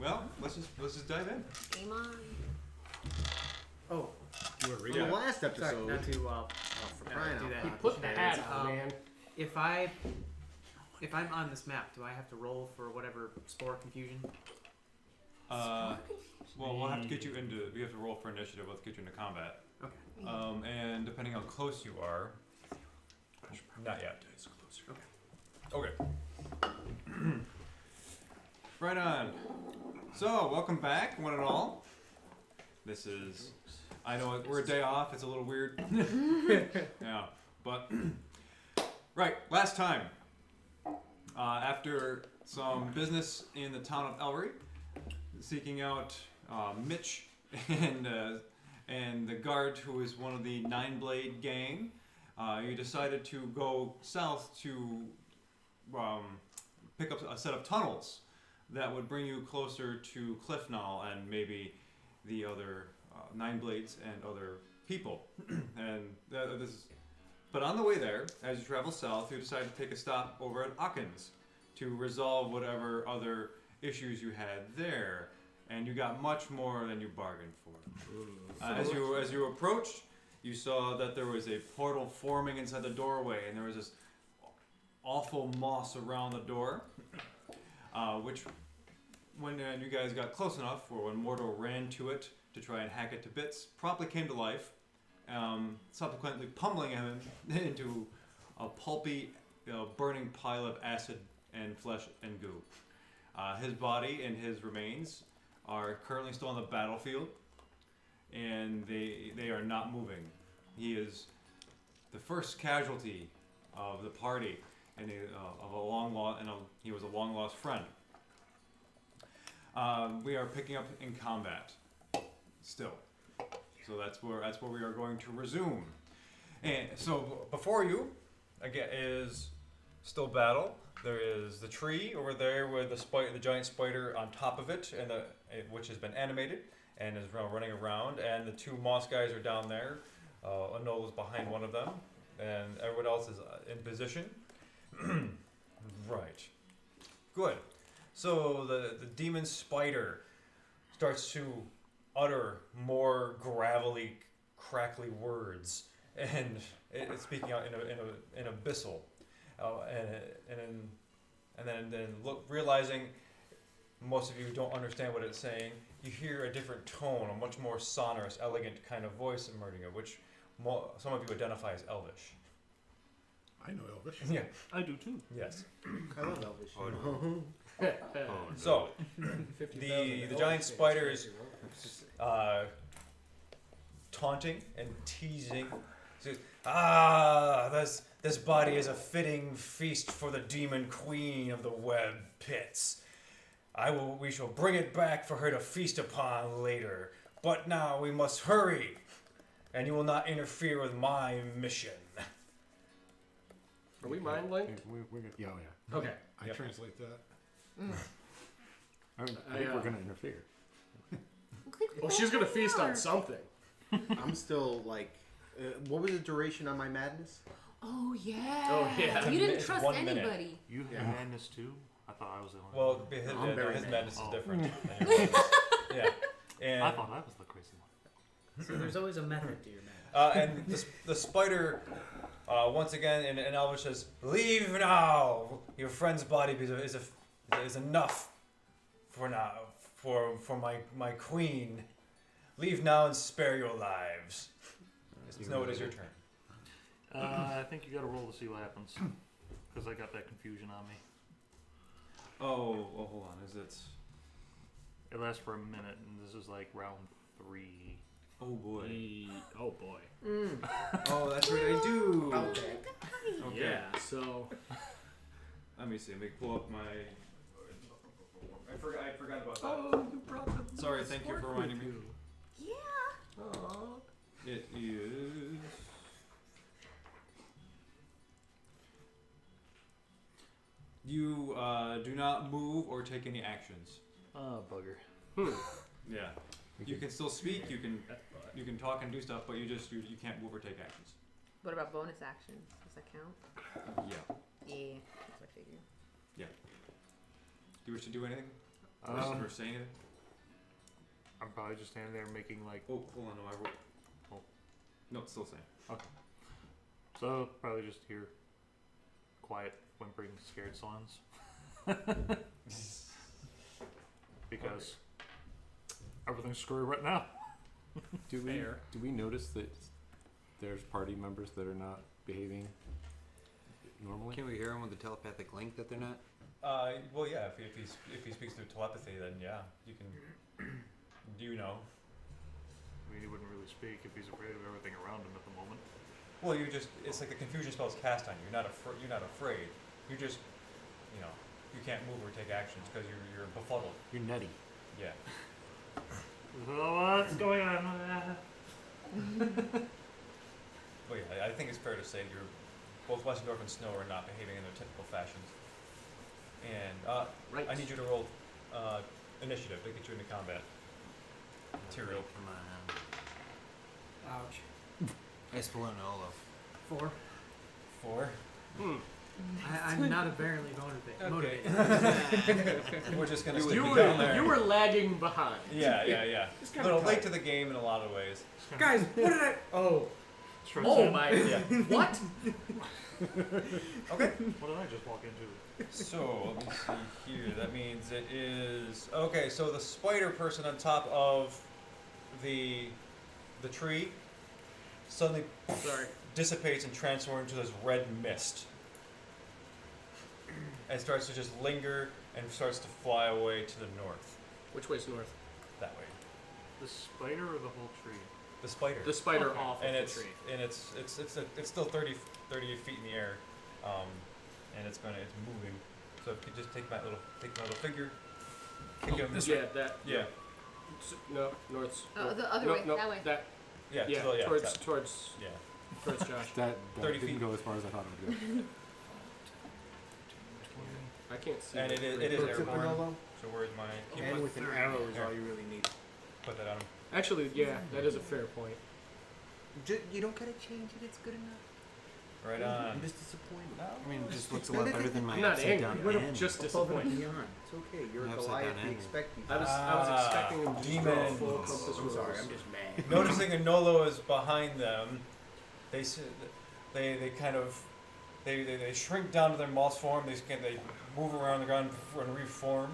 Well, let's just dive in. Game on. Oh, You were From reading. the last sorry, episode. not to For crying do out that. He loud. put the hat on, man. If I'm on this map, do I have to roll for whatever spore confusion? Well, we'll have to get you into. We have to roll for initiative. Let's get you into combat. Okay. And depending how close you are. Not yet. It's closer. Okay. Right on. So, welcome back, one and all. This is. I know we're a day off. It's a little weird. Yeah, but right. Last time, after some business in the town of Ellery, seeking out Mitch and the guard who is one of the Nine Blade gang, you decided to go south to pick up a set of tunnels that would bring you closer to Cliffnall and maybe the other Nine Blades and other people. But on the way there, as you travel south, you decide to take a stop over at Ockens to resolve whatever other issues you had there. And you got much more than you bargained for. As you approached, you saw that there was a portal forming inside the doorway, and there was this awful moss around the door, which, when you guys got close enough, or when Mordo ran to it to try and hack it to bits, promptly came to life, subsequently pummeling him into a pulpy, burning pile of acid and flesh and goo. His body and his remains are currently still on the battlefield, and they are not moving. He is the first casualty of the party, and he was a long lost friend. We are picking up in combat still, so that's where we are going to resume. And so before you, again, is still battle. There is the tree over there with the giant spider on top of it, and which has been animated and is running around. And the two moss guys are down there. Anol is behind one of them, and everyone else is in position. Right. Good. So the demon spider starts to utter more gravelly, crackly words, and it's speaking out in abyssal. And then realizing most of you don't understand what it's saying, you hear a different tone, a much more sonorous, elegant kind of voice emerging, which some of you identify as Elvish. I know Elvish. Yeah. I do too. Yes. I love Elvish. So the giant spiders taunting and teasing. Says, this body is a fitting feast for the demon queen of the web pits. We shall bring it back for her to feast upon later. But now we must hurry, and you will not interfere with my mission. Are we mind linked? We're gonna, Yeah. Okay. I translate that. I think we're going to interfere. Well, she's gonna feast on something. I'm still like, what was the duration on my madness? Oh yeah. Oh, yeah. You didn't It's trust 1 minute. anybody. You have madness too? I thought I was the only Well, one. his madness is Oh. different. Anyways. Yeah. And I thought I was the crazy one. So there's always a method to your madness. and the spider, once again, in Elvish says, "Leave now. Your friend's body is enough for now. For my queen. Leave now and spare your lives." Snow, it is your turn. I think you got to roll to see what happens, because I got that confusion on me. Oh, hold on. Is it? It lasts for a minute, and this is like round 3. Oh boy. Oh boy. Oh, that's right. I do. Okay. Okay. Yeah. So Let me see. Let me pull up my. I forgot about that. Oh, you brought the. Sorry. Thank you for reminding me. Yeah. Oh. It is. You do not move or take any actions. Oh, bugger. Yeah. You can still speak. You can talk and do stuff, but you can't move or take actions. What about bonus actions? Does that count? Yeah. Yeah. That's what I figured. Do you wish to do anything? Or say anything? I'm probably just standing there making like. Oh, hold on. No, I wrote. Oh. No, it's still the same. So probably just hear quiet whimpering, scared sounds. Because everything's screwy right now. Do we notice that there's party members that are not behaving normally? Can we hear him with the telepathic link that they're not? Well, yeah. If he speaks through telepathy, then yeah, you can. Do you know? I mean, he wouldn't really speak if he's afraid of everything around him at the moment. Well, it's like the confusion spell is cast on you. You're not afraid. You just, you can't move or take actions because you're befuddled. You're nutty. Yeah. What's going on? Well, yeah, I think it's fair to say both Westendorf and Snow are not behaving in their typical fashions. And Right. I need you to roll initiative to get you into combat. Material. Come on. Ouch. Espolonolo. 4. 4. I'm not apparently motivated. We're just gonna You stick you down were, there. you were lagging behind. Yeah. It's A kinda little tight. late to the game in a lot of ways. Guys, what did I? Oh. Oh my. Yeah. What? Okay. What did I just walk into? So let me see here. That means it is okay. So the spider person on top of the tree suddenly Sorry. dissipates and transforms into this red mist, and starts to just linger and starts to fly away to the north. Which way's north? That way. The spider or the whole tree? The spider. The spider Okay. off and of it's the tree. and it's still 30 feet in the air, and it's moving. So if you could just take my little figure, kick him this way. Yeah, that. Yeah. No, north. Oh, the other no, way, no, that way. That. Yeah. Yeah, to the- towards that- towards yeah. towards Josh. That 30 didn't feet. go as far as I thought it would go. I can't see. And that it is pretty With airborne. Manolo, So where's my? Can you and put, with an arrow is all you really need. put that on him? Actually, yeah, that is a fair point. You don't gotta change it. It's good enough. Right on. I'm just disappointed. I mean, it just looks a lot better than my I'm not upside angry. down I'm N. just Above and disappointed. beyond. It's okay. You're Upside Goliath. down We end. expect you. I was expecting him to just draw a full Demons. compass I'm rules. sorry. I'm just mad. Noticing Anolo is behind them, they kind of they shrink down to their moss form. They move around the ground and reform,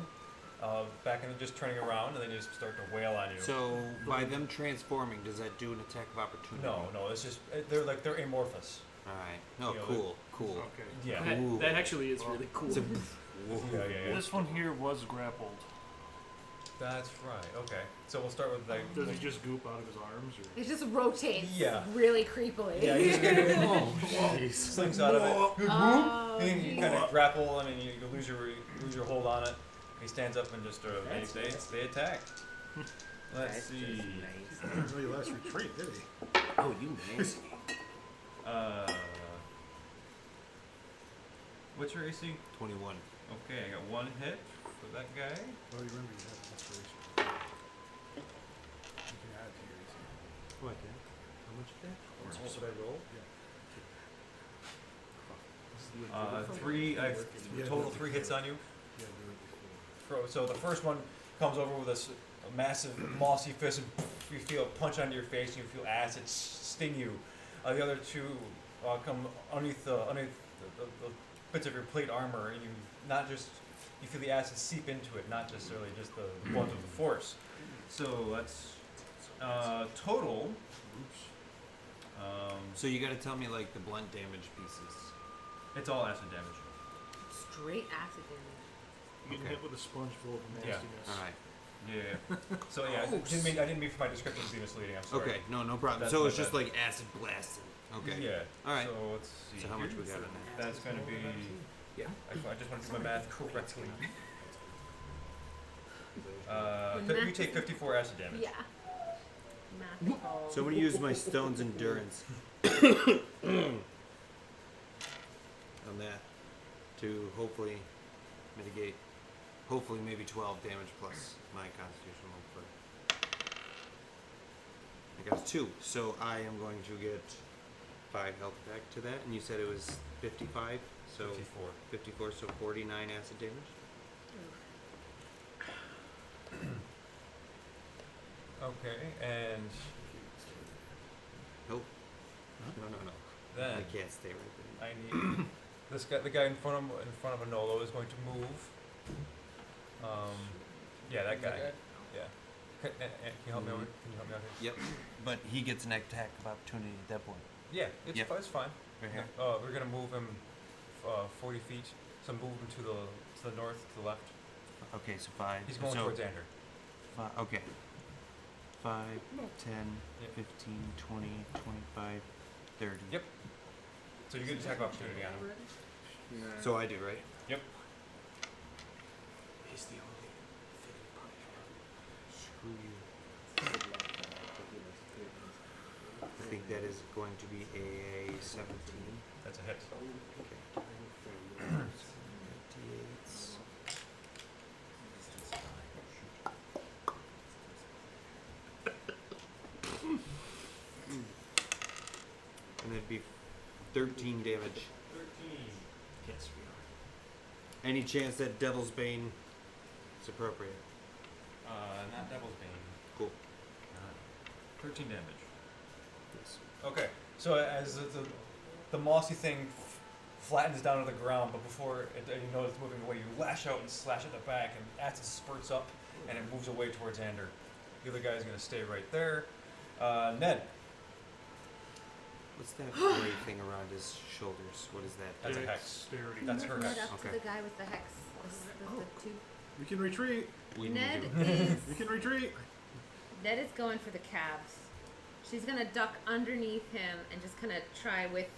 back into just turning around, and then just start to wail on you. So by them transforming, does that do an attack of opportunity? No, it's just they're amorphous. All right. No, You know, cool. Okay. Yeah. That, that actually is really cool. It's a, Yeah. This one here was grappled. That's right. Okay. So we'll start with like. Does he just goop out of his arms, or? It just rotates Yeah. really creepily. Yeah, he just slings out of it. Oh, And you kind of grapple, and then you lose your hold on it. He stands up and just they attack. Let's see. Didn't really let us retreat, did he? Oh, you nasty. What's your AC? 21. Okay, I got one hit for that guy. Oh, you remember you had inspiration. You can add to your AC. What? How much is that? Or Should I roll? Three. I have total 3 hits on you. Yeah, do it before. So the first one comes over with a massive mossy fist, and you feel a punch onto your face, and you feel acid sting you. The other two come underneath the bits of your plate armor, and you feel the acid seep into it, not necessarily just the brunt of the force. So that's total. So you got to tell me like the blunt damage pieces. It's all acid damage. Straight acid damage. You get Okay. hit with a sponge full of Yeah. nastiness. All right. Yeah. So yeah, I didn't mean for my description to be misleading. I'm sorry. Okay. No problem. That's So my it's just bad. like acid blasting. Okay. Yeah. All right. So let's see. So how much here. we got in there? That's going to be. Yeah. I just want to do my math correctly. Math You take 54 acid damage. Yeah. Math. So I'm gonna use my stone's endurance on that to hopefully mitigate, hopefully maybe 12 damage plus my constitution modifier. I got a 2, so I am going to get 5 health back to that, and you said it was 55, so 54. 54, so 49 acid damage. Okay, and Nope. No. then I can't stay right there. I need this guy. The guy in front of Anolo is going to move. Yeah, that guy. Yeah. Can you help me out? Can you help me out here? Yep. But he gets an attack of opportunity at that point. Yeah, it's, Yep. it's fine. Right here. We're gonna move him 40 feet. So move him to the north, to the left. Okay, so 5. He's going so towards Ander. Okay. 5, 10, Yep. 15, 20, 25, 30. Yep. So you get attack of opportunity on him. So I do, right? Yep. He's the only fitting punishment. Screw you. I think that is going to be a 17. That's a hit. Okay. D8s. And it'd be 13 damage. 13. Yes, we are. Any chance that Devil's Bane is appropriate? Not Devil's Bane. Cool. 13 damage. Yes. Okay, so as the mossy thing flattens down to the ground, but before you know it's moving away, you lash out and slash at the back, and acid spurts up, and it moves away towards Ander. The other guy's gonna stay right there. Ned, What's that gray thing around his shoulders? What is that? that's a hex. Dexterity. That's her Ned hex. up to Okay. the guy with the hex. The two. We can retreat. We Ned need to. is We can retreat. Ned is going for the calves. She's gonna duck underneath him and just kind of try with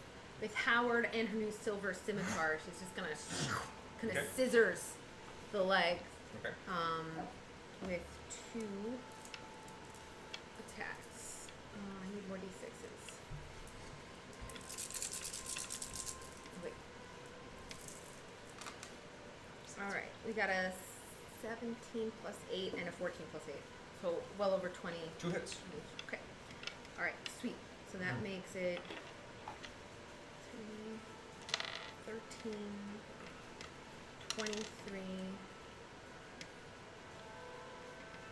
Howard and her new silver scimitar. She's just gonna kind of Okay. scissors the legs. Okay. With 2 attacks. I need more d6s. Wait. All right, we got a 17 plus 8 and a 14 plus 8, so well over 20. 2 hits. Okay. All right, sweet. So that makes it 3, 13, 23,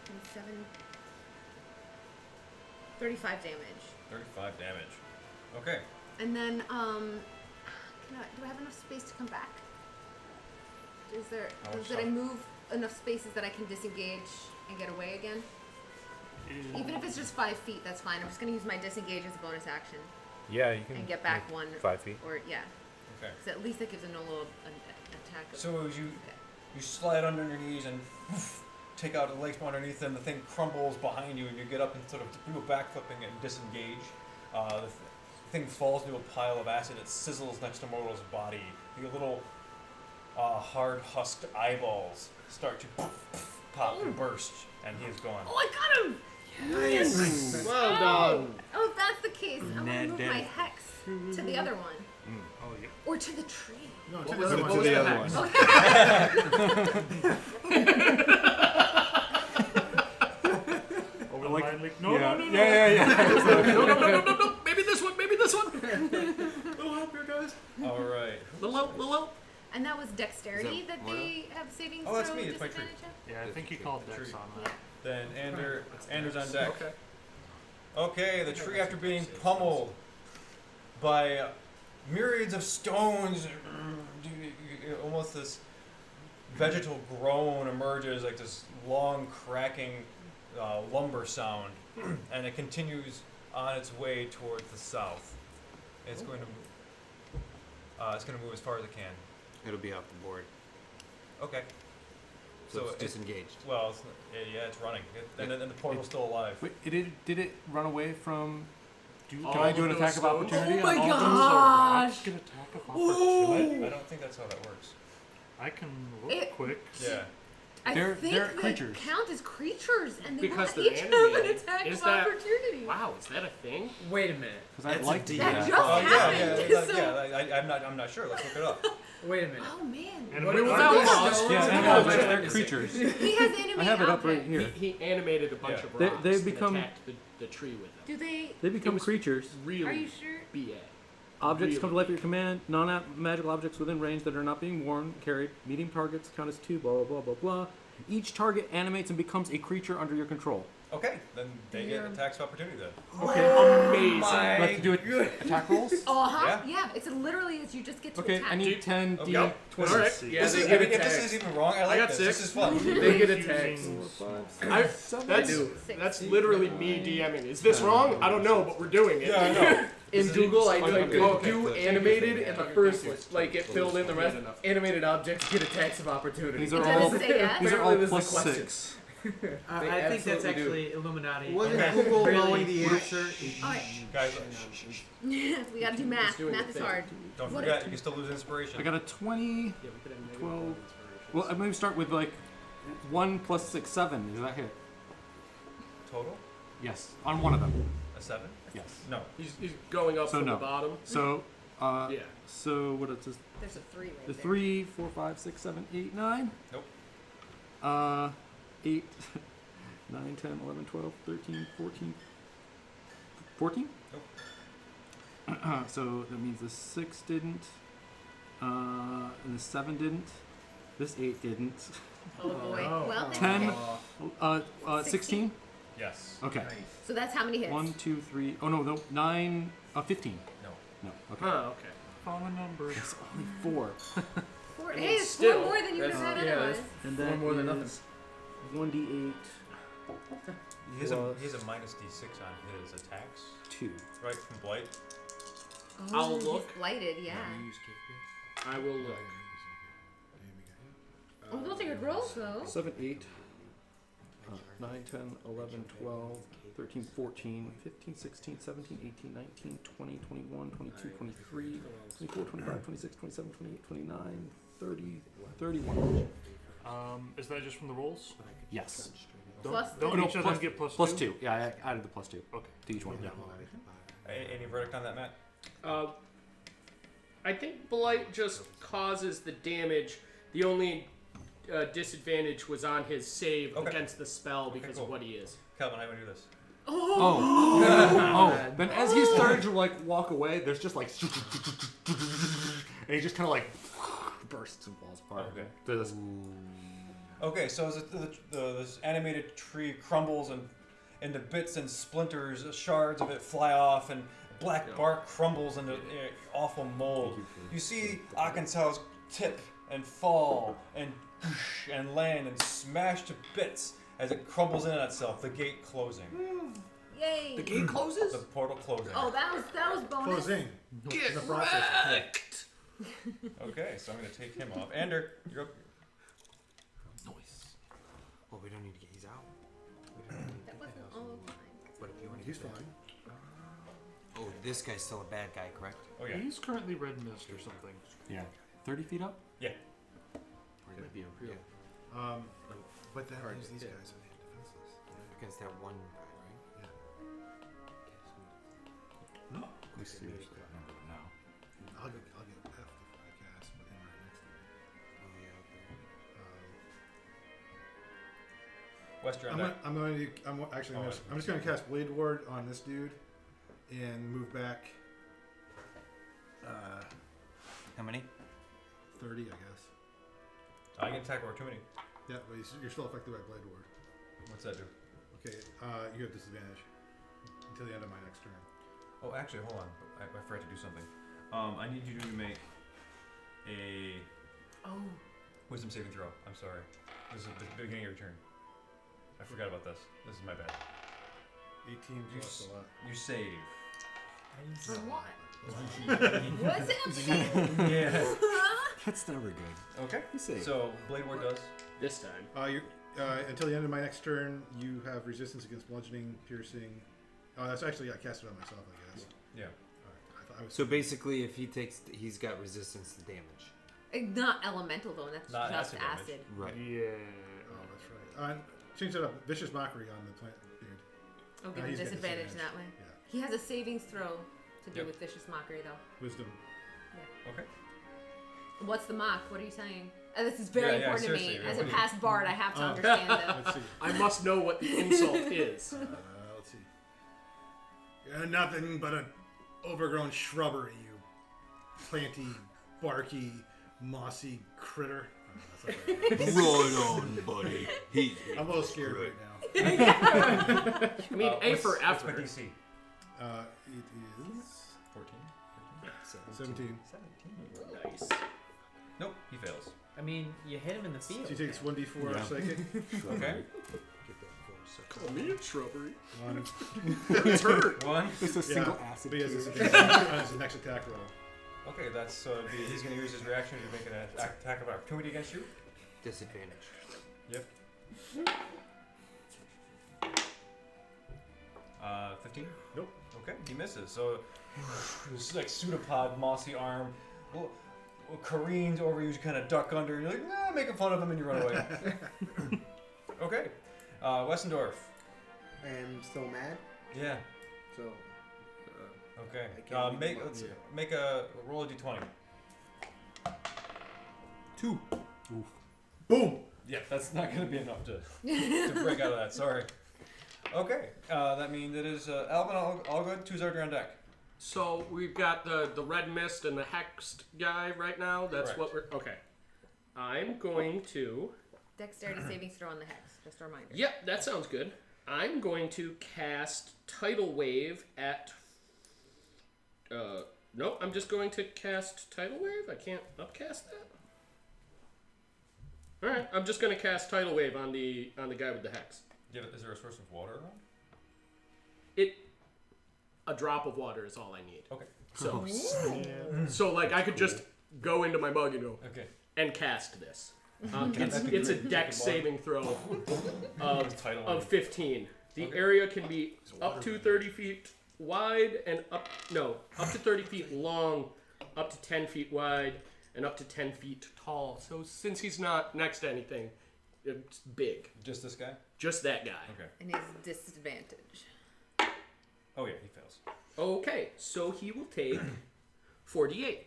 27, 35 damage. 35 damage. Okay. And then, do I have enough space to come back? How much Did I stuff? move enough spaces that I can disengage and get away again? Even if it's just 5 feet, that's fine. I'm just gonna use my disengage as a bonus action Yeah, you can. and get back 1. 5 feet. Or yeah, Okay. because at least that gives a Nolo an attack. So as you Okay. you slide under your knees and take out the legs from underneath them, the thing crumbles behind you, and you get up and sort of do a backflipping and disengage. The thing falls into a pile of acid. It sizzles next to Mordo's body. The little hard husked eyeballs start to pop and burst, and he is gone. Oh, I got him! Nice. Well done. Oh, if that's the case, I'm gonna Ned move did my it. hex to the other one, Oh, yeah. or to the tree. No, What to was the it? other What one. was the the other hex? Over like- the mind, like, no, yeah. no, no, no. Yeah. Maybe this one. Maybe this one. Little help here, guys. All right. Little help. Little help. And that was dexterity Is that that they have savings Oh, that's throw me, it's my tree. disadvantage of? Yeah, I think he called Dex on Yeah. that. Then Anders on deck. Okay. Okay, the tree, after being pummeled by myriads of stones, almost this vegetal groan emerges, like this long cracking lumber sound, and it continues on its way towards the south. It's going to move as far as it can. It'll be off the board. Okay. So it's it- disengaged. Well, yeah, it's running, and the portal's still alive. Wait, did it run away from? Can All I do an of attack those of stones? opportunity? Oh my on all gosh! Get attack of I opportunity. don't think that's how that works. I can look It- quick. Yeah. I They're think they creatures. count as creatures, and they Because will they're each have an animated. attack Is of that- opportunity. Wow, is that a thing? Wait a minute. Because I'd That's like a to do D. That that. just Oh happened. yeah, so- I'm not sure. Let's look it up. Wait a minute. Oh man. And What we- do we I- know? Stones? Yeah, No, animals, but they're it's- creatures. He has animated I have it up right objects. here. He animated a bunch Yeah. of They- rocks they've and become- attacked the tree with them. Do they? They become It was- creatures. Really Are you sure? BA. Objects come to Really? life at your command. Non-magical objects within range that are not being worn, carried. Medium targets count as 2. Blah blah blah blah blah. Each target animates and becomes a creature under your control. Okay, then they get attacks of opportunity then. Okay, amazing. Do I have to do attack rolls? Oh, Yeah. yeah. It's literally as you just get to Okay, attack. I need 10 Okay. D. Yep. 20. All right. Yeah, This they is, get if this attacks. is even wrong, I like got this. 6. This is fun. They get attacks. 4, 5, I, 6, 7, that's do. that's literally me DMing. Is this wrong? I don't know, but we're doing it. Yeah, I know. In Google, I typed in Okay. do animated, and the first, like, it filled in the rest. Enough. Animated objects get attacks of opportunity. These are Does all it say yes? these are Apparently all this is a plus question. 6. I think that's absolutely do. actually Illuminati. Wasn't and Google really- knowing the answer? Alright. Guys, We gotta do math. doing Math the is thing. hard. don't What forget, you can still lose inspiration. I got a 20. Yeah, we could have negative 12. inspirations. Well, I'm going to start with like 1 plus 6, 7. Is that hit? Total? Yes. On one of them. A 7? Yes. No. He's going up So from no. the bottom. So, Yeah. so what is this? There's a 3 right The there. 3, 4, 5, 6, 7, 8, 9. Nope. 8, 9, 10, 11, 12, 13, 14. 14? Nope. So that means the 6 didn't. And the 7 didn't. This 8 didn't. Oh boy. Oh. Well, then. 10. 16? Yes. Okay. So that's how many hits? 1, 2, 3. Oh no, 9. 15. No. No. Okay. Oh, okay. Common numbers. It's only 4. 4. I mean, Hey, it's still, 4 more than you would have that's- had yeah, otherwise. And Four that more than nothing. is 1d8 He has a minus D6 on his attacks, 2. right, from Blight. Oh, I'll he's look. blighted, yeah. I will look. Oh, those are good rolls, though. 7, 8. 9, 10, 11, 12, 13, 14, 15, 16, 17, 18, 19, 20, 21, 22, 23, 24, 25, 26, 27, 28, 29, 30, 31. Is that just from the rolls? Yes. Plus Don't no, each of plus- them get plus Plus 2? 2. Yeah, I added the plus 2 Okay. to each one. Yeah. Any verdict on that, Matt? I think Blight just causes the damage. The only disadvantage was on his save Okay. against the spell because cool. of what he is. Calvin, how do we do this? Oh. Then as he started to like walk away, there's just like, and he just kind of like bursts and falls apart. Okay. There's- Okay, so as this animated tree crumbles and into bits and splinters, shards of it fly off, and black bark crumbles into awful mold. You see Aken's tip and fall and land and smash to bits as it crumbles in on itself. The gate closing. Yay! The gate closes? The portal closing. Oh, that was bonus. Closing. Get the process. wrecked! Okay, so I'm gonna take him off. Ander, you're up. Noise. Well, we don't need to get. He's out. We don't need That to wasn't all time. But if you want to He's get fine. Oh, this guy's still a bad guy, correct? Oh yeah. He's currently red mist or something. yeah. 30 feet up? Yeah. Might be Yeah. But that Hard leaves to these hit. guys defenseless. Against that one guy, right? We seriously remember it now. I'll get F if I cast with him right next to me. Oh, yeah, okay. West, you're on deck. I'm just going to cast Blade Ward on this dude and move back How many? 30, I guess. I can attack opportunity. Yeah, but you're still affected by Blade Ward. What's that do? Okay, you have disadvantage until the end of my next turn. Oh, actually, hold on. I forgot to do something. I need you to make a Oh. wisdom saving throw. I'm sorry. This is the beginning of your turn. I forgot about this. This is my bad. 18 plus a lot. You save. For what? What's happening? Yeah. That's never good. Okay. You say. So Blade Ward does. This time. Until the end of my next turn, you have resistance against bludgeoning, piercing. Oh, that's actually I cast it on myself, I guess. Yeah. I thought I was So basically, if he takes, he's got resistance to damage. Not elemental though. That's Not just acid acid. damage. Right. Yeah. Oh, that's right. Change that up. Vicious mockery on the plant dude. Oh, give No, him he's got disadvantage disadvantage. that way. Yeah. He has a savings throw to do Yep. with vicious mockery though. Wisdom. Okay. What's the mock? What are you saying? This is very Yeah, important to me. seriously, As what a do you- past bard, I have to understand that. Let's see. I must know what the insult is. Let's see. You're nothing but an overgrown shrubbery, you planty, barky, mossy critter. Oh, that's not very good. Right on, buddy. I'm a little scared right now. I mean, A for What's my effort. DC? It is 14? 17. 17. Nice. Nope, he fails. I mean, you hit him in the field. She takes 1d4 Yeah. psychic. Okay. Call me a shrubbery. One. It's hurt. One. It's a single Yeah, acid. but he has cube. his next attack roll. Okay, that's he's going to use his reaction to make an attack of opportunity against you. Disadvantage. Yep. 15? Nope. Okay, he misses. So this like pseudopod, mossy arm, careens over you, kind of duck under, and you're like, nah, making fun of him, and you run away. Okay, Wessendorf. I am still mad, Yeah. so Okay. I can't leave Make him let's up. make a roll a d20. 2. Boom! Yeah, that's not going to be enough to break out of that. Sorry. Okay, that means it is Alvin. All good. 2 Zardri on deck. So we've got the red mist and the hexed guy right now. That's Correct. what we're okay. I'm going to. Dexterity savings throw on the hex. Just a reminder. Yep, that sounds good. I'm going to cast Tidal Wave at. No, I'm just going to cast Tidal Wave. I can't upcast that. All right, I'm just going to cast Tidal Wave on the guy with the hex. Is there a source of water around? A drop of water is all I need. Okay. So, so like I could just go into my mug and go Okay. and cast this. It's a dex saving throw Title of 15. The Okay. area can be up to 30 feet wide and up to 30 feet long, up to 10 feet wide, and up to 10 feet tall. So since he's not next to anything, it's big. Just this guy? Just that guy. Okay. And he's disadvantage. Oh yeah, he fails. Okay, so he will take 48.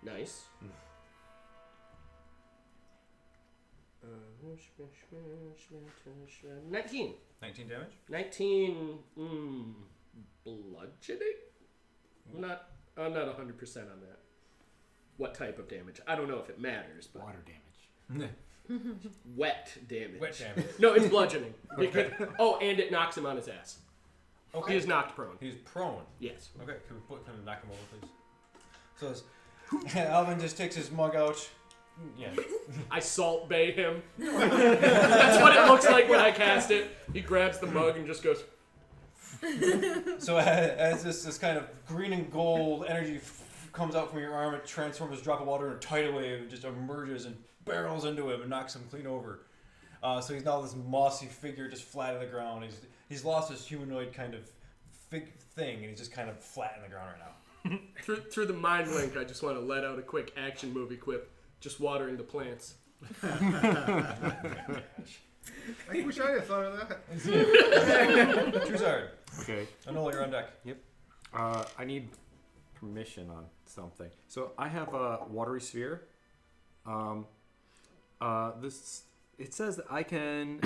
Nice. 19. 19 damage. 19 bludgeoning? I'm not 100% on that. What type of damage? I don't know if it matters, but Water damage. wet damage. Wet damage. No, it's bludgeoning. Okay. And it knocks him on his ass. Okay. He is knocked prone. He's prone. Yes. Okay, can we knock him over, please? So Alvin just takes his mug out. Yeah. I salt bay him. That's what it looks like when I cast it. He grabs the mug and just goes. So as this kind of green and gold energy comes out from your arm, it transforms a drop of water into a tidal wave and just emerges and barrels into him and knocks him clean over. So he's now this mossy figure just flat on the ground. He's lost his humanoid kind of thing, and he's just kind of flat on the ground right now. Through the mind link, I just want to let out a quick action movie quip. Just watering the plants. I wish I had thought of that. Truzard, Okay. Anola, you're on deck. I need permission on something. So I have a watery sphere. It says that I can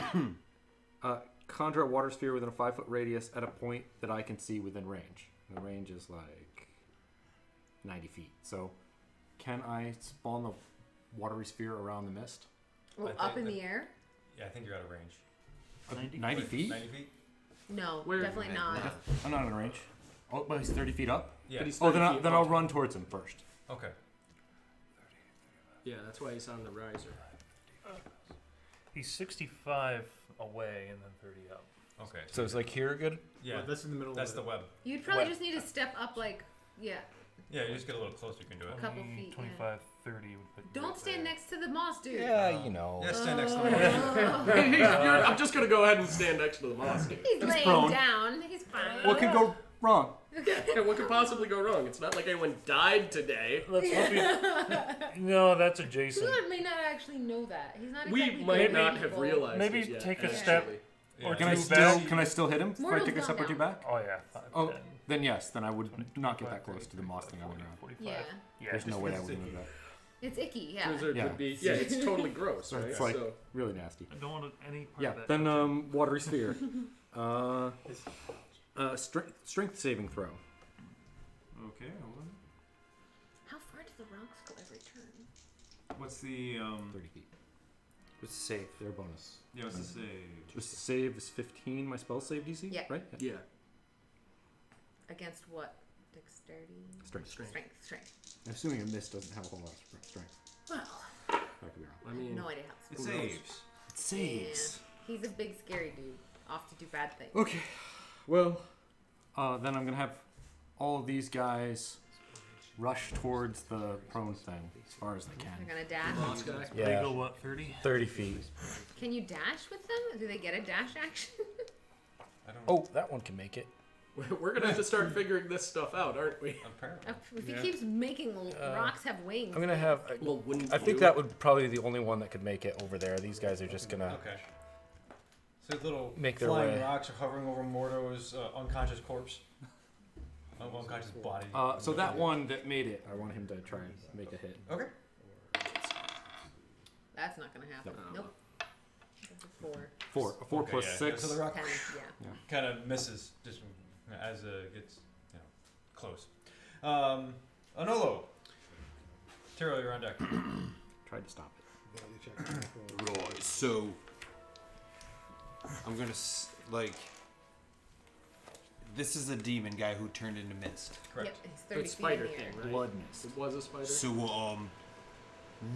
conjure a water sphere within a 5-foot radius at a point that I can see within range. The range is like 90 feet. So can I spawn the watery sphere around the mist? Well, I up think in the air? Yeah, I think you're out of range. 90 feet? 90 feet? No, Where- definitely not. I'm not in range. Oh, but he's 30 feet up? Yeah. But he's Oh, 30 feet then I'll up. run towards him first. Okay. Yeah, that's why he's on the riser. He's 65 away and then 30 up. Okay. So it's like here good? Yeah, Well, that's in the middle that's of the it. web. You'd probably What? just need to step up, like, yeah. Yeah, you just get a little closer, you can do it. Couple feet, yeah. 25, 30 would put you Don't right stand there. next to the moss, dude. Yeah, you know. Yeah, stand next to the wall. I'm just gonna go ahead and stand next to the moss dude. He's laying prone. down. He's fine. What could go wrong? Yeah, what could possibly go wrong? It's not like anyone died today. Let's hope he... No, that's adjacent. Sula may not actually know that. He's not We exactly might good not people. have realized Maybe it yet, take a actually. step Yeah. or Can I two still back. can I still hit him if I Mordo's take a gone step or now. two back? Oh, yeah. 5, Oh, 10, then yes, then I would 20, not get 25, that close to the 30, moss thing on the 40, ground. 45. Yeah. Yeah. There's no way I it's would move icky. that. It's icky, yeah. Blizzard Yeah. would be, yeah, it's totally gross, right? It's like So, really nasty. I don't want any part Yeah. of that. Then watery sphere. Strength saving throw. Okay, hold on. How far do the rocks go every turn? What's the 30 feet. What's the save? Their bonus. Yeah, what's the save? The save is 15. My spell save DC. Yeah. Right. Yeah. Against what? Dexterity? Strength. Strength. I'm assuming a miss doesn't have a whole lot of strength. Well, I could be wrong. I mean, no idea how It it's saves. It saves. Yeah. He's a big, scary dude. Off to do bad things. Okay. Well, then I'm gonna have all of these guys rush towards the prone thing as far as they can. They're gonna dash. boss guy. They go what, 30? 30 feet. Can you dash with them? Do they get a dash action? I don't. Oh, that one can make it. We're gonna have to start figuring this stuff out, aren't we? Apparently. If he keeps making rocks have wings. I'm gonna have. Well, wouldn't I think you? that would probably be the only one that could make it over there. These guys are just gonna. Okay. So little Make their flying way. rocks are hovering over Mordo's unconscious corpse. Unconscious body. So that one that made it, I want him to try and make a hit. Okay. That's not gonna happen. Nope. That's a 4. 4. A 4 Okay, plus yeah. 6. So the rock 10, yeah. kind of misses just as it gets close. Anolo. Tyrell, you're on deck. Tried to stop it. Right, so I'm gonna this is a demon guy who turned into mist. Correct. Yep, he's 30 It's feet in spider the air. thing, right? Blood mist. It was a spider. So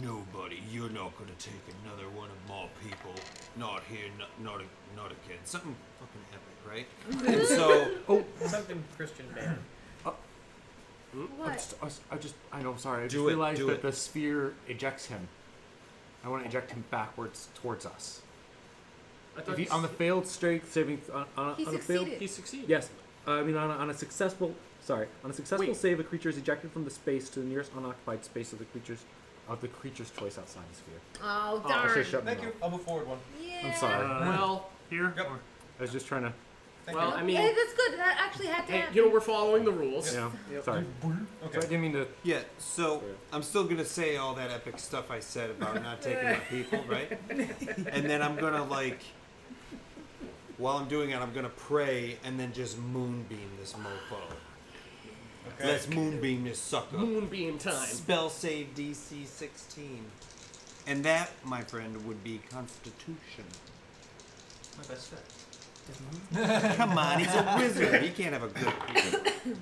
nobody, you're not gonna take another one of my people. Not here, not again. Something fucking epic, right? And so Something Christian band. What? I know, sorry. I just Do it, realized do that it. the sphere ejects him. I want to eject him backwards towards us. I If thought he, on the failed strength saving, on He a failed, succeeded. he succeeded. yes, I mean on a successful, on a successful Wait. save, a creature is ejected from the space to the nearest unoccupied space of the creature's choice outside the sphere. Oh, I darn. should've shut Thank him you. up. I'll move forward one. Yeah. I'm sorry. Well, Here? Yep. Or- I was just trying to. Thank well, you. I mean, Hey, that's good. That actually had to hey, happen. you know, we're following the rules. Yeah. Sorry. Okay. So I didn't mean to. yeah, so I'm still gonna say all that epic stuff I said about not taking my people, right? And then I'm gonna while I'm doing it, I'm gonna pray and then just moonbeam this mofo. Okay. Let's moonbeam this sucker. Moonbeam time. Spell save DC 16. And that, my friend, would be Constitution. My best bet. Come on, he's a wizard. He can't have a good creature. He may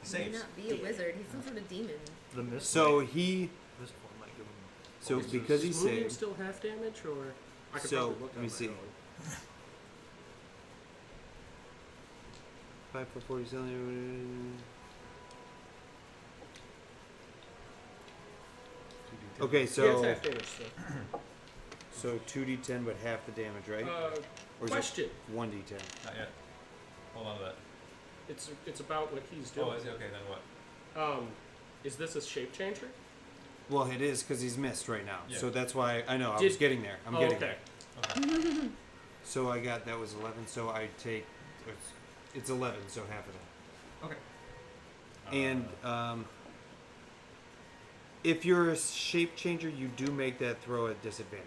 Saves. not be a wizard. He's some sort of demon. The mist. So he, This one might give him. so because he Is Moonbeam saved, still half damage, or I could So, probably look let on me my see. own. 5 for 47. Okay, Yeah, it's so half damage still. 2d10, but half the damage, right? Or is Question. it 1d10? Not yet. Hold on to that. It's about what he's doing. Oh, is it? Okay, then what? Is this a shape changer? Well, it is because he's missed right now. Yeah. So that's why I know I Did- was getting there. I'm getting okay. there. So I got that was 11. So I take it's 11. So half of that. Okay. And if you're a shape changer, you do make that throw at disadvantage.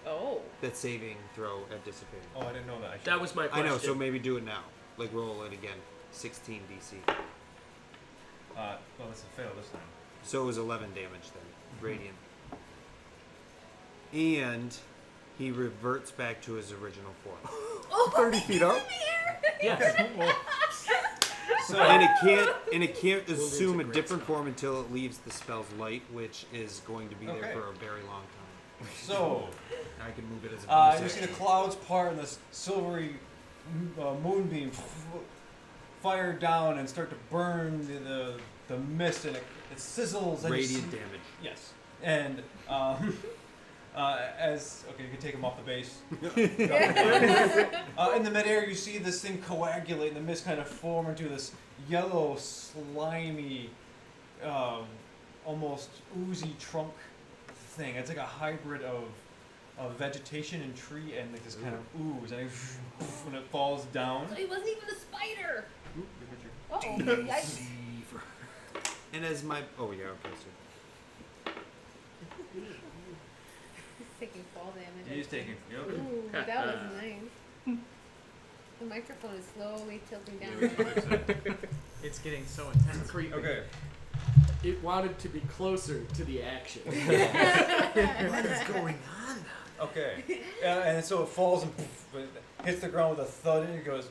Oh. That saving throw at disadvantage. Oh, I didn't know that. That was my I question. know. So maybe do it now. Like roll it again. 16 DC. Well, that's a fail this time. So it was 11 damage then. Radiant. And he reverts back to his original form. 30 feet up. Yes. So, And it can't assume a different form until it leaves the spell's light, which is going to be there Okay. for a very long time. so I can move it as a you see the clouds part and this silvery moonbeam fire down and start to burn the mist, and it sizzles. And you radiant see- damage. Yes. And as okay, you can take him off the base. In the midair, you see this thing coagulate, and the mist kind of form into this yellow, slimy, almost oozy trunk thing. It's like a hybrid of vegetation and tree and like this kind of ooze, and when it falls down. So he wasn't even a spider. Oop, look at you. Oh, yikes. And as my okay, so He's taking fall damage. He's taking. Yep. Ooh, that was nice. The microphone is slowly tilting down. It's getting so intense. Okay. It wanted to be closer to the action. what is going on? Okay. And so it falls and poof, it hits the ground with a thud, and it goes.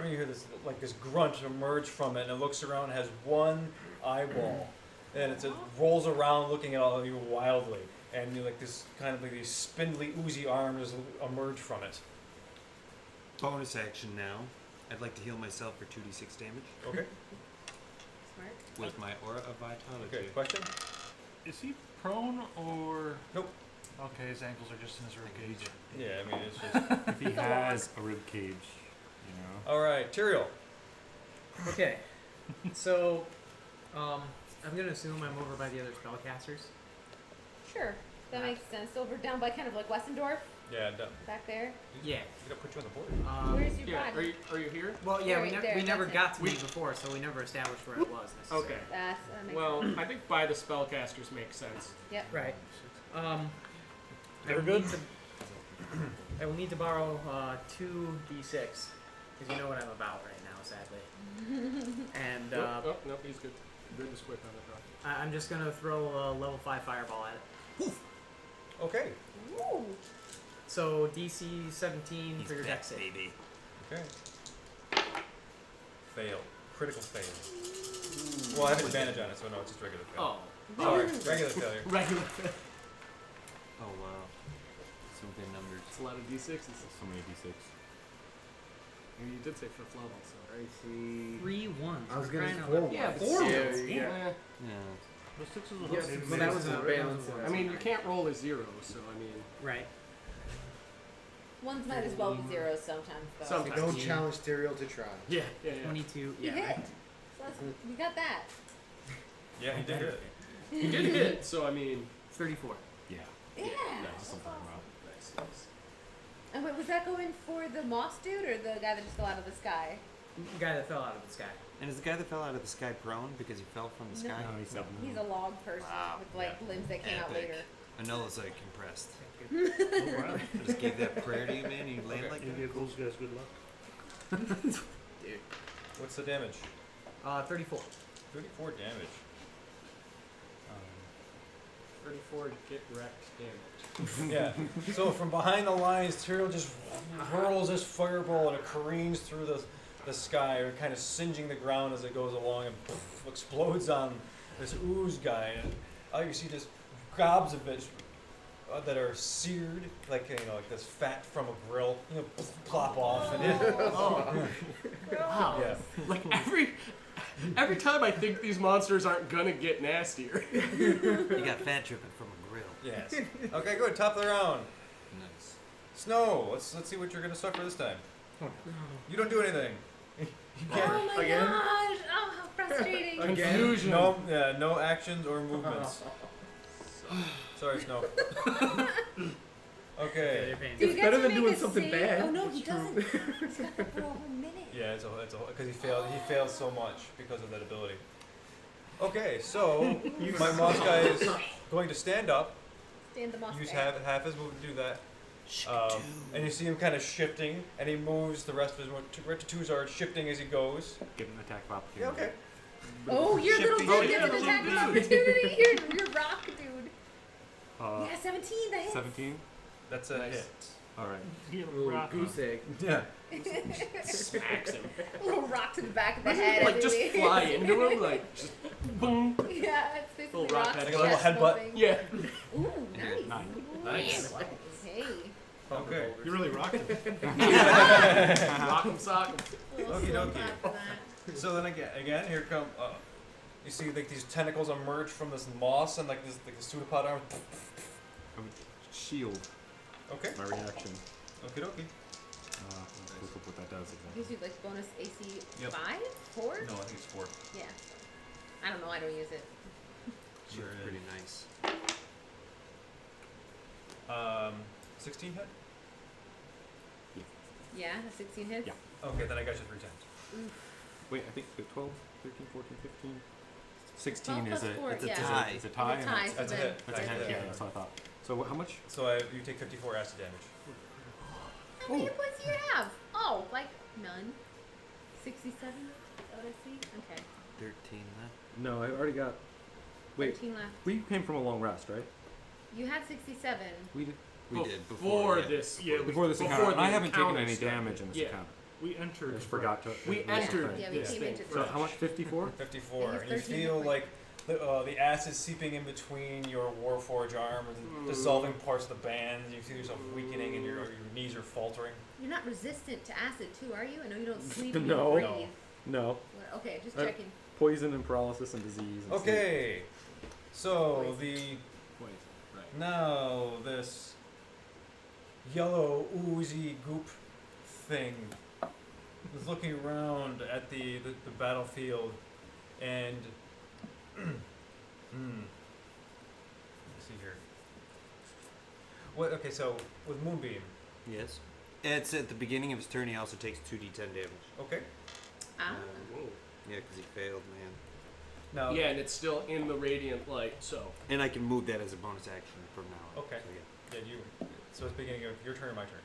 And you hear this this grunt emerge from it, and it looks around and has one eyeball, and it rolls around looking at all of you wildly, and you this kind of these spindly, oozy arms emerge from it. Bonus action now. I'd like to heal myself for 2d6 damage Okay. Smart. with my Aura of Vitality. Okay. Question? Is he prone or? Nope. Okay, his ankles are just in his rib cage. Yeah, I mean it's just. If he has a rib cage, you know. All right, Tyrael. Okay. So, I'm gonna assume I'm over by the other spellcasters. Sure, that makes sense. Over down by kind of like Westendorf, Yeah, done. back there. Yeah. We gotta put you on the board. Where's your Yeah. body? Are you here? Well, yeah, Right we, there, we never that's it. got to me before, so we never established where it was necessarily. Okay. That makes Well, sense. I think by the spellcasters makes sense. Yep. Right. We're good? I will need to borrow 2d6, because you know what I'm about right now, sadly. And Nope, he's good. Good to quick on the draw. I'm just gonna throw a level 5 fireball at it. Okay. Ooh. So DC 17 He's for your back, dex save. baby. Okay. Fail. Critical fail. Well, I have advantage on it, so no, it's just regular fail. Oh. Sorry, regular failure. Regular. Oh wow. Some good numbers. It's a lot of d6s. So many d6. You did say fifth level, so. I see. 3 ones. I was We're gonna crying out four loud. ones. Yeah, but Four yeah, ones. yeah. Yeah. Yeah. The sixes will Yeah, maybe but that was a balance. I mean, you can't roll a 0, so I mean. Right. Ones might as well be zeros sometimes, though. Sometimes. Don't challenge Tyrael to try. Yeah, yeah, yeah. 22. You Yeah. hit. Right. So we got that. Yeah, he did it. You did hit, so I mean. 34. Yeah. Yeah. That's something about. Nice, nice. And wait, was that going for the moss dude or the guy that just fell out of the sky? Guy that fell out of the sky. And is the guy that fell out of the sky prone because he fell from the No. sky? No, he said He's a log person Wow. with like limbs that came out Epic. later. Anulla's like impressed. Oh, wow. I just gave that prayer to you, man. And you land like Maybe that. those guys good luck. Dude. What's the damage? 34. 34 damage. 34 get wrecked damage. Yeah. So from behind the lines, Tyrael just hurls this fireball and it careens through the sky, kind of singeing the ground as it goes along, and poof, explodes on this ooze guy. And all you see just gobs of it that are seared, like like this fat from a grill, poof, plop off, and Wow. yeah. Like every time I think these monsters aren't gonna get nastier. You got fat dripping from a grill. Yes. Okay, good. Top of the round. Nice. Snow. Let's see what you're gonna suffer this time. You don't do anything. You Oh can't. my gosh! Oh, how frustrating! Confusion. No actions or movements. Sorry, Snow. Okay. Do you It's get better to than make doing a something save? bad. Oh no, he doesn't. He's got the for a whole minute. Yeah, it's a because he failed. He failed so much because of that ability. Okay, so my moss guy is going to stand up. Stand the moss Use there. half his move to do that. And you see him kind of shifting, and he moves the rest of his move to Tuzard, shifting as he goes. Give him an attack of Yeah, opportunity. okay. Oh, your little Shifting. dude Oh, gets yeah, an attack of little opportunity. Your rock dude. Yeah, 17. That hits. 17? That's a Nice. hit. Alright. Ooh, goose egg. Yeah. Smacks him. A little rock to the back of the head. Like as just he- fly into him, like just boom. Yeah, it's basically Little rock rock's head. Like a little chest headbutt. bumping. Yeah. Ooh, nice. Nice. Nice. Hey. Okay. You really rocked him. Rock him, sock him. Little Okie slow dokie. clap for that. So then again, here come. You see like these tentacles emerge from this moss and like this pseudopod arm. I would shield Okay. my reaction. Okie dokie. Look up what that does exactly. Gives you like bonus AC Yep. 5? 4? No, I think it's 4. Yeah. I don't know. I don't use it. Sure Looks is. pretty nice. 16 hit? Yeah, a 16 hits. Yeah. Okay, then I got you 3 times. Wait, I think 12, 13, 14, 15. 16 12 is plus a, four, it's a yeah. tie. It's a tie. It's a tie, so That's a then- hit. That's a That's hit. a Yeah, hit. that's what I thought. So how much? So you take 54 acid damage. How many hit points do you have? Oh, like none. 67? Is that what I see? Okay. 13 left. No, I already got. Wait, 13 left. we came from a long rest, right? You had 67. We did. We did before yeah. this. Yeah, Before this Before encounter. the And I haven't taken encounter any started. damage in this Yeah. encounter. we entered. I just forgot to. We entered Yeah, we this came thing into So first. how much? 54? 54. And And you he's 13 feel hit like the acid seeping in between your Warforge arm and dissolving parts of the bands. You feel yourself weakening and your knees are faltering. You're not resistant to acid, too, are you? I know you don't sleep. No. You breathe. No. What- Okay, just Uh, checking. Poison and paralysis and disease. And Okay. So Poison. the Poison. Right. now this yellow oozy goop thing is looking around at the battlefield and let's see here. What? Okay, so with Moonbeam. Yes. It's at the beginning of his turn. He also takes 2d10 damage. Okay. Ah. Whoa. Yeah, because he failed, man. Now. Yeah, and it's still in the radiant light, so. And I can move that as a bonus action from now on. Okay. So, Yeah. So it's beginning of your turn or my turn.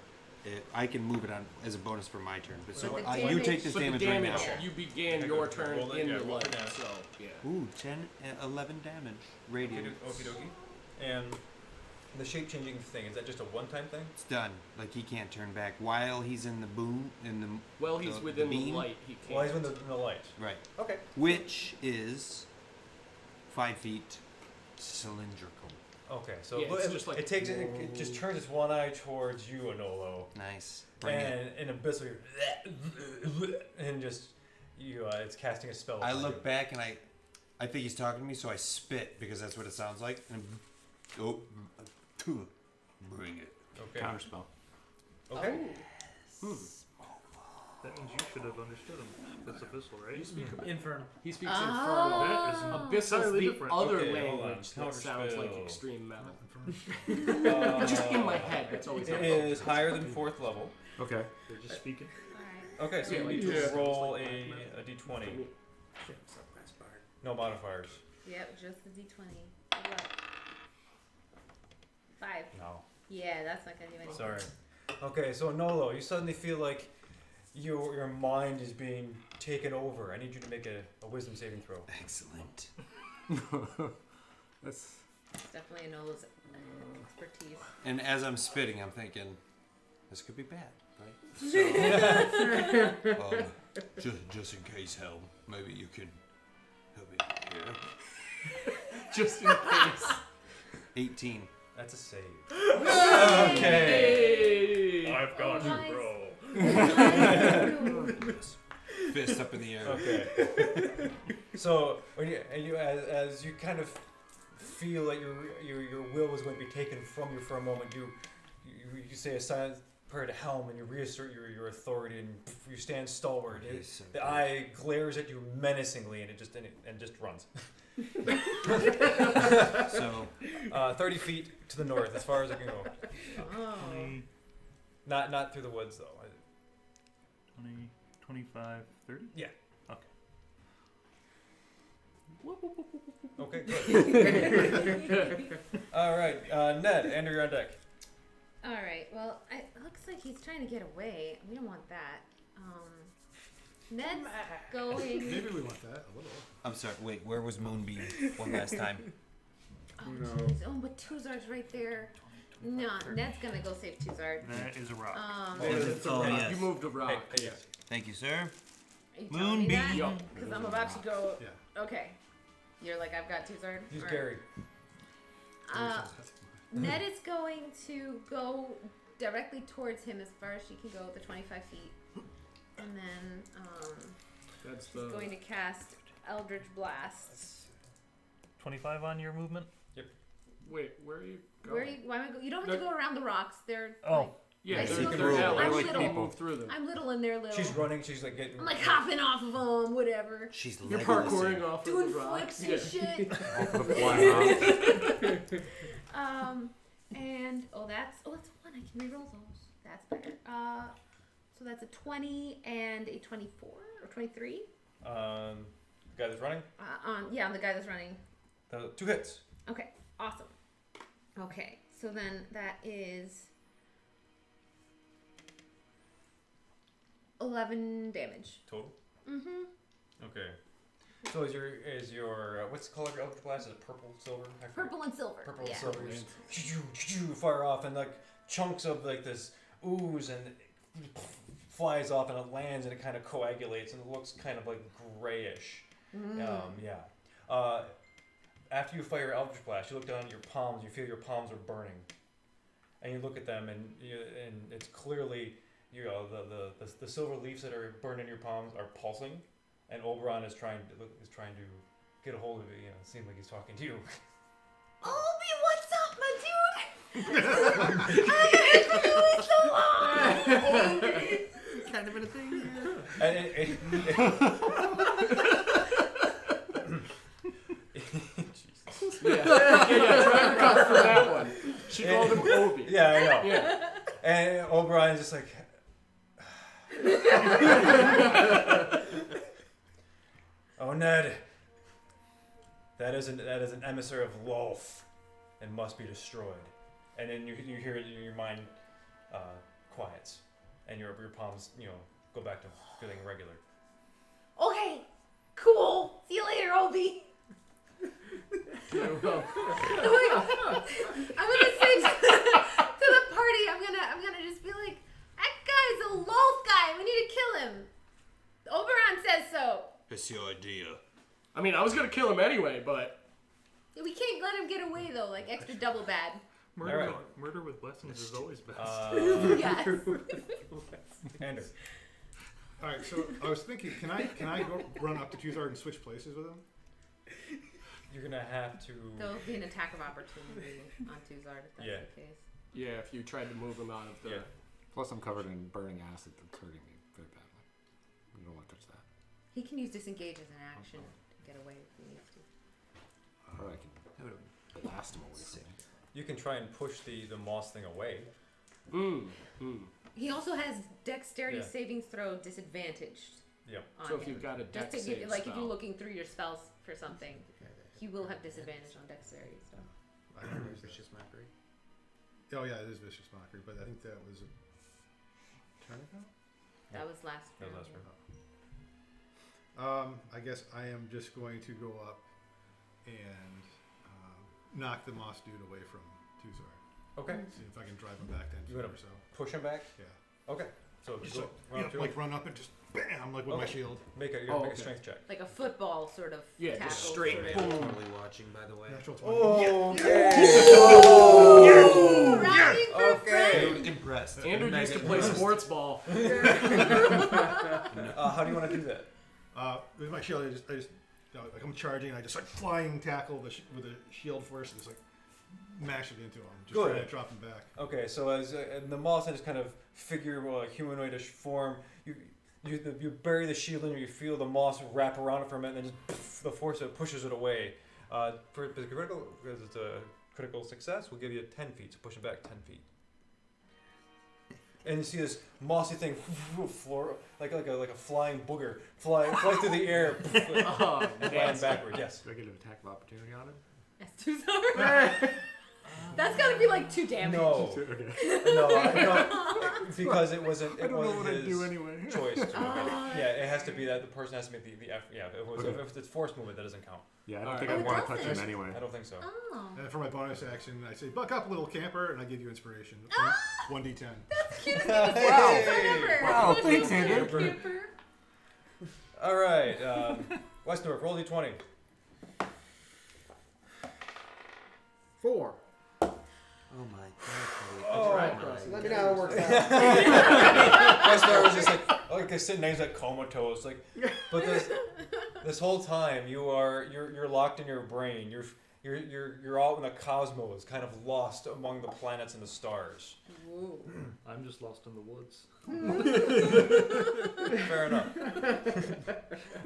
yeah. I can move it on as a bonus for my turn. But so But the you damage- take this But damage, the damage, right now. Yeah. you began Okay, your good. turn Roll it, in yeah, the roll for light, damage. so, yeah. Ooh, 10, 11 damage. Radiant. Okie dokie. And the shape changing thing, is that just a one time thing? It's done. Like he can't turn back while he's in the boom in the Well, he's the within the beam? light, he can't. Well, he's in the light. right, Okay. which is 5 feet cylindrical. Okay, so Yeah, it's just like- it takes it just turns its one eye towards you, Anolo, Nice. Bring it. and abyssal, and just you, it's casting a spell. I upon look you. back and I think he's talking to me, so I spit because that's what it sounds like. And bring it. Okay. Counterspell. Okay. That means you should have understood him. That's abyssal, right? You speak Infernal. He speaks Oh. infernal. That is Abyssal is entirely the different. other Okay, hold on. language that sounds like Counterspell. extreme metal. Uh, It's just in my head. That's always It helpful. is higher than 4th level. Okay. They're just speaking. Alright. Okay, so Yeah, you like need to this. roll a d20. No modifiers. Yep, just the d20. What? 5. No. Yeah, that's not gonna do anything. Sorry. Okay, so Nolo, you suddenly feel like your mind is being taken over. I need you to make a wisdom saving throw. Excellent. That's It's definitely Anolo's expertise. And as I'm spitting, I'm thinking, this could be bad, right? So, just in case, Hel, maybe you can help me here. Just in case. 18. That's a save. Okay. Hey! I've got Oh, nice. you, bro. Fist up in the air. Okay. So when you as you kind of feel like your will was going to be taken from you for a moment, you say a silent prayer to Helm and you reassert your authority and you stand stalwart. He's so The good. eye glares at you menacingly and it just runs. So, 30 feet to the north, as far as it can go. Oh. 20, Not through the woods though. 20, 25, 30? Yeah. Okay. Okay, good. All right, Ned, Andrew, you're on deck. Alright, well, it looks like he's trying to get away. We don't want that. Ned's going. Maybe we want that a little. I'm sorry, wait, where was Moonbeam one last time? Oh, jeez. Oh, but Tuzar's right there. No, Ned's gonna go save Tuzar. That is a rock. Oh, yes. You moved a rock. Hey, yes. Thank you, sir. Are you telling me that? Yup. Because I'm about to go. Yeah. Okay. You're like, I've got Tuzar. He's All right. Gary. Ned is going to go directly towards him as far as she can go, the 25 feet. And then That's she's going to cast Eldritch Blast. 25 on your movement? Wait, where are you going? Where are you? Why am I go? You don't have to go around the rocks. They're Oh. like, Yeah, I they're, see they're them. alleys. I'm You little. can move through them. I'm little and they're little. She's running. She's like getting. I'm like hopping off of them, whatever. She's You're Legolasing. parkouring off Doing of the rock. flips and shit. And that's a 1. I can reroll those. That's better. So that's a 20 and a 24 or 23. The guy that's running. On the guy that's running. 2 hits. Okay, awesome. Okay, so then that is 11 damage. Total. Mm-hmm. Okay. So is your what's the color of your Eldritch Blast? Is it purple, silver? I forget. Purple and silver. Purple yeah. and silver. You fire off, and like chunks of like this ooze and it flies off, and it lands, and it kind of coagulates, and it looks kind of like grayish. After you fire Eldritch Blast, you look down at your palms. You feel your palms are burning, and you look at them, and it's clearly the silver leaves that are burned in your palms are pulsing, and Oberon is trying to get a hold of you. It seems like he's talking to you. Obi, what's up, my dude? I haven't been doing so long. Kind of in a thing here. Jesus. Yeah, try to recover from that one. She called him Obi. Yeah, I know. Yeah. And O'Brien's just like, oh Ned, that is an emissary of Lolth, and must be destroyed. And then you hear it, your mind quiets, and your palms go back to feeling regular. Okay, cool. See you later, Obi. I'm gonna say to the party, I'm gonna just be like, that guy's a Lolth guy. We need to kill him. Oberon says so. It's your idea. I mean, I was gonna kill him anyway, but We can't let him get away though, like extra double bad. Murder with lessons is always best. Yes. Andrew. All right, so I was thinking, can I go run up to Tuzard and switch places with him? You're gonna have to. There'll be an attack of opportunity on Tuzard if that's the case. yeah, if you tried to move him out of the. Yeah. Plus, I'm covered in burning acid that's hurting me very badly. You don't want to touch that. He can use disengage as an action to get away if he needs to. Or I can blast him away from me. You can try and push the moss thing away. He also has dexterity Yeah. savings throw disadvantaged. Yep. On So if him. you've got a Just dex to give, save like if spell. you're looking through your spells for something, he will have disadvantage on dexterity stuff. I don't know. Vicious mockery. Oh yeah, it is vicious mockery, but I think that was a turn ago. That was last That was round. last round. I guess I am just going to go up and knock the moss dude away from Tuzard. Okay. See if I can drive him back 10 You feet gonna or so. push him back? Yeah. Okay. So Just go, like, run up to him. run up and just bam, like with my Okay. shield. Make a strength check. Like a football sort of Yeah, tackle. just straight sort of. I'm totally watching, by the way. Natural 20. Rounding for friends. Dude, impressed. Andrew used to play sports ball. How do you want to do that? With my shield, I just like I'm charging, and I just like flying tackle with a shield first, and just like mash it into him, just Good. trying to drop him back. Okay, so as in the moss in this kind of figure, humanoidish form, you bury the shield in you. You feel the moss wrap around it for a minute, and then just the force of it pushes it away. For the critical, because it's a critical success, we'll give you 10 feet. So push it back 10 feet. And you see this mossy thing, floor, like a flying booger, fly through the air, Oh, and land backward. Yes. Do I get an attack of opportunity on him? That's too sorry. That's gotta be like 2 damage. No, Okay. no, because it wasn't. It I don't know wasn't what I'd his do anyway. choice. Yeah, it has to be that the person has to make the effort. Yeah, if it's forced movement, that doesn't count. Yeah, I don't Alright. think Oh, I'd it want to doesn't. touch him anyway. I don't think so. Oh. And for my bonus action, I say, "Buck up, little camper," and I give you inspiration. 1d10. Cutest Wow. ever. Wow, thanks, Little Andrew. camper. All right, Westnorf, roll d20. 4. Oh my god. Oh. Let me know how it works out. Westnorf was just like I said, names like comatose, like. But this whole time you're locked in your brain. You're out in the cosmos, kind of lost among the planets and the stars. Ooh. I'm just lost in the woods. Fair enough.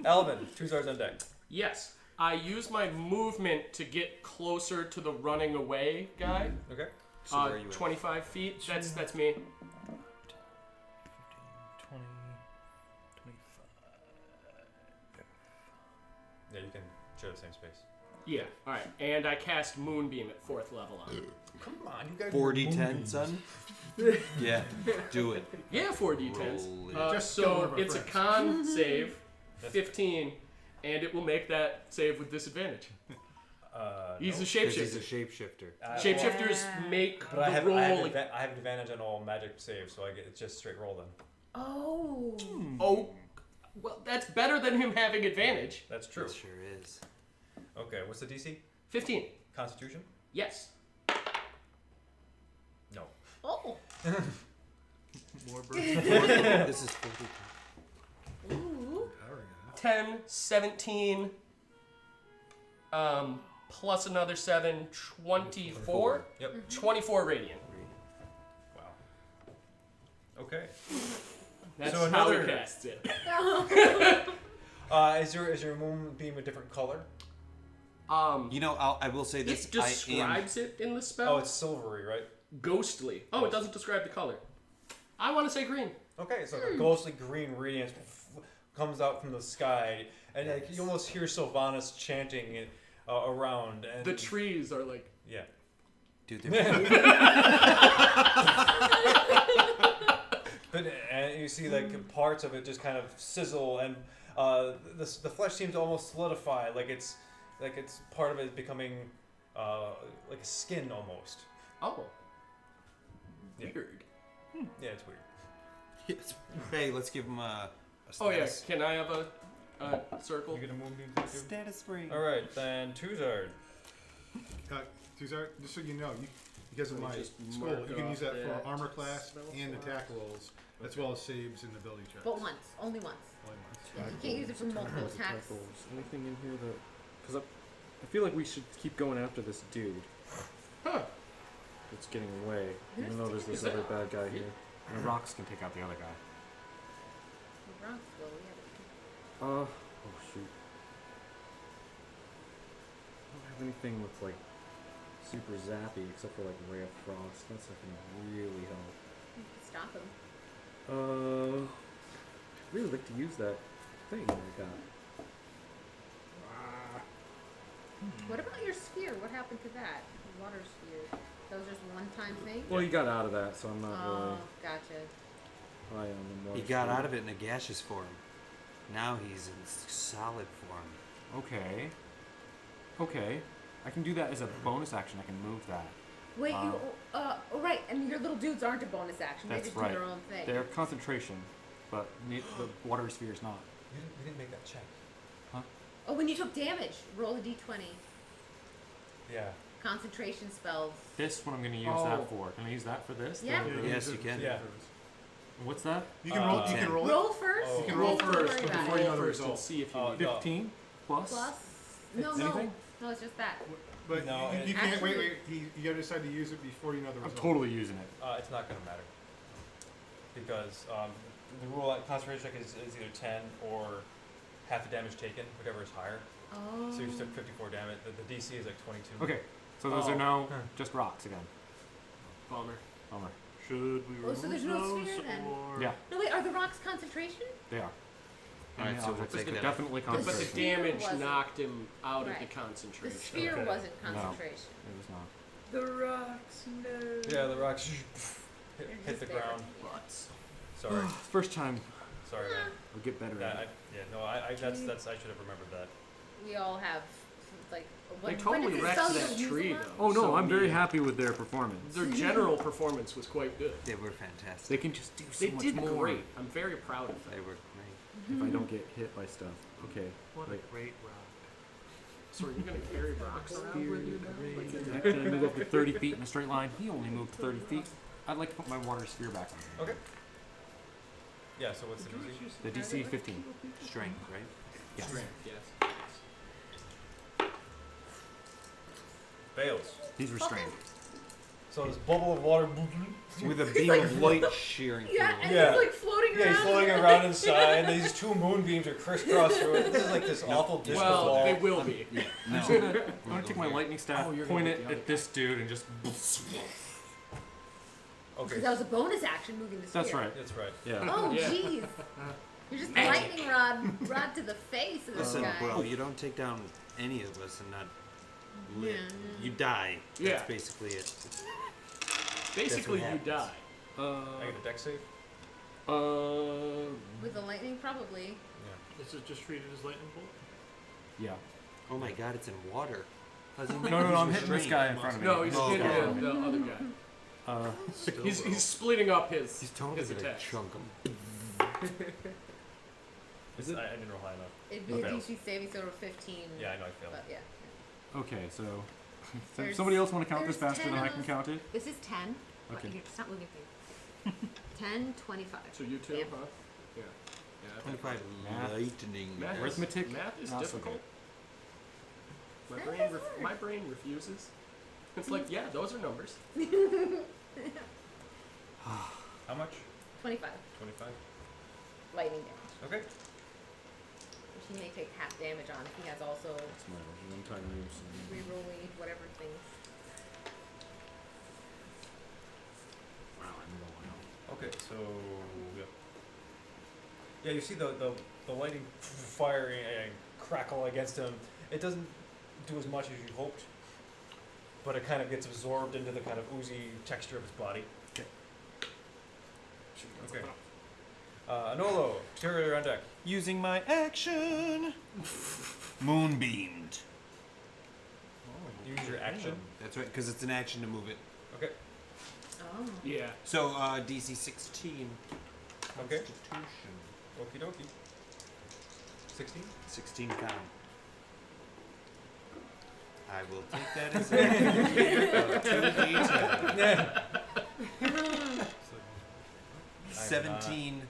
Alvin, 2 stars on deck. Yes, I use my movement to get closer to the running away guy. Okay. So where are you at? 25 feet. That's me. 20, 25. Yeah, you can share the same space. Yeah. All right. And I cast Moonbeam at 4th level on him. Come on, you guys. 4d10, son? Yeah, do it. Yeah, 4d10s. Roll it. Just kill one So of our it's a friends. con save, That's 15, and it will make that save with disadvantage. He's a Because shapeshifter. he's a shapeshifter. Shapeshifters Yeah. make But I the have, roll. I have advantage on all magic saves, so I get it's just straight roll then. Oh. Oh, well, that's better than him having advantage. That's true. It sure is. Okay, what's the DC? 15. Constitution? Yes. No. Oh. More This is 50. Ooh. 10, 17, plus another 7, 24. Yep. 24 radiant. Wow. Okay. That's So how he another- casts it. Is your moonbeam a different color? You know, I will say this. It describes it in the spell. Oh, it's silvery, right? Ghostly. Oh, it doesn't describe the color. I want to say green. Okay, so a ghostly green radiance comes out from the sky, and like you almost hear Sylvanas chanting it around. And The trees are like... yeah. Dude, But and you see like parts of it just kind of sizzle, and the flesh seems to almost solidify, like it's part of it becoming like a skin almost. Oh. Yeah. Weird. Yeah, it's weird. hey, let's give him a Oh yeah, status. can I have a circle? You get a moonbeam too? Status ring. All right, then Tuzard. Tuzar, just so you know, because of Let me my just scroll, mark you can use off that that for armor class spell and slot. attack rolls, as well as saves and ability checks. But once. Only once. Only once. You can't use it for multiple attacks. Anything in here that? Because I feel like we should keep going after this dude. Huh. It's getting away, even though there's this Is other it? bad guy here. And the rocks can take out the other guy. The rocks will, yeah. Oh shoot. I don't have anything that's like super zappy except for like Ray of Frost. That's not gonna really help. You can stop him. I'd really like to use that thing I got. What about your sphere? What happened to that? The water sphere. That was just a one-time thing? Well, he got out of that, so I'm not Oh, really gotcha. high on the He water got sphere. out of it in a gaseous form. Now he's in solid form. Okay. Okay. I can do that as a bonus action. I can move that. Wait, oh, right, and your little dudes aren't a bonus action. They That's just right. do their own thing. They're concentration, but the water sphere is not. You didn't make that check. Oh, when you took damage, roll a d20. Yeah. Concentration spells. This one I'm going to use Oh. that for. Can I use that for this? Yeah. Yes, you can. Yeah. What's that? You can roll. You ten. can roll it. Roll first. Oh. You can and roll then first worry about before it. you know the First and result. see if you Oh, need it. 15 plus. Plus. No, Anything? no, it's just that. But No, you can't. actually- Wait. You gotta decide to use it before you know the I'm result. totally using it. It's not going to matter because the rule at concentration check is either 10 or half the damage taken, whichever is higher. Oh. So you just took 54 damage. The DC is like 22. Okay, so those Oh. are now just rocks again. Bummer. Bummer. Should we Oh, remove so there's no those, sphere then? or Yeah, No, wait, are the rocks concentration? they are. Alright, And so the we'll objects take are that. definitely But the But the concentration. sphere damage wasn't. knocked him out of the Right. The concentration. sphere Okay. wasn't concentration. It was not. The rocks, no. Yeah, the rocks hit They're the just there. ground. Butts. Sorry. First time. Sorry, man. We'll get better Yeah, at it. that's I should have remembered that. We all have, like, They when totally is it wrecked spelled that as tree, usable? though. Oh no, So I'm very neat. happy with their performance. Their general performance was quite good. They were fantastic. They can just do so They much did more great. I'm very proud of They them. were great. If I don't get hit by stuff. Okay. what Wait. a great rock. So are you gonna carry rocks around with you now? Like you're- Can I move up to 30 feet in a straight line? He only moved 30 feet. I'd like to put my water sphere back on. Okay. Yeah. So what's the DC? The DC 15. Strength, right? Yes. Yes. Fails. He's restrained. So this bubble of water. With a beam of light shearing Yeah, through. and Yeah. he's like floating around. Yeah, he's floating around inside, and these two moonbeams are crisscross through it. This is like this awful disco Well, ball. they will be. I'm gonna take my lightning staff, Oh, you're point gonna it get the other at this dude, and just. Okay, Because that was a bonus action moving the sphere. That's right. that's right. Yeah. Oh, Yeah. jeez. You're just lightning rod to the face of this Listen, guy. bro, you don't take down any of us and not live. Yeah. You die. Yeah. That's basically it. Basically, you happens. die. I get a deck save. With the lightning, probably. Yeah. Is it just treated as lightning bolt? Yeah. Oh my god, it's in water. How's he No, make no, these I'm hitting this restrained? guy in front of me. No, he's Oh, hitting okay. the other guy. He's splitting up his totally his gonna attacks. chunk him. Is it? I didn't roll high enough. It'd be a Fails. DC saving throw of 15. Yeah, I know I failed. But yeah. Okay, so There's- somebody else want to count this there's faster than 10 I of can us. count it? This is 10. Okay. Here, stop moving things. 10, 25. So you too, Damn. huh? Yeah. Yeah. I think 25 Math. lightning. Math. Arithmetic. Math is not so difficult. My Math brain, is hard. my brain refuses. It's like, yeah, those are numbers. How much? 25. 25. Lightning damage. Okay. Which he may take half damage on if he has also It's my one-time use. rerolling whatever things. Wow, I'm low. Okay, so yeah, you see the lightning fire and crackle against him. It doesn't do as much as you hoped, but it kind of gets absorbed into the kind of oozy texture of his body. Okay. Anolo, Terrier on deck. Using my action. Moonbeamed. Use your action. That's right, because it's an action to move it. Okay. Oh. Yeah. So, DC 16. Okay. Constitution. Okie dokie. 16? 16 con. I will take that as a 2d10. 17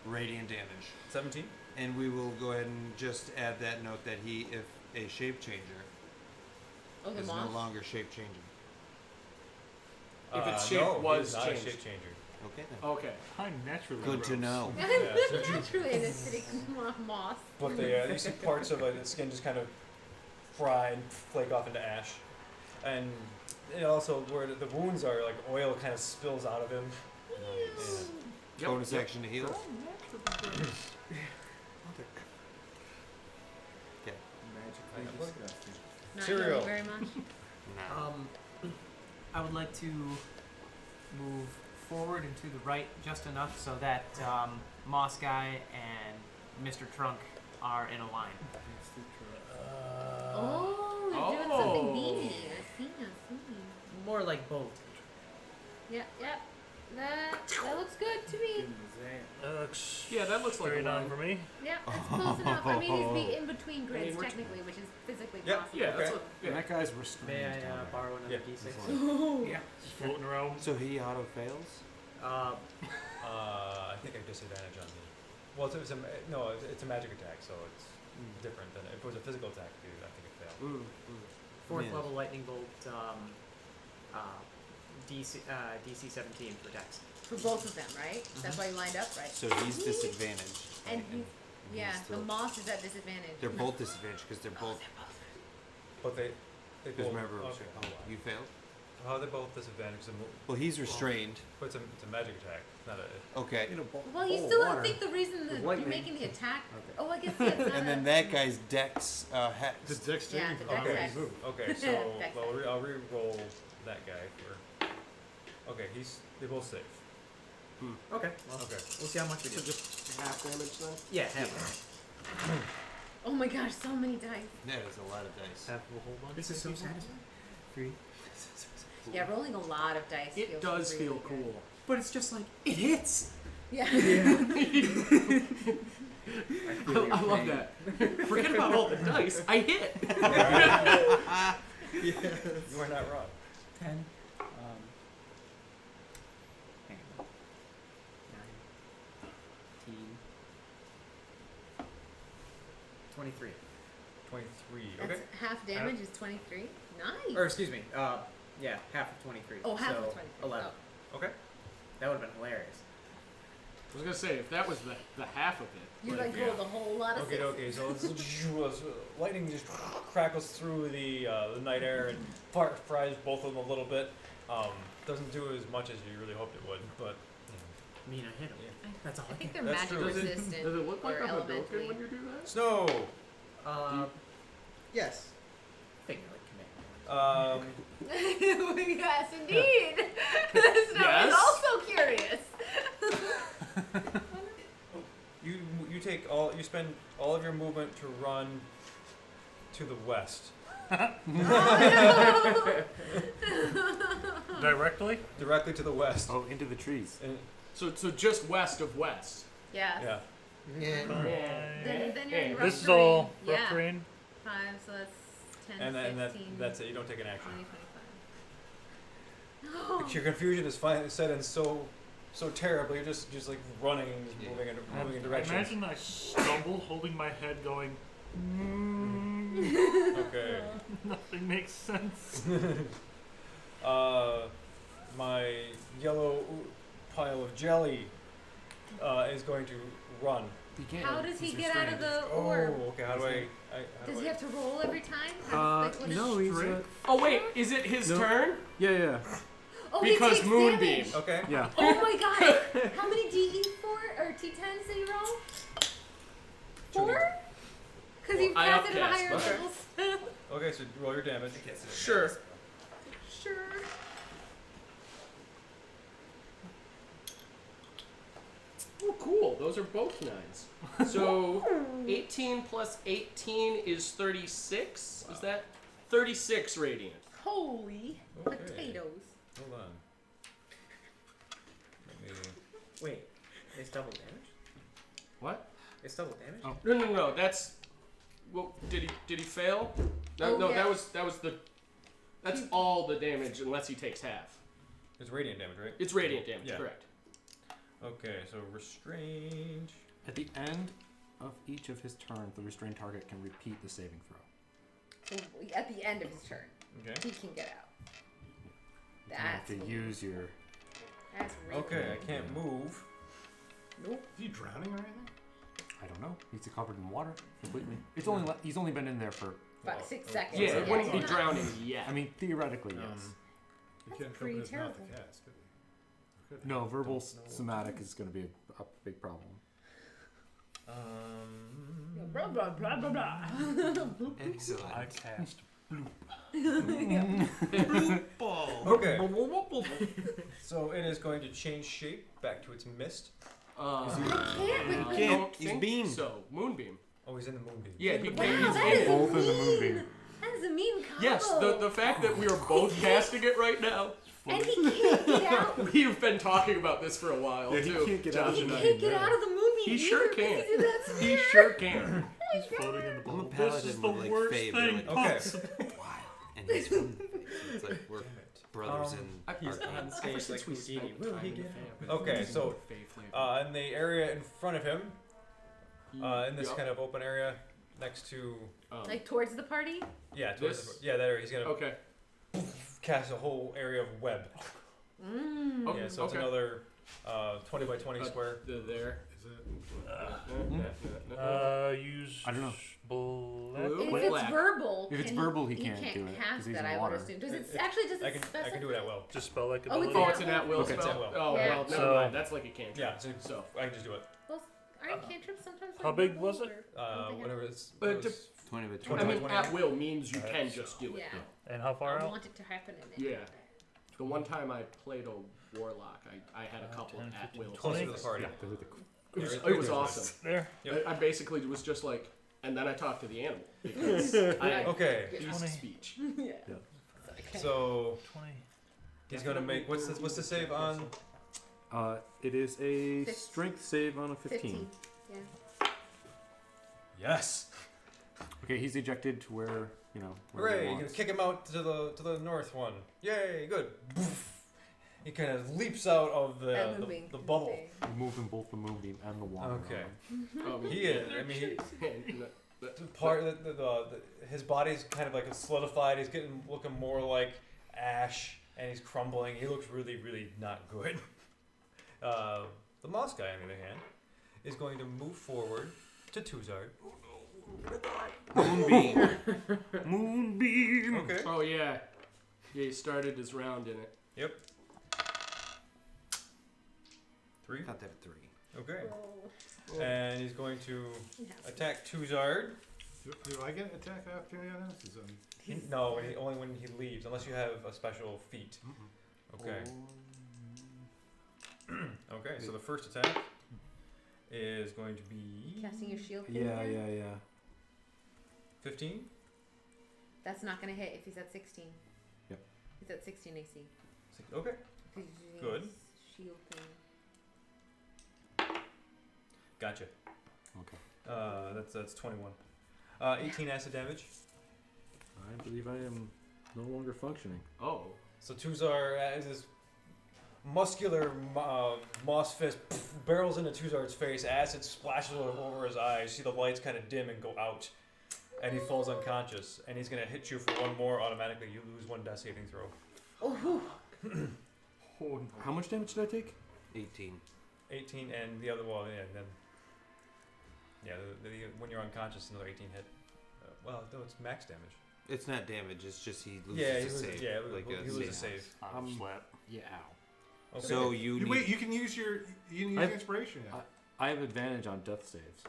radiant damage. 17? And we will go ahead and just add that note that if a shape changer Oh, the is moth? no longer shape changing. If its shape no, was he's not changed. a shape changer. Okay then. Okay. I'm naturally Good to gross. know. Naturally an acidic moth. But you see parts of its skin just kind of fry and flake off into ash. And also where the wounds are, like oil kind of spills out of him. Yep. Bonus action to heal. Okay. Not Cereal. really very much. Now. I would like to move forward and to the right just enough so that Moss Guy and Mr. Trunk are in a line. Oh, you're doing something beanie. I see. More like both. Yep. That looks good to me. That looks Yeah, that looks like straight a on line. for me. Yep, it's close enough. I mean, he'd be in between grids we're- technically, which is physically Yep. possible. Yeah, that's Okay. what. Yeah. That guy's restrained. May I down there. borrow another Yeah. D6? Yeah. Just floating around. So he auto fails? I think I have disadvantage on the. Well, it's a magic attack, so it's different than if it was a physical attack. I think it failed. Fourth Yes. level lightning bolt. DC 17 for Dex. For both of them, right? That's why you lined up, right? So he's disadvantaged. And right? you, yeah, he's the still- moss is at disadvantage. They're both disadvantaged because they're both. But they Because both. remember, Okay. you failed. How are they both disadvantaged? Well, he's restrained. But it's a magic attack, not a. Okay. Well, you still don't think the reason that you're making the attack. Oh, I guess yeah, it's not And then that guy's dex hex. The dexterity. Yeah, the dex Okay. hex. Okay, so Dex I'll re-roll that guy for. Okay, they both save. Okay. Well, Okay. we'll see how much we do. So just half damage then? Yeah, half. Oh my gosh, so many dice. That is a lot of dice. Half of a whole bunch. This is so satisfying. 3. Yeah, rolling a lot of dice. It feels does really feel good. cool. But it's just like, it hits! Yeah. I love that. Forget about all the dice. I hit. You are not wrong. 10. Hang on. 9. 23. 23. That's Okay. half damage is 23. Nice. Or excuse me, yeah, half of 23. Oh, half so of 23. 11. Okay. That would have been hilarious. I was gonna say if that was the half of it. You but like rolled a whole lot of Okay. sixes. Okay. So lightning just crackles through the night air and fries both of them a little bit. Doesn't do as much as you really hoped it would, but. I mean, I hit him. Yeah. That's all I think they're That's magic true. resistant. Does it look like or a Hadouken elementally. when you do that? Snow. Yes. Finger like command. Yes, indeed. Snow Yes. is also curious. You spend all of your movement to run to the west. Directly? Directly to the west. Oh, into the trees. And, So just west of west. Yeah. yeah. Then you're in rough This is all rough yeah. terrain. 5, so that's 10, And 15, that's it. You don't take an action. 20, 25. Your confusion is set in so terribly. You're just like running and just moving in I directions. imagine I stumbled, holding my head, going. Okay. Nothing makes sense. My yellow pile of jelly is going to run. How does he get out of the Oh, orb? okay. How do I Does he have to roll every time? What is- No, he's Oh wait, is it his No. turn? yeah. Oh, Because he takes Moonbeam. damage. Okay. Yeah. Oh my god! How many DE4 or T10s did you roll? 4? Because you Well, I passed it at upcast, higher okay. levels. Okay. So roll your damage. Sure. Sure. Oh, cool. Those are both 9s. So 18 plus 18 is 36. Is that 36 radiant? Holy Okay. potatoes. Hold on. Let me. Wait, it's double damage? What? It's double damage? Oh. No. That's. Well, did he fail? No, Oh, no. yeah. That was the. That's all the damage unless he takes half. It's radiant damage, right? It's radiant damage, Yeah. correct? Okay. So restrained. At the end of each of his turns, the restrained target can repeat the saving throw. So at the end of his turn, Okay. he can get out. You have That's to use your. That's really Okay. I can't move. Nope. Is he drowning or anything? I don't know. He's covered in water completely. It's only he's only been in there for. About 6 seconds. Yeah, it wouldn't be it's not- drowning yet. I mean, theoretically, yes. He That's can't pretty open his mouth to terrible. cast, could he? Could he? No, verbal Don't know. somatic is going to be a big problem. Blah, blah, blah, blah, blah. Excellent. I cast. Okay. So it is going to change shape back to its mist. I can't I with don't He's think beam. So moonbeam. Oh, he's in the moonbeam. Yeah, he Wow, he's that in is Both in the mean. moonbeam. That is a mean combo. Yes, the fact that we are both casting it right now. And he can't get out. We've been talking about this for a while Yeah, he too. can't get out Josh of He and I. can't get out of the moonbeam. He sure either can. because he's in that He sphere. sure can. He's floating in the I'm a bubble. This paladin is the with, like, worst Fae thing abilities. Okay. possible. And he's from. So it's like we're brothers in. He's Arcane. on stage like Houdini. Will he get out? Okay, so in the area in front of him, in this Yup. kind of open area next to Like towards the party? towards This? that area, he's gonna Okay. cast a whole area of web. Mm. Okay. Yeah, so it's okay. another 20 by 20 square. There. Is it? Use. I don't know. Blue? If Wait, it's black. verbal, If it's can verbal, he he can't can't do it, 'cause cast he's that. in I would water. assume. Does it It- actually does it I can specify? do it at will. Just spell like a Oh, it's ability. Oh, it's an at-will Okay, it's spell? at will. Oh, Yeah. well, never So- mind. That's like a cantrip. Yeah, So. I can just do it. Well, aren't cantrips sometimes How like big verbal was it? or- Whatever it's. But it was 20 by 20 I by mean, 20. at will means you Alright, can so- just do it. Yeah. And how far I out? want it to happen in it. Yeah. The one time I played a warlock, I had a couple 10, of at 15, will. Closer to the things. party. Yeah, those are the It was awesome. There. Yep. I basically was just like, and then I talked to the animal because I had Okay, easy 20. speech. Yeah. Okay. so 20. he's gonna make what's the save on? It is a 15. strength save on a 15. 15. Yeah. Yes. Okay, he's ejected to where, you know. where he Hooray! You can wants. kick him out to the north one. Yay! Good. Boof. He kind of leaps out of That moving. Oh. the bubble. You move in both the moonbeam and the water. Okay. Um, He is. I mean, the- his body's kind of like solidified. He's looking more like ash, and he's crumbling. He looks really, really not good. The moss guy, on the other hand, is going to move forward to Tuzard. Moonbeam. Moonbeam! Okay. Oh yeah, he started his round in it. Yep. 3. Got that at 3. Okay. Roll. And he's going to He has to. attack Tuzard. Do I get attack opportunity on this? Is, No, only when he leaves, unless you have a special feat. Okay. Okay, so the first attack is going to be Casting your shield thing Yeah, again? yeah. 15. That's not gonna hit if he's at 16. Yep. He's at 16 AC. Okay. If he's using Good. his shield thing. Gotcha. Okay. That's 21. 18 acid damage. I believe I am no longer functioning. Oh. So Tuzar has this muscular moss fist barrels into Tuzar's face. Acid splashes over his eyes. You see the lights kind of dim and go out. And he falls unconscious. And he's going to hit you for one more automatically. You lose 1 death saving throw. Oh, How much damage did I take? 18. 18 and the other one, yeah, and then... Yeah, when you're unconscious, another 18 hit. Well, no, it's max damage. It's not damage. It's just he loses Yeah, a he loses, save. yeah, like he loses a save. Slap. Yeah, ow. Okay. So you need... Wait, you can use your inspiration. Now. I have advantage on death saves.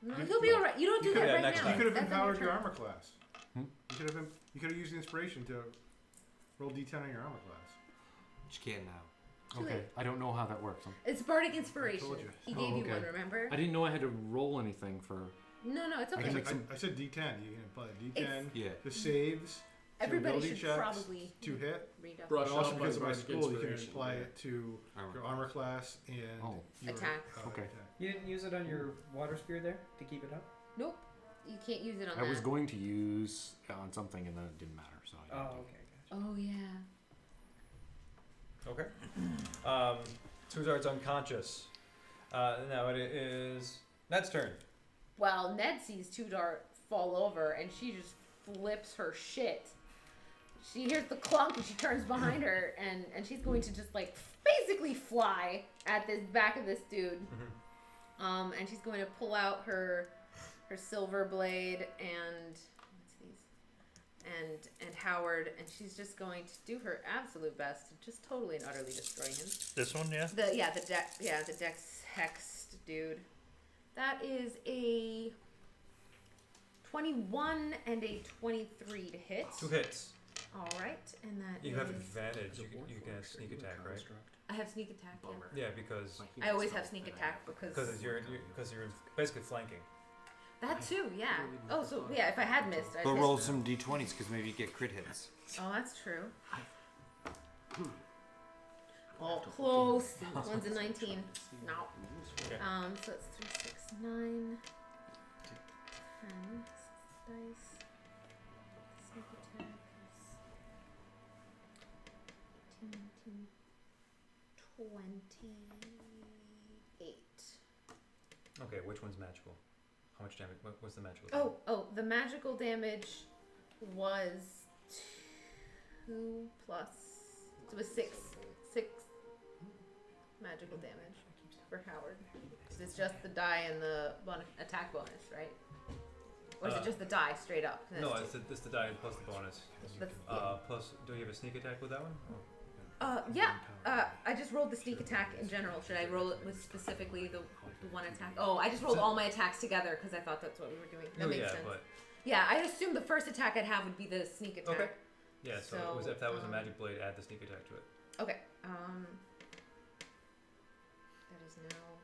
no, he'll be alright. You don't do You could- that yeah, right next now. time. You could have That's on your empowered your turn. armor class. You could have used the inspiration to roll D10 on your armor class. But you can now. Too Okay, late. I don't know how that works. It's bardic inspiration. told you. He Oh, gave you okay. one, remember? I didn't know I had to roll anything for. No, it's I okay. can make some- I said D10. You can apply D10. It's- Yeah. The saves. Everybody ability should checks probably to hit. read up. Brush But also up because on of my bardic school, you can inspiration, apply yeah. it to your armor class and Oh. your Attack. Okay. attack. You didn't use it on your water spear there to keep it up? Nope. You can't use it on I that. was going to use on something and then it didn't matter. So. I Oh, didn't. okay, gotcha. Oh, yeah. Okay. Tuzar's unconscious. Now it is Ned's turn. Well, Ned sees Tudor fall over and she just flips her shit. She hears the clunk and she turns behind her and she's going to just like basically fly at this back of this dude. And she's going to pull out her silver blade and what's these? And Howard, and she's just going to do her absolute best to just totally and utterly destroy him. This one, yeah? The Dex Hexed dude. That is a 21 and a 23 to hit. 2 hits. All right, and that You have is- advantage. You can have sneak attack, right? I have sneak attack. Yeah. Yeah, because I always have sneak attack because you're basically flanking. that too. Yeah. Oh, so yeah, if I had missed, I'd But hit. roll some d20s because maybe you get crit hits. Oh, that's true. Oh, close. One's a 19. No. Okay. So it's 3, 6, 9, 10. 6 dice. Sneak attack is 18, 19, 28. Okay, which one's magical? How much damage? What's the magical? damage? Oh, the magical damage was 2 plus. So it was 6 magical damage for Howard. 'Cause it's just the die and the attack bonus, right? Or is it just the die straight up? No, it's the die plus the bonus. That's- Plus, do you have a sneak attack with that one? Yeah. I just rolled the sneak attack in general. Should I roll it with specifically the one attack? Oh, I just rolled all my attacks together because I thought that's what we were doing. That makes sense. But Yeah, I assumed the first attack I'd have would be the sneak attack. okay. Yeah, so, it was, So, if that was a magic blade, add the sneak attack to it. Okay. That is now.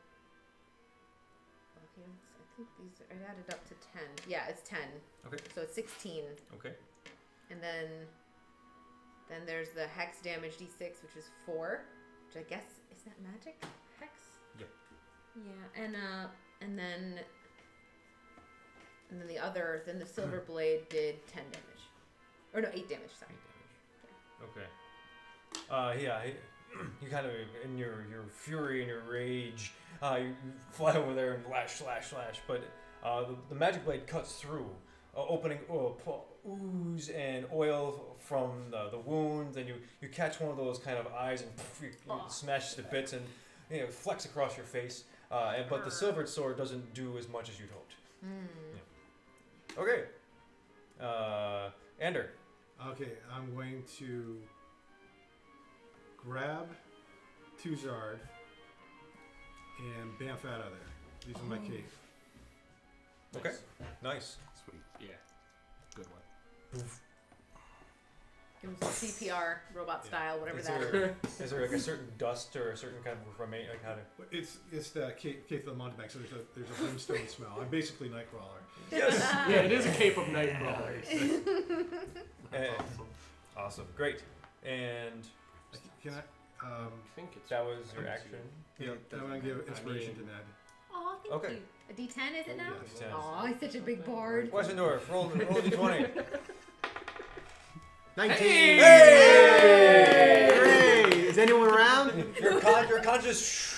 Well, here I think these are. It added up to 10. Yeah, it's 10. Okay. So it's 16, Okay. and then there's the hex damage d6, which is 4. Which I guess is that magic hex. Yep. Yeah, and then the silver blade did 10 damage, or no, 8 damage. Sorry. 8 damage. Okay. Yeah. You kind of in your fury and your rage, you fly over there and slash. But the magic blade cuts through, opening ooze and oil from the wounds, and you catch one of those kind of eyes and you smash to bits and flecks across your face. But the silvered sword doesn't do as much as you'd hoped. Yeah. Okay. Ander. Okay, I'm going to grab Tuzard and bamf out of there. Using my cape. Okay. Nice. Sweet. Yeah. Good one. Give him some CPR, robot style, whatever Is that is. there, is there like a certain dust or a certain kind of remain, like how to? It's the Cape of the Mountebank, so there's a brimstone smell. I'm basically Nightcrawler. Yes. Yeah, it is a Cape of Nightcrawler. Awesome, great, and Can I? I think it's that was your action. Yeah, I'm gonna give inspiration to Ned. Aw, thank Okay. you. A D10 is it now? Yes. Aw, he's such a big bard. Westendorf, roll a d20. 19. Hey! Hooray! Is anyone around? Your conscious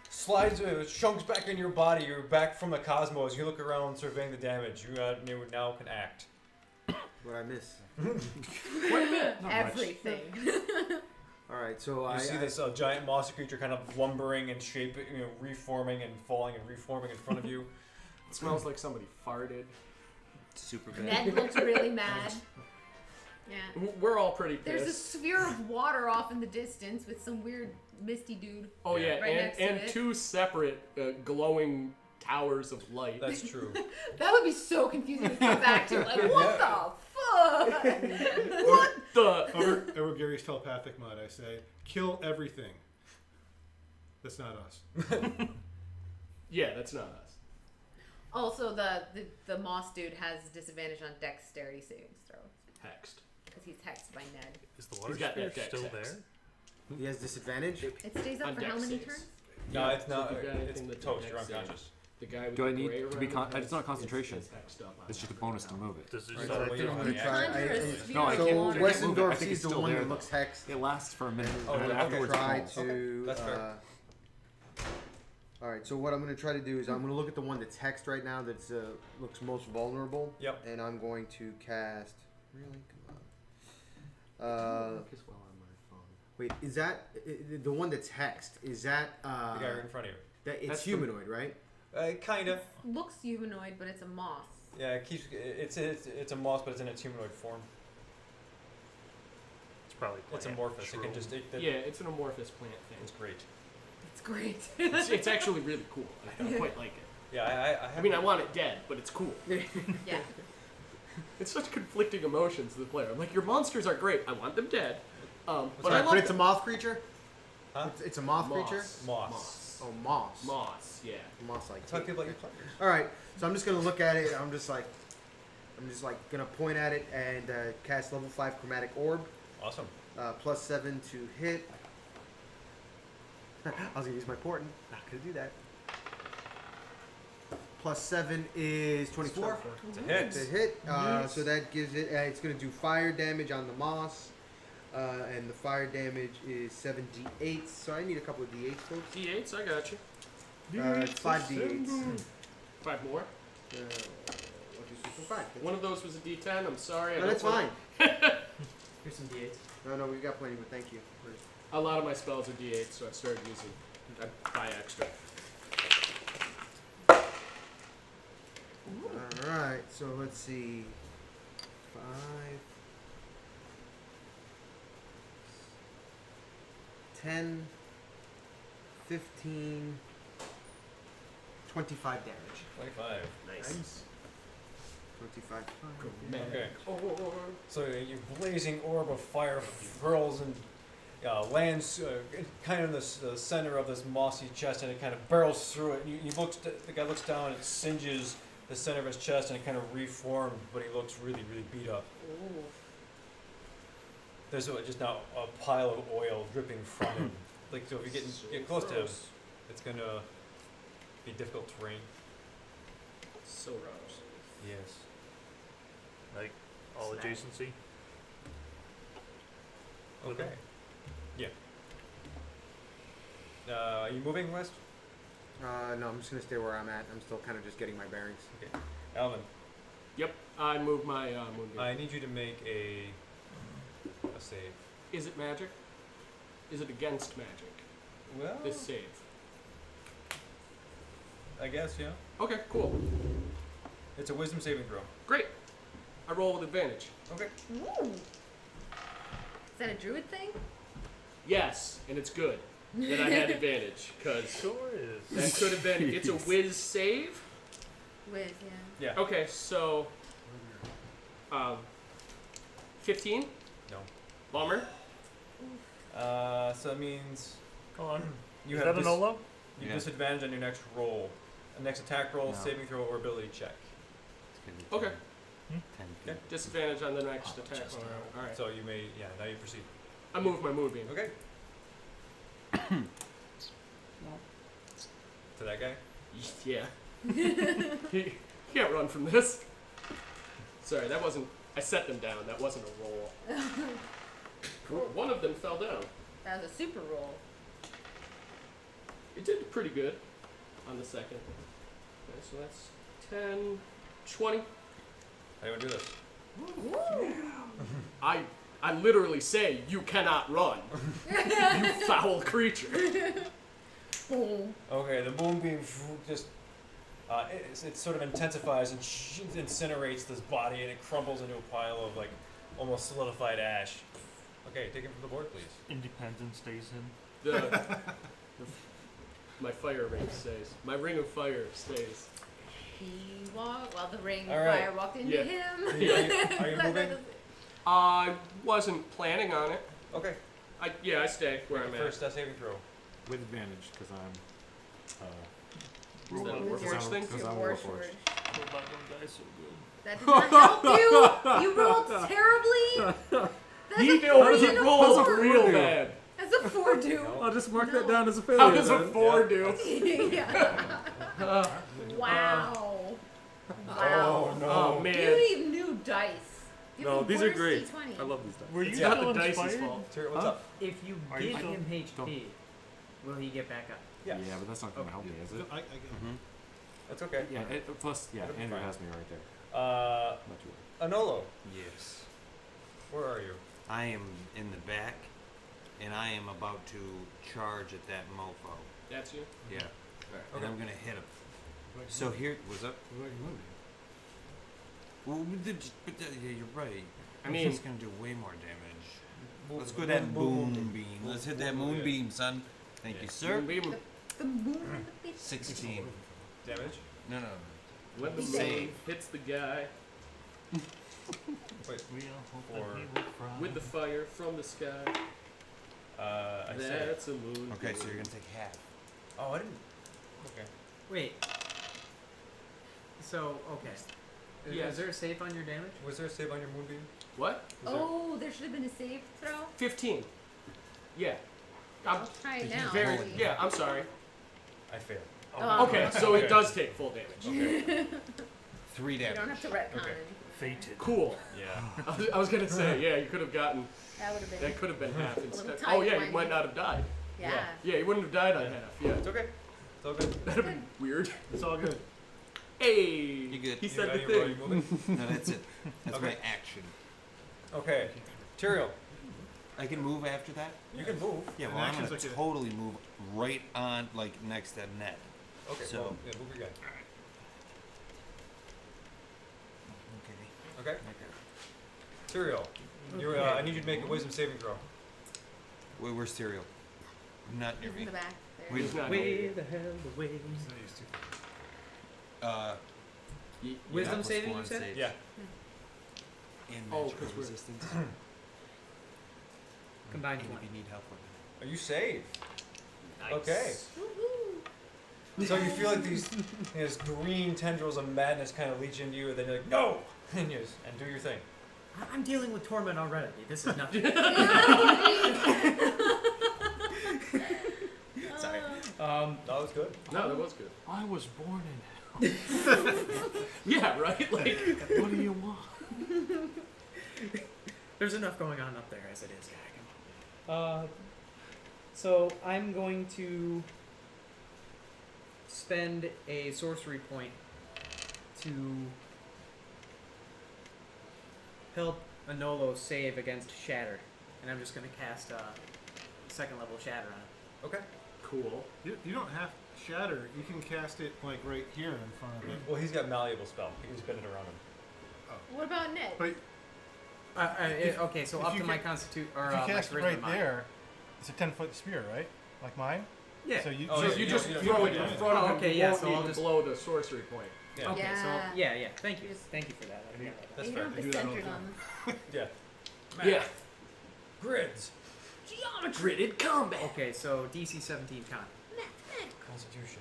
slides, chunks back in your body. You're back from the cosmos. You look around, surveying the damage. You now can act. What I miss? Everything. All right, so You see this giant mossy creature kind of lumbering and shaping, reforming and falling and reforming in front of you. It smells like somebody farted. Super bad. Ned looks really mad. Yeah. We're all pretty pissed. There's a sphere of water off in the distance with some weird misty dude. Oh yeah, Right next to and it. two separate glowing towers of light. That's true. That would be so confusing to come back to. Like, what the fuck? What? Over Gary's telepathic mod, I say, kill everything. That's not us. Yeah, that's not us. Also, the moss dude has disadvantage on dexterity savings throws Hexed. because he's hexed by Ned. Is the water He's got that spirit dex still hex. there? He has disadvantage. It stays up On for how dex many saves. turns? No, it's So not. if you've got It's anything that toast. the You're dex unconscious. The guy with Do the I need gray to be around his it's not head concentration. is hexed up on It's just a it. bonus to move it. Does it Right, So so I what think you I'm want gonna the try. action? Conjure a I- sphere No, I of can't- So water. move it. I Westendorf think sees it's the still one there, that though. looks hexed. It lasts for a minute. Oh, and then okay. afterwards Try it falls. to. That's fair. All right. So what I'm going to try to do is I'm going to look at the one that's hexed right now. That's looks most vulnerable. Yep. And I'm going to cast. Really? Come on. As well on my phone. Wait. Is that the one that's hexed? Is that The guy right in front of you. that it's That's the- humanoid, right? Kind of. Looks humanoid, but it's a moss. Yeah, it keeps. It's a moss, but it's in its humanoid form. It's probably It's plant amorphous. It can shroom. just. Yeah, it's an amorphous plant thing. It's great. It's great. It's actually really cool. I quite like it. Yeah, I I mean, I want it dead, but it's cool. Yeah. It's such conflicting emotions to the player. I'm like, your monsters are great. I want them dead. But I But love it's a them. moth creature. Huh? It's a moth Moss. creature. Moss. Oh, moss. Moss, yeah. Moss like. Talk to you about your players. All right. So I'm just gonna look at it. I'm just like gonna point at it and cast level 5 chromatic orb. Awesome. +7 to hit. I was gonna use my portent. Not gonna do that. +7 is 24 It's a hit. to hit. So that gives it. It's gonna do fire damage on the moss, and the fire damage is 7d8. So I need a couple of d8s, folks. D8s, I got you. 5 d8s. 5 more. 1, 2, 3, 4, 5. One of those was a D10. I'm sorry. No, that's fine. Here's some D8s. No, we've got plenty. But thank you. A lot of my spells are D8s, so I started using. I buy extra. Alright, so let's see. 5. 10, 15, 25 damage. 25. Nice. 25. Okay. So your blazing orb of fire whirls and lands kind of in the center of this mossy chest, and it kind of barrels through it. The guy looks down, it singes the center of his chest, and it kind of reformed, but he looks really, really beat up. Ooh. There's just now a pile of oil dripping from him. Like, so if you get close to him, it's gonna be difficult terrain. So gross. Yes. Like all Snap. adjacency. Okay. Yeah. Are you moving west? No, I'm just gonna stay where I'm at. I'm still kind of just getting my bearings. Okay. Alvin, Yep, I moved my moonbeam. I need you to make a save. Is it magic? Is it against magic? Well, This save. I guess, yeah. Okay, cool. It's a wisdom saving throw. Great. I roll with advantage. Okay. Ooh. Is that a druid thing? Yes, and it's good that I had advantage, because Sure is. that could have been. It's a whiz save. With, yeah. Yeah. Okay, so 15. No. Bummer. So that means Come on. you Is have that a Nolo? you Yeah. disadvantage on your next roll, next attack roll, No. saving throw, or ability check. It's gonna be Okay. 10 feet. Okay. Disadvantage on the next attack. just All right. So you may, now you proceed. I move my moonbeam. Okay. To that guy. Yeah. He can't run from this. Sorry, that wasn't. I set them down. That wasn't a roll. One of them fell down. That was a super roll. It did pretty good on the second. Okay, so that's 10, 20. How do you want to do this? I literally say, you cannot run. You foul creature. Boom. Okay, the moonbeam just it sort of intensifies and incinerates this body, and it crumbles into a pile of like almost solidified ash. Okay, take him from the board, please. Independence stays in. My fire ring stays. My ring of fire stays. He walked. Well, the ring All of right. fire walked into Yeah. him. Are you moving? I wasn't planning on it. Okay. I stay where Make I'm your at. first saving throw. With advantage, because I'm. Is that a With your- Warforged thing? with your Because I'm Warforged. Warforged. We're not gonna die so good. That did not help you. You rolled terribly. That's He a knows 3 it and a rolls 4. real bad. That's a 4 do. I'll just mark No. that down as a failure. How does a then. 4 do? Yeah. Wow. Wow. no. Oh You man. need new dice. Give No, me these are worse great. D20. I love these dice. Were you It's still not the dice's inspired? fault. Tyrion, what's Huh? up? If you Are you give still- him HP, will he get back up? Yes. Yeah, but that's not going to help me, is it? I get it. Mm-hmm. That's okay. Yeah, plus, yeah, It'll be Andrew fine. has me right there. Not too Anolo, Yes. where are you? I am in the back, and I am about to charge at that mofo. That's you? Yeah. Okay. And I'm gonna hit him. So here, what's up? What about your movie? Well, yeah, you're right. I mean- it's gonna do way more damage. Let's go that moonbeam. Let's hit that moonbeam, son. Thank you, sir. Moonbeam. The moon. 16. Damage? No, no. When the moon Save. hits the guy Wait. We all hope Or- that he will fry. with the fire from the sky, I say. that's a moon. Okay, so you're gonna take half. Oh, I didn't. Okay. Wait. So, okay. Yeah. Is there a save on your damage? Was there a save on your moonbeam? What? Oh, there should have been a save throw. 15. Yeah. I'm I'll try it now. very. actually. Yeah, I'm sorry. I failed. Oh. Okay, so Okay. it does take full damage. Okay. 3 You damage. don't have to retcon. Okay. Fated. Cool. Yeah. I was gonna say, yeah, you could have gotten. That would have been. That could have been half instead. little Oh yeah, tight you might not have died. Yeah. Yeah, you wouldn't have died on half. Yeah, It's okay. It's all good. that'd have been weird. It's all good. Hey, You good. he You said Are the you thing. moving? No, that's it. That's Okay. my action. Okay. Tyrion, I can move after that? you can move. Yeah, An well, I'm action's gonna like a- totally move right on, like, next to Ned. Okay. So- Well, yeah, move your guy. Okay. Okay. Tyrion, you're. I need you to make a wisdom saving throw. Wait, where's Serial? Not near He's me. in the back there. Wait. He's not Way the hell away. Wisdom plus saving, 4 you on said? saves. Yeah. And Oh, magical 'cause we're- resistance. Combined And if 20. you need help with it. Are you saved? Nice. Okay. So you feel like these green tendrils of madness kind of leech into you, and then you're like, no, and do your thing. I'm dealing with torment already. This is nothing. Sorry. um, That was good. No, that was good. I was born in. Yeah, right. Like, What do you want? there's enough going on up there as it is, guy. Come on. So I'm going to spend a sorcery point to help Anolo save against Shatter, and I'm just going to cast a second level Shatter on it. Okay. cool. You don't have shatter. You can cast it like right here in front of it. Well, he's got malleable spell. He can spin it around him. What about Ned? But Okay, so if up you to my ca- constitution or if you my cast it charisma right mod. there, it's a 10-foot spear, right? Like mine. Yeah. So you. Oh, So yeah, you you just don't- throw it yeah. in front of him. Okay, you yeah, won't so need I'll to just- blow the sorcery point. Yeah. Okay, so Yeah. yeah. Thank you for that. I forgot about that. That's you fair. don't have I to do that all center the it on time. them. Yeah. Yeah. Grids. Gridded combat. Okay, so DC 17 con. Constitution.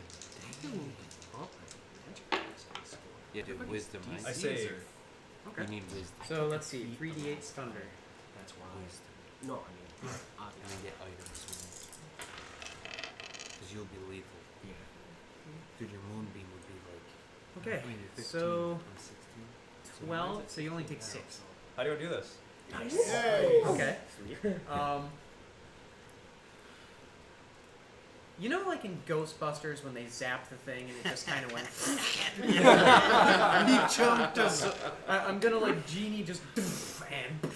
Yeah, dude, wisdom. Right? I save. Okay. You need wisdom. So let's see. 3d8's thunder. That's why. Wisdom. No, I mean, And then get items. Because you'll be lethal. Yeah. Dude, your moonbeam would be like. Okay. I mean, you're 15, So I'm 16. 12. So you only take 6. How do I do this? Okay. You know, like in Ghostbusters when they zapped the thing and it just kind of went. He chunked us. I'm gonna like genie just and.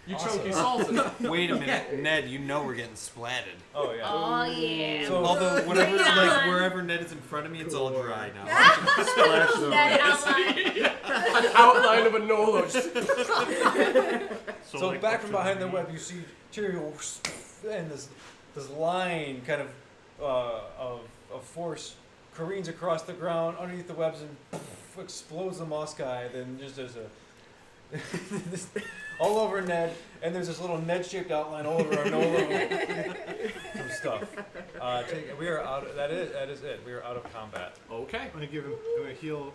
you chunky salsa. Wait a minute, Ned. You know we're getting splatted. Oh yeah. Oh yeah. So although whatever, like wherever Ned is in front of me, it's all dry now. That outline. An outline of a Nolo. So like, back up from to behind the me. web, you see Tyrael and this line kind of of force careens across the ground underneath the webs and explodes the moss guy. Then just there's a all over Ned, and there's this little Ned-shaped outline all over our Nolo. Some stuff. We are out. That is it. We are out of combat. Okay. I'm gonna heal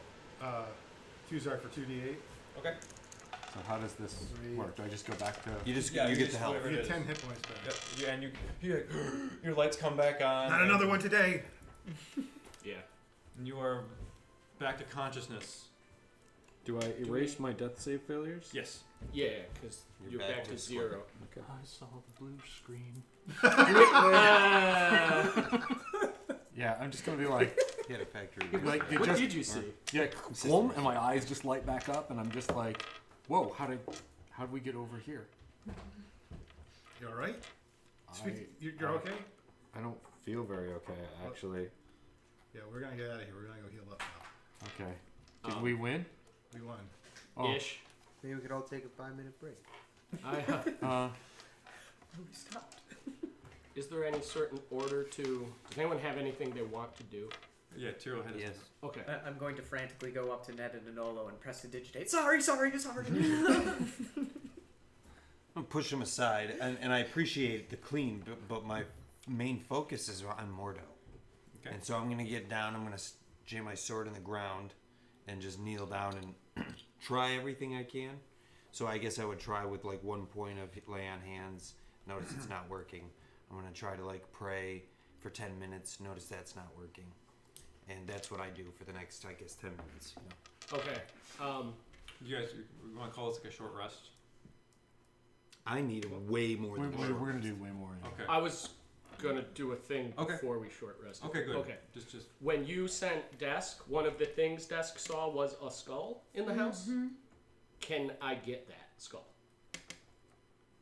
Tuzar for 2d8. Okay. So how does this work? Do I just go back to? You just Yeah, you you get just the help. whatever You it get is. 10 hit points back. Yep. Yeah, and you your lights come back on. Not another one today. Yeah. And you are back to consciousness. Do I erase my death save failures? Yes. Yeah, because you're back to square. 0. Okay. I saw the blue screen. Yeah, I'm just gonna be like, He had a factory. like it What just, did you see? yeah, gloom, and my eyes just light back up, and I'm just like, whoa, how did we get over here? You all right? You're I- okay? I don't feel very okay, actually. Yeah, we're gonna get out of here. We're gonna go heal up now. Okay. Did we win? We won. Oh, Ish. Maybe we could all take a 5-minute break. Is there any certain order to? Does anyone have anything they want to do? Yeah, Tyrael hit us. Yes. Okay. I'm going to frantically go up to Ned and Anolo and press to digitate. Sorry. I'm gonna push him aside, and I appreciate the clean, but my main focus is on Mordo. Okay. And so I'm gonna get down. I'm gonna jam my sword in the ground, and just kneel down and try everything I can. So I guess I would try with like 1 point of lay on hands. Notice it's not working. I'm gonna try to like pray for 10 minutes. Notice that's not working, and that's what I do for the next, I guess, 10 minutes. You know. Okay. You guys, we want to call this like a short rest? I need way more we're, than we're, short we're gonna rest. do way more. Okay. I was gonna do a thing Okay. before we short rest. Okay, good. Okay. Just When you sent Desk, one of the things Desk saw was a skull in the house. Can I get that skull?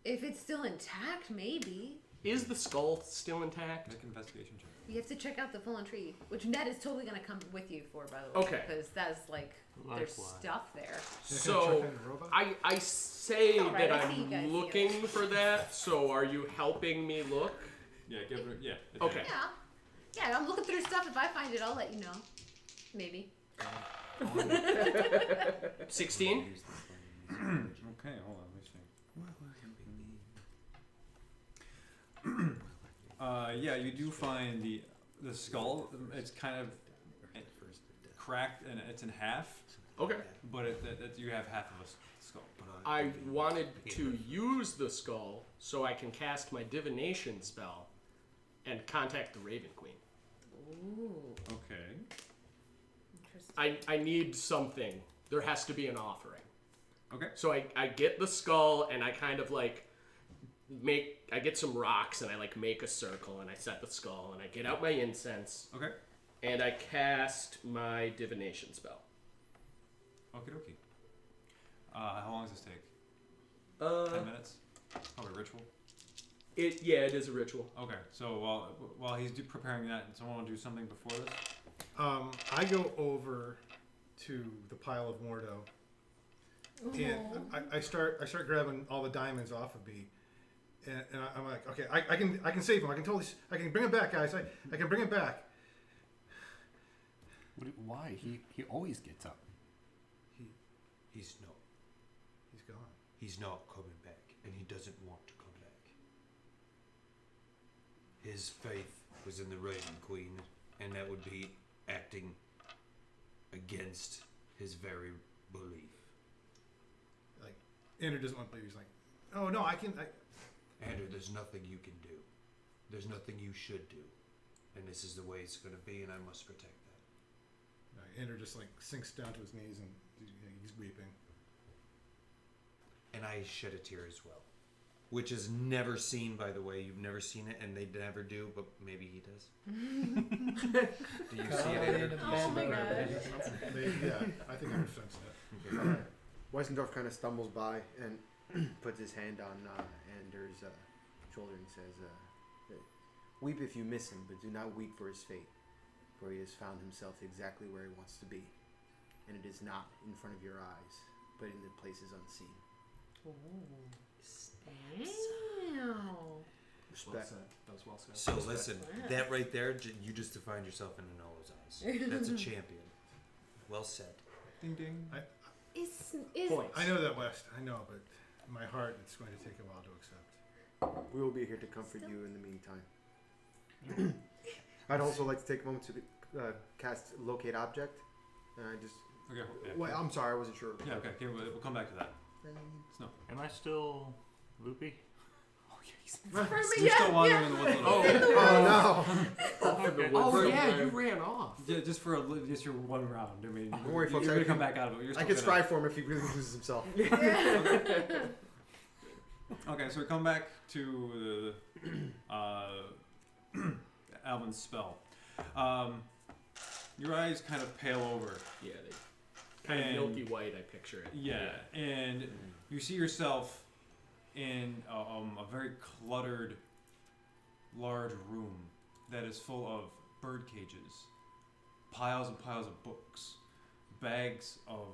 If it's still intact, maybe. Is the skull still intact? make an investigation check. You have to check out the fallen tree, which Ned is totally gonna come with you for, by the way. Okay. Because that's like there's Likewise. stuff there. So I say All right, that I see you guys I'm see looking it. for that. So are you helping me look? Yeah, give it. Yeah. it's Okay. Yeah. Yeah, I'm looking through stuff. If I find it, I'll let you know. Maybe. 16. Okay, hold on. Let me see. Yeah, you do find the skull. It's kind of cracked and it's in half, Okay. but you have half of a skull. I wanted to use the skull so I can cast my divination spell and contact the Raven Queen. Ooh. Okay. Interesting. I need something. There has to be an offering. Okay. So I get the skull and I kind of like I get some rocks and I like make a circle and I set the skull and I get out my incense Okay. and I cast my divination spell. Okie dokie. How long does this take? 10 minutes? Probably ritual. It is a ritual. Okay, so while he's preparing that, someone want to do something before this? I go over to the pile of Mordo, and I start grabbing all the diamonds off of me, and I'm like, okay, I can save him. I can bring him back, guys. I can bring him back. Why? He always gets up. He's He's gone. not coming back, and he doesn't want to come back. his faith was in the Raven Queen, and that would be acting against his very belief. Like, Andrew doesn't want to believe. He's like, oh no, I can. Andrew, there's nothing you can do. There's nothing you should do. And this is the way it's going to be, and I must protect that. Andrew just like sinks down to his knees and he's weeping. And I shed a tear as well. Which is never seen, by the way. You've never seen it, and they never do, but maybe he does. Do you see it, Andrew? Oh my gosh. Yeah, I think I understand that. Okay. Weisendorf kind of stumbles by and puts his hand on Anders' shoulder and says, "Weep if you miss him, but do not weep for his fate, for he has found himself exactly where he wants to be, and it is not in front of your eyes, but in the places unseen." Damn. Respect. That was well said. So listen, that right there, you just defined yourself in Anolo's eyes. That's a champion. Well said. Ding ding. Is Points. I know that, West. I know, but in my heart, it's going to take a while to accept. We will be here to comfort you in the meantime. I'd also like to take a moment to cast Locate Object. I just. Okay. Yeah. Well, I'm sorry, I wasn't sure. Yeah. Okay. We'll come back to that. Snow. Am I still loopy? You're still wandering in the woods. Oh Oh yeah, you ran off. Yeah, just your one round. I mean, Don't worry, folks. You're I gonna come can- back out of it. You're I still can gonna- strive for him if he really loses himself. Okay, so we come back to Alvin's spell. Your eyes kind of pale over. Yeah, they kind of And- milky white. I picture it. Yeah, and you see yourself in a very cluttered, large room that is full of bird cages, piles and piles of books, bags of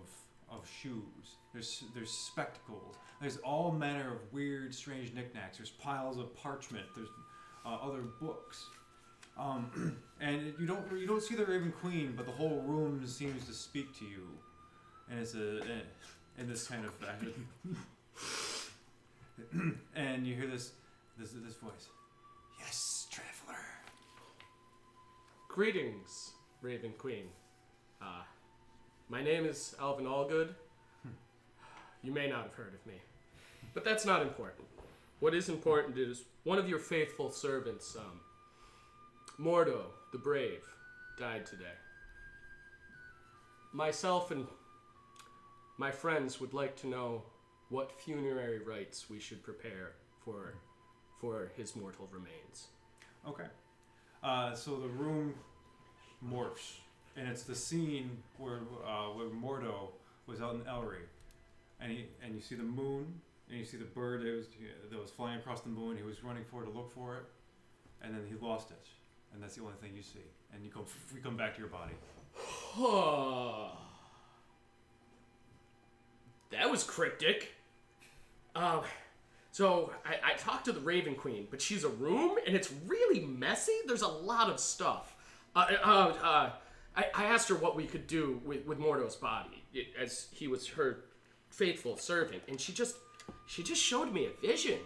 shoes. There's spectacles. There's all manner of weird, strange knickknacks. There's piles of parchment. There's other books. And you don't see the Raven Queen, but the whole room seems to speak to you, and it's in this kind of fashion. And you hear this voice. Yes, traveler. Greetings, Raven Queen. My name is Alvin Allgood. You may not have heard of me, but that's not important. What is important is one of your faithful servants, Mordo, the Brave, died today. Myself and my friends would like to know what funerary rites we should prepare for his mortal remains. Okay. So the room morphs, and it's the scene where Mordo was out in Ellery, and you see the moon, and you see the bird that was flying across the moon. He was running for it to look for it, and then he lost it, and that's the only thing you see. And we come back to your body. That was cryptic. So I talked to the Raven Queen, but she's a room and it's really messy. There's a lot of stuff. I asked her what we could do with Mordo's body, as he was her faithful servant, and she just showed me a vision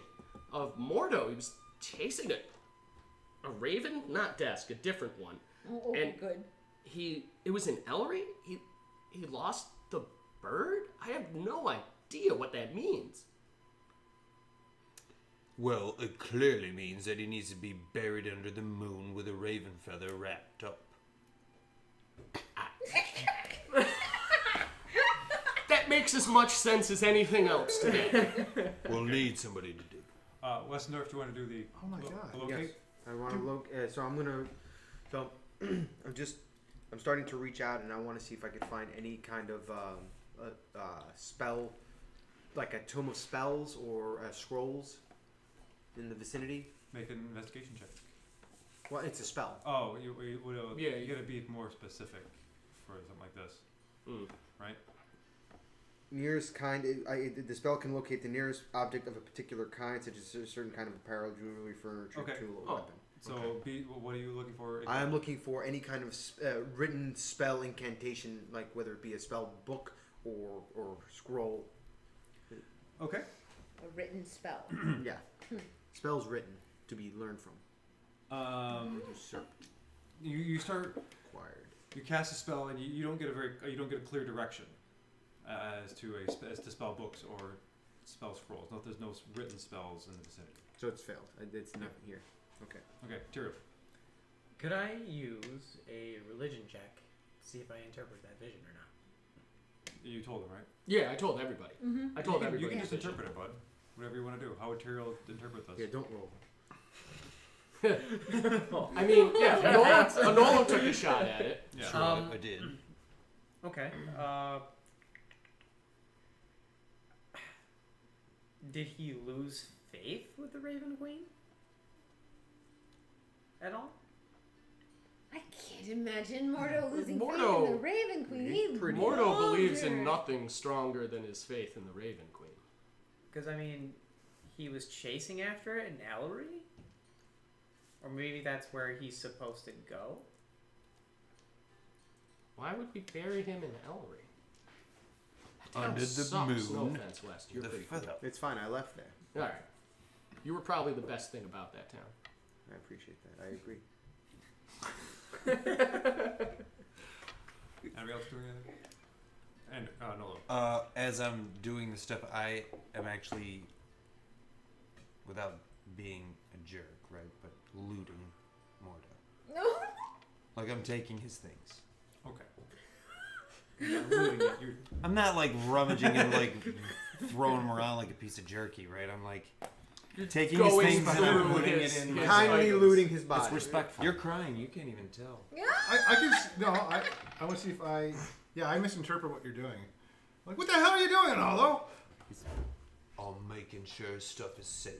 of Mordo. He was chasing a raven, not Desk, a different one. Oh, And- good. It was in Ellery. He lost the bird. I have no idea what that means. Well, it clearly means that he needs to be buried under the moon with a raven feather wrapped up. That makes as much sense as anything else today. We'll need somebody to do. Westendorf, do you want to do the Oh my God. the locate? Yes. I want to look. So I'm gonna. So I'm starting to reach out, and I want to see if I could find any kind of spell, like a tome of spells or scrolls in the vicinity. Make an investigation check. Well, it's a spell. Oh, you Yeah, you gotta be more specific for something like this, right? Nearest kind. The spell can locate the nearest object of a particular kind, such as a certain kind of apparel, jewelry, furniture, Okay. tool, or Oh. weapon. So, what are you looking for? I am looking for any kind of written spell incantation, like whether it be a spell book or scroll. Okay. A written spell. Yeah, spells written to be learned from. You start. Acquired. You cast a spell and you don't get a clear direction as to spell books or spell scrolls. No, there's no written spells in the vicinity. So it's failed. It's nothing here. Okay. Okay, Tyrael. Could I use a religion check to see if I interpret that vision or not? You told him, right? Yeah, I told everybody. I told everybody. You can just the vision. interpret it, bud. Whatever you want to do. How would Tyrael interpret this? Yeah, don't roll. I mean, yeah, Enola took a shot at it. Yeah. Sure, I did. Okay. Did he lose faith with the Raven Queen? At all? I can't imagine Mordo losing faith Mordo- in the Raven Queen. He Mordo loved believes her. in nothing stronger than his faith in the Raven Queen. Because, I mean, he was chasing after it in Ellery? Or maybe that's where he's supposed to go? Why would we bury him in Ellery? That town Under the sucks. No moon. offense, West. You're The pretty feather. cool. It's fine. I left there. All right. You were probably the best thing about that town. I appreciate that. I agree. Anybody else doing anything? And Nolo. As I'm doing the stuff, I am actually, without being a jerk, right, but looting Mordo. No. Like I'm taking his things. Okay. You're not looting it. I'm not like rummaging and like throwing him around like a piece of jerky, right? I'm like taking his Going things and I'm through putting his- it in. his my- Kindly items. looting his body. It's respectful. You're crying. You can't even tell. I can. No, I want to see if I. Yeah, I misinterpret what you're doing. Like, what the hell are you doing, Aldo? I'm making sure stuff is safe.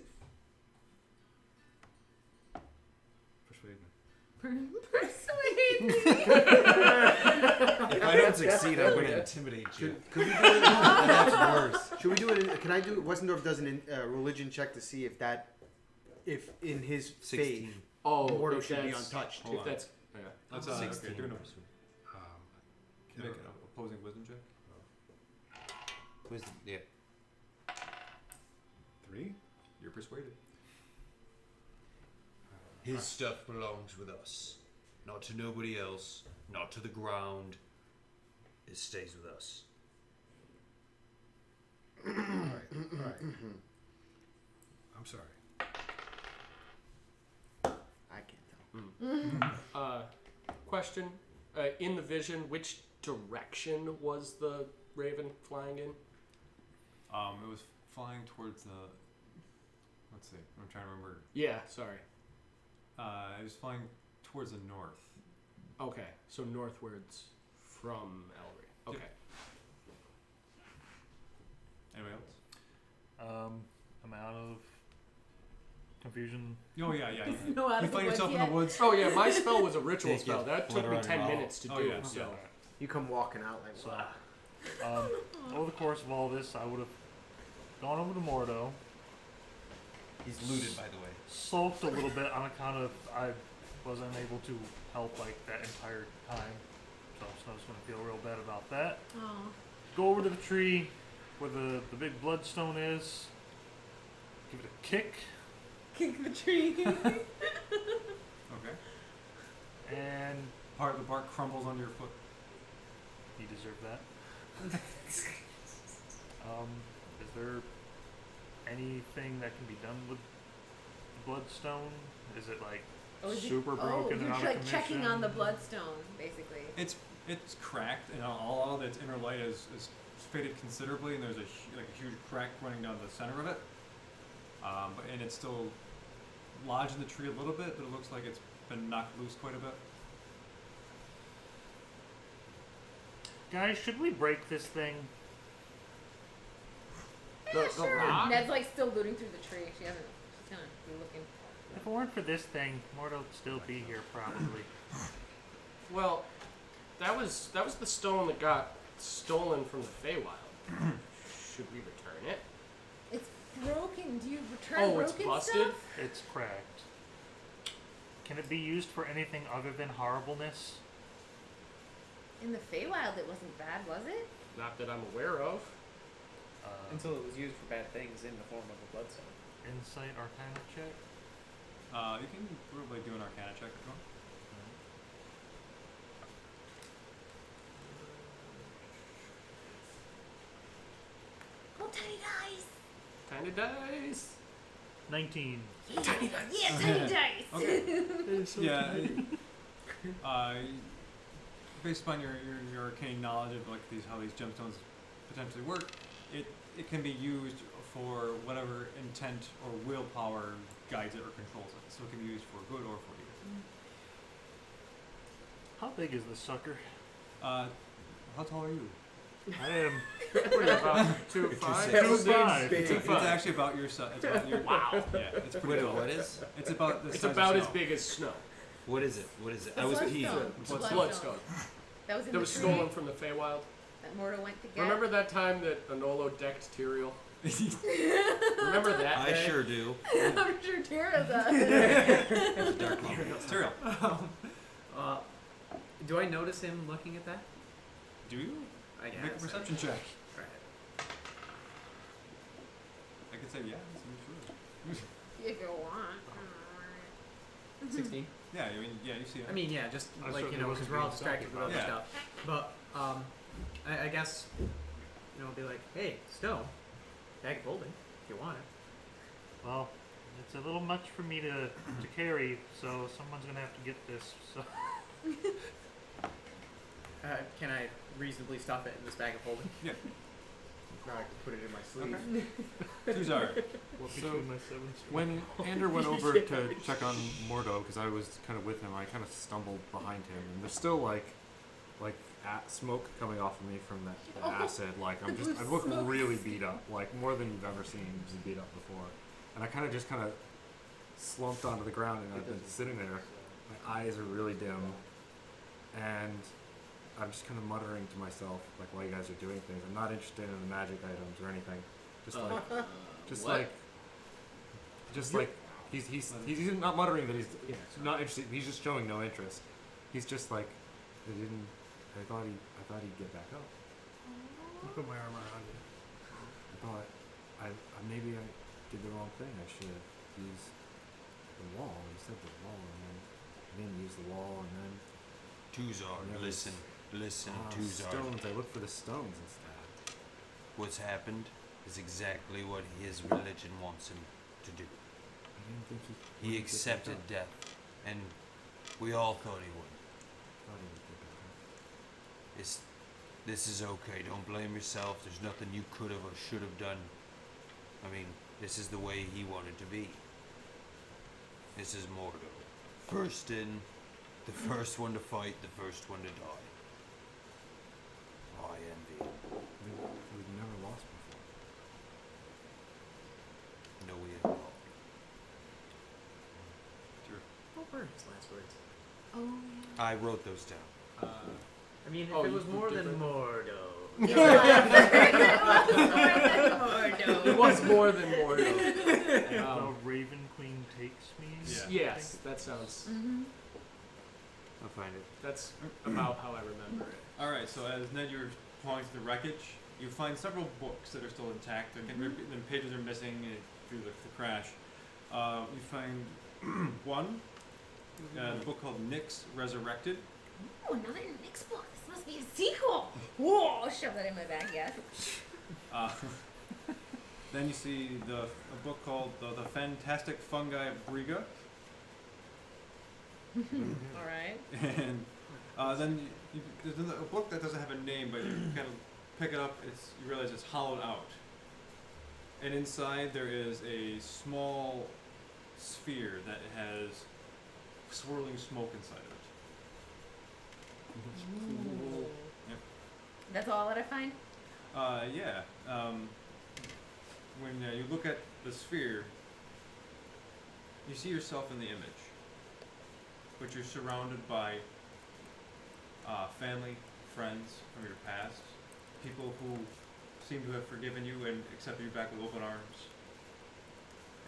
Persuade me. Persuade me. If I don't succeed, I'm going to intimidate you. Could we do it? That's worse. Should we do it? Can I do? Wessendorf does a religion check to see if in his 16. faith, Oh, Mordo if should be that's- untouched. Hold If on. that's yeah. That's 16. okay. Do an Um, make an opposing wisdom check. Wisdom, yeah. 3. You're persuaded. His stuff belongs with us. Not to nobody else. Not to the ground. It stays with us. All right. I'm sorry. I can't tell. Question: in the vision, which direction was the raven flying in? It was flying towards the. Let's see. I'm trying to remember. Yeah, sorry. It was flying towards the north. Okay, so northwards from Ellery. Okay. Anybody else? I'm out of confusion. Oh yeah. No, out You of the find yourself woods in the yet. woods. Oh yeah, my spell was a ritual Take spell. it, That took glitter me on your 10 mouth. minutes to Oh, do. yeah, So yeah. You come walking out like. So, "Wow." over the course of all this, I would have gone over to Mordo, He's looted, by the way. sulked a little bit on account of I wasn't able to help like that entire time. So Snow's gonna feel real bad about that. Oh. Go over to the tree where the big bloodstone is. Give it a kick, Kick the tree. Okay. and The bark crumbles under your foot. you deserve that. Is there anything that can be done with the bloodstone? Is it like super broken and you're out like of checking commission? on the bloodstone, basically. It's cracked, and all of its inner light is faded considerably, and there's a huge crack running down the center of it. And it's still lodged in the tree a little bit, but it looks like it's been knocked loose quite a bit. Guys, should we break this thing? the Sure. rock. Ned's like still looting through the tree. She's gonna be looking. If it weren't for this thing, Mordo would still be here probably. Well, that was the stone that got stolen from the Feywild. Should we return it? It's broken. Do you return Oh, broken it's busted? stuff? It's cracked. Can it be used for anything other than horribleness? In the Feywild, it wasn't bad, was it? Not that I'm aware of. Until it was used for bad things in the form of a bloodstone. Insight Arcana check? You can probably do an Arcana check if you want. Oh, tiny dice. Tiny dice. 19. Tiny dice. Yeah, tiny dice. Okay. Yeah. Based upon your arcane knowledge of like how these gemstones potentially work, it can be used for whatever intent or willpower guides it or controls it. So it can be used for good or for evil. How big is this sucker? How tall are you? I am pretty about 2'5". 2'5". It's actually about your size. Wow. Yeah, it's pretty Wait, tall. what is? It's about the It's size about of as snow. big as snow. What is it? What is it? The I was Bloodstone. peeved. It's a Bloodstone. That was in That the was tree stolen from the Feywild. that Mordo went to get. Remember that time that Anolo decked Tyrael? Remember that I day? sure do. I'm sure Tara does. Dark Lord. Tyrael, Do I notice him looking at that? do you? I guess. Make a perception check. Right. I could say yeah. It's true. If you want. 16. Yeah, I mean, yeah, you see it. I mean, yeah, just I like, certainly because wasn't we're all being distracted with other Yeah. stuff. But, I guess, be like, hey, Stone, bag of holding, if you want it. Well, it's a little much for me to carry, so someone's gonna have to get this. So Can I reasonably stuff it in this bag of holding? Yeah. Now I can put it in my sleeve. Tuzar. between my 7 strings. When Ander went over to check on Mordo, because I was kind of with him, I kind of stumbled behind him, and there's still like smoke coming off of me from the acid. Like I look really beat up, like more than you've ever seen me beat up before. And I kind of slumped onto the ground, and I've been sitting there. My eyes are really dim, and I'm just kind of muttering to myself, like, while you guys are doing things. I'm not interested in the magic items or anything. Just like he's not muttering that he's not interested. He's just showing no interest. He's just like, I thought he'd get back up. I'll put my arm around you. I thought maybe I did the wrong thing. I should have used the wall. You said the wall, and then I didn't use the wall, and then Tuzar, Yeah, listen, Tuzar. stones. I looked for the stones instead. What's happened is exactly what his religion wants him to do. I didn't think He would get accepted back up. death, and we all thought he would. Thought he would get back up. This is okay. Don't blame yourself. There's nothing you could have or should have done. I mean, this is the way he wanted to be. This is Mordo. First in, the first one to fight, the first one to die. I envy him. We've never lost before. No, we have not. What were his last words? Oh, I wrote those down. I mean, if Oh, it you was more than different? Mordo. It was more than Mordo. The Raven Queen takes me. Yeah. Yes, that sounds. Mm-hmm. I'll find it. That's about how I remember it. All right. So as Ned, you're pulling through the wreckage, you find several books that are still intact. The pages are missing through the crash. You find one, the book called Nyx Resurrected. Oh, another Nick's book. This must be a sequel. Whoa, I'll shove that in my bag, yes. Then you see a book called the Fantastic Fungi Briga. Alright. And then there's a book that doesn't have a name, but you kind of pick it up. You realize it's hollowed out, and inside there is a small sphere that has swirling smoke inside of it. Yep. That's all that I find? Yeah. When you look at the sphere, you see yourself in the image, but you're surrounded by family, friends from your past, people who seem to have forgiven you and accepted you back with open arms.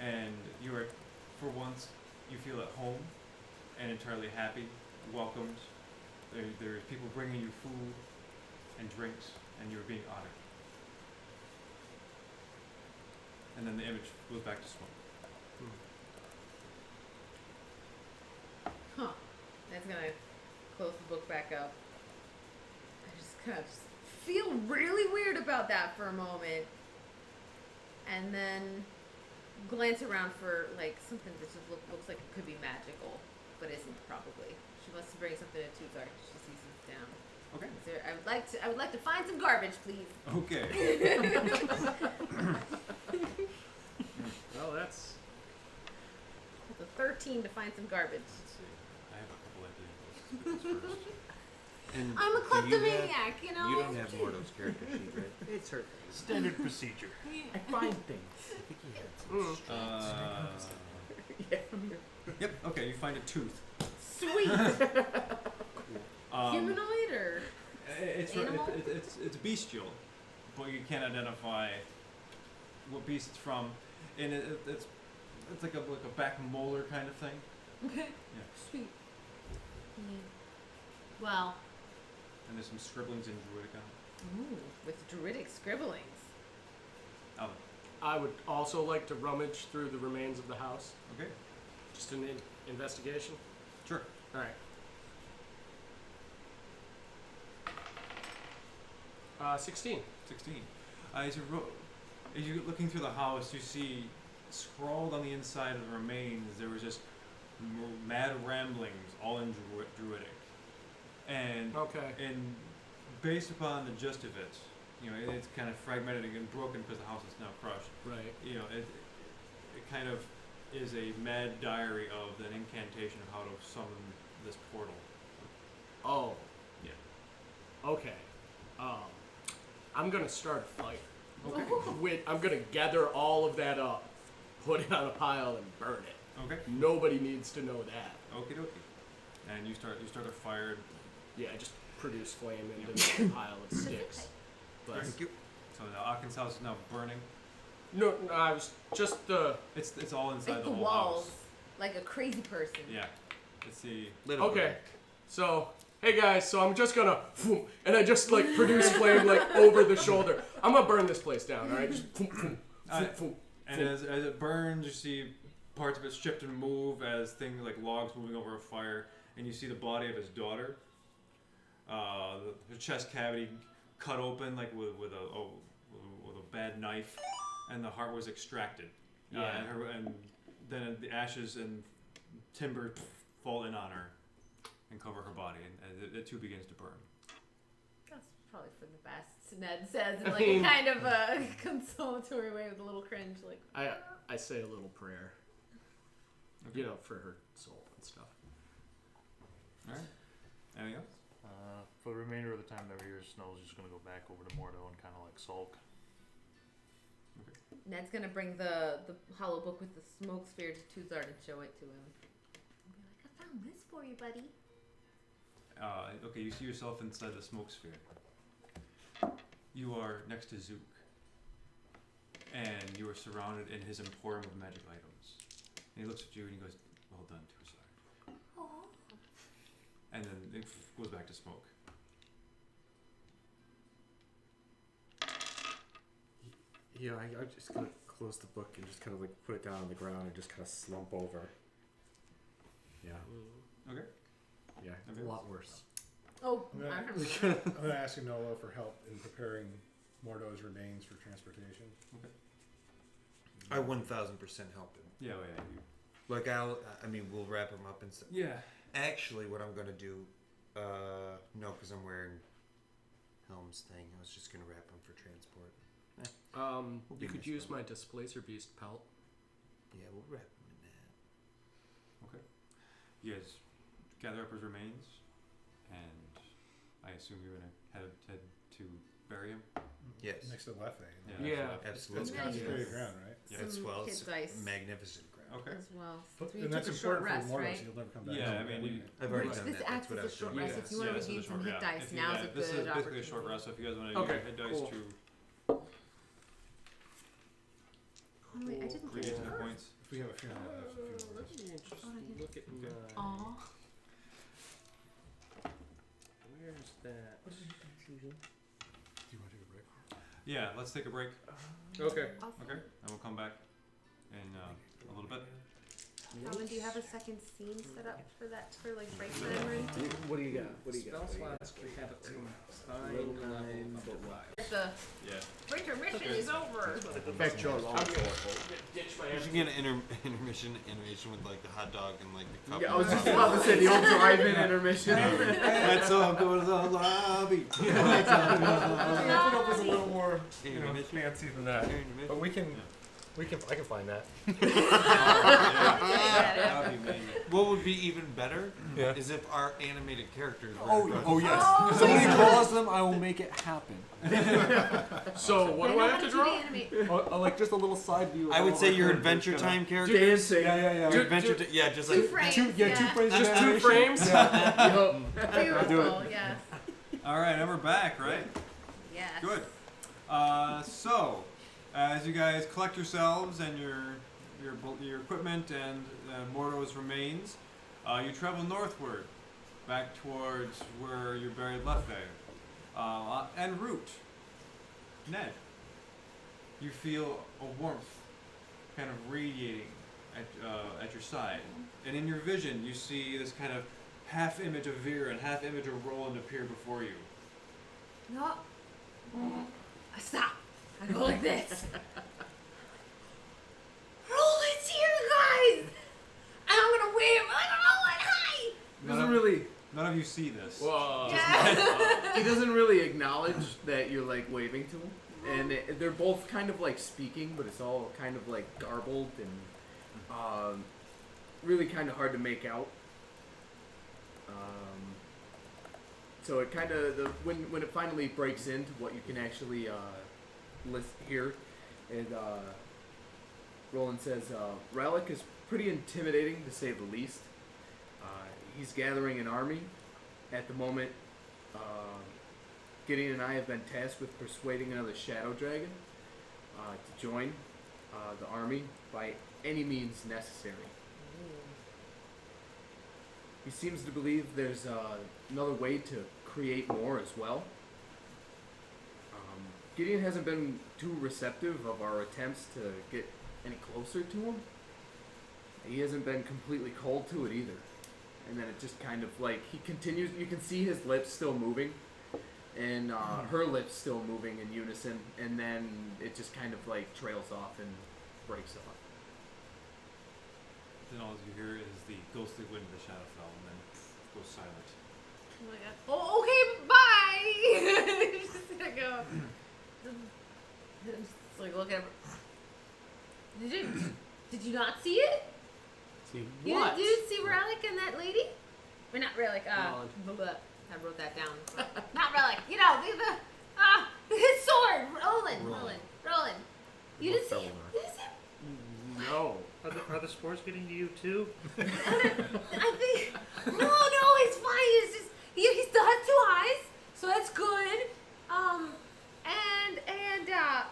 And you are, for once, you feel at home and entirely happy, welcomed. There's people bringing you food and drinks, and you're being honored. And then the image goes back to smoke. gonna close the book back up. I just kind of feel really weird about that for a moment, and then glance around for like something that just looks like it could be magical, but isn't probably. She wants to bring something to Tuzar. She sees it down. Okay. Is there, I would like to find some garbage, please. Okay. Well, that's. It's a 13 to find some garbage. Let's see. I have a couple ideas. Let's do this first. And I'm a do you have- kleptomaniac, you know. You don't have Mordo's character sheet, right? It's her. Standard procedure. I find things. I think he had some. Yep. Okay. You find a tooth. Sweet. Humanoid or animal? It's bestial, but you can't identify what beast it's from, and it's like a back molar kind of thing. Okay. Yeah. Sweet. Well, And there's some scribblings in Druidic on it. ooh, with druidic scribblings. Oh, I would also like to rummage through the remains of the house. okay. Just an investigation. Sure. All right. 16. 16. As you're looking through the house, you see scrawled on the inside of the remains, there was just mad ramblings, all in Druidic. And Okay. and based upon the gist of it, you know, it's kind of fragmented and broken because the house is now crushed. Right. You know, it kind of is a mad diary of an incantation of how to summon this portal. Oh. Yeah. Okay. I'm gonna start a fire. Okay. I'm gonna gather all of that up, put it on a pile, and burn it. Okay. Nobody needs to know that. Okie dokie. And you start a fire. Yeah, just produce flame into the pile of sticks. But Thank you. So the Akin's house is now burning. no, I was just It's all inside Like the the whole walls, house. like a crazy person. Yeah. Let's see. Little okay. So, hey guys, so I'm just gonna, and I just like produce flame like over the shoulder. I'm gonna burn this place down, all right? Just, And as it burns, you see parts of it shift and move as things like logs moving over a fire, and you see the body of his daughter. Her chest cavity cut open like with a bad knife, and the heart was extracted. Yeah. And then the ashes and timber fall in on her and cover her body, and it too begins to burn. That's probably for the best. Ned says in like a kind of a consolatory way with a little cringe, like. I say a little prayer, Okay. you know, for her soul and stuff. All right. Anything else? For the remainder of the time that we're here, Snow's just gonna go back over to Mordo and kind of like sulk. Ned's gonna bring the hollow book with the smoke sphere to Tuzard and show it to him. And be like, I found this for you, buddy. Okay, you see yourself inside the smoke sphere. You are next to Zook, and you are surrounded in his emporium of magic items. And he looks at you and he goes, "Well done, Tuzard." And then it goes back to smoke. Yeah, I'm just gonna close the book and just kind of like put it down on the ground and just kind of slump over. Yeah, Okay. yeah, Okay. a lot worse. Oh, I'm I gonna, remember. I'm gonna ask Nolo for help in preparing Mordo's remains for transportation. I 1000% help him. Yeah, well, yeah. Like we'll wrap him up and stuff. Yeah. Actually, what I'm gonna do, no, because I'm wearing Helm's thing. I was just gonna wrap him for transport. You be could nice use about my Displacer Beast pelt. Yeah, we'll wrap him in that. Okay. You guys gather up his remains, and I assume you're gonna head to bury him. Yes. Next to Leffe. Yeah. It's Absolutely. consecrated ground, right? Yeah. It's Some well, kid's it's ice. magnificent ground. Okay. As well. But, Since we and took that's a short important rest, for Mordo, right? so you'll never come back. Yeah, home. I mean, I've already Which done this that. acts That's what as I a was short doing. rest. If you want to this is a regain some short- hit yeah. dice, If you- now's yeah, a this is good basically a opportunity. short rest. So if you guys want to Okay, use hit dice cool. to Oh, wait, I didn't regain get some it. points. If we have a funeral, I have a funeral. Let me just look at my. Aw. Where's that? Do you want to take a break? Yeah, let's take a break. Okay. Awesome. Okay, and we'll come back in a little bit. Calvin, do you have a second scene set up for that, for like break time or anything? What do you got? What do you Spell got? slots we have it to Little nine, but what? The Yeah. intermission is over. Affect your long You should get an intermission animation with like the hot dog and like the cup. Yeah, I was just about to say the old drive-in intermission. Let's all go to the lobby. Let's all go to the lobby. I thought it was a little more, Intermission. fancy than that. Intermission. But I can find that. That'd be amazing. What would be even better Yeah. is if our animated characters were Oh yes. Somebody draws them, I will make it happen. So what do I have to draw? Like just a little side view. of I would all say our your characters Adventure kinda- Time characters. Dancing. Yeah. Your Adventure yeah, just Two like frames. Two frames. Just of 2 animation. frames? Yeah. Beautiful, yes. All right, and we're back, right? Yes. Good. So, as you guys collect yourselves and your equipment and Mordo's remains, you travel northward, back towards where you buried Leffe. En route, Ned, you feel a warmth kind of radiating at your side, and in your vision you see this kind of half image of Vera and half image of Roland appear before you. No. Stop. I go like this. Roland's here, guys! And I'm gonna wave like Roland, hi! Doesn't really. None of you see this. Whoa. Yeah. He doesn't really acknowledge that you're like waving to him, and they're both kind of like speaking, but it's all kind of like garbled and really kind of hard to make out. So it kind of when it finally breaks into what you can actually hear, and Roland says, "Relic is pretty intimidating to say the least. He's gathering an army at the moment. Gideon and I have been tasked with persuading another Shadow Dragon to join the army by any means necessary. He seems to believe there's another way to create more as well. Gideon hasn't been too receptive of our attempts to get any closer to him. He hasn't been completely cold to it either. And then it just kind of like, he continues, you can see his lips still moving, and her lips still moving in unison, and then it just kind of like trails off and breaks off. Then all you hear is the ghostly wind of the Shadowfell, and then goes silent. Oh my god. Oh, okay, bye! Just gonna go. Just like look at her. Did you not see it? See You what? didn't see Relic and that lady? Or not Relic, Roland. blah, blah. I wrote that down. Not Relic, his sword! Roland. You didn't see him? You didn't see him? No. Are the spores getting to you too? I think, no, he's fine. It's just, he still has 2 eyes, so that's good.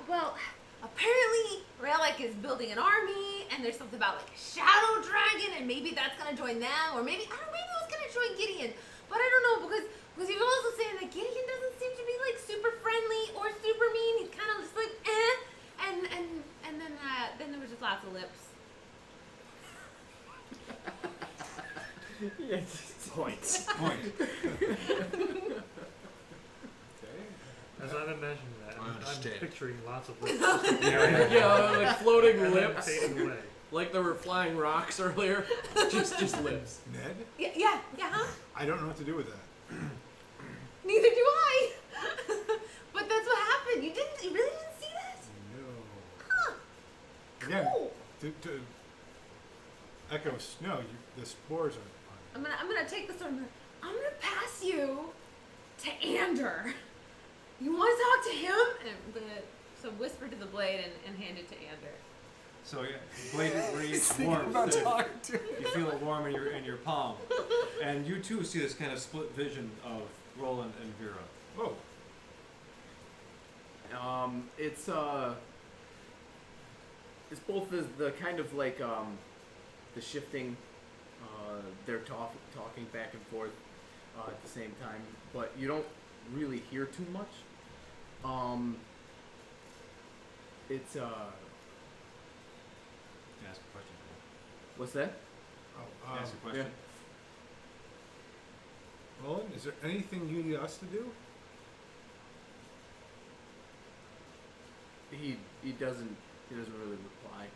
Well, apparently Relic is building an army, and there's something about like a Shadow Dragon, and maybe that's gonna join them, or maybe, maybe it was gonna join Gideon, but I don't know, because he was also saying that Gideon doesn't seem to be like super friendly or super mean. He's kind of just like, and then there was just lots of lips. Yes. Points. As I'm imagining that, I'm understand. picturing lots of lips. Yeah, like floating And then lips, fading away. like there were flying rocks earlier. just lips. Ned? Yeah, huh? I don't know what to do with that. Neither do I. But that's what happened. You really didn't see that? No. Huh. Again, Cool. to echo snow, the spores are. I'm gonna take this one. I'm gonna pass you to Ander. You want to talk to him? And I'm gonna whisper to the blade and hand it to Ander. So yeah, the blade radiates warmth. You feel it warm in your palm, and you too see this kind of split vision of Roland and Vera. Whoa. It's both the kind of like the shifting, they're talking back and forth at the same time, but you don't really hear too much. It's Can I ask a question? what's that? Oh, Ask a question. Roland, is there anything you need us to do? He doesn't really reply.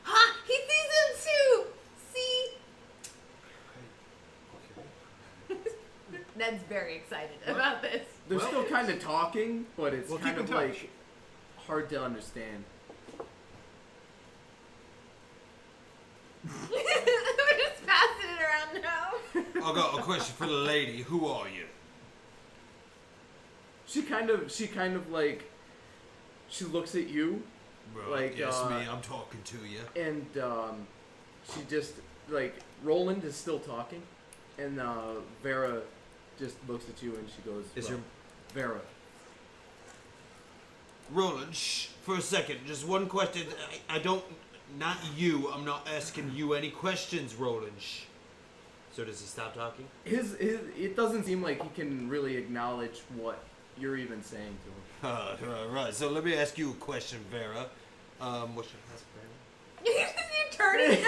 Ha! He sees him too! See? Okay. Ned's very excited about this. They're Well, still kind of talking, but it's Well, kind keep of in touch. like hard to understand. We're just passing it around now. I got a question for the lady. Who are you? She kind of like, she looks at you, Right, Like, yes, me. I'm talking to you. and she just like Roland is still talking, and Vera just looks at you and she goes, Is well, Vera? Roland, shh, for a second. Just one question. I don't. Not you. I'm not asking you any questions, Roland. Shh. So does he stop talking? His it doesn't seem like he can really acknowledge what you're even saying to him. Right. So let me ask you a question, Vera. What's your last name? You turn it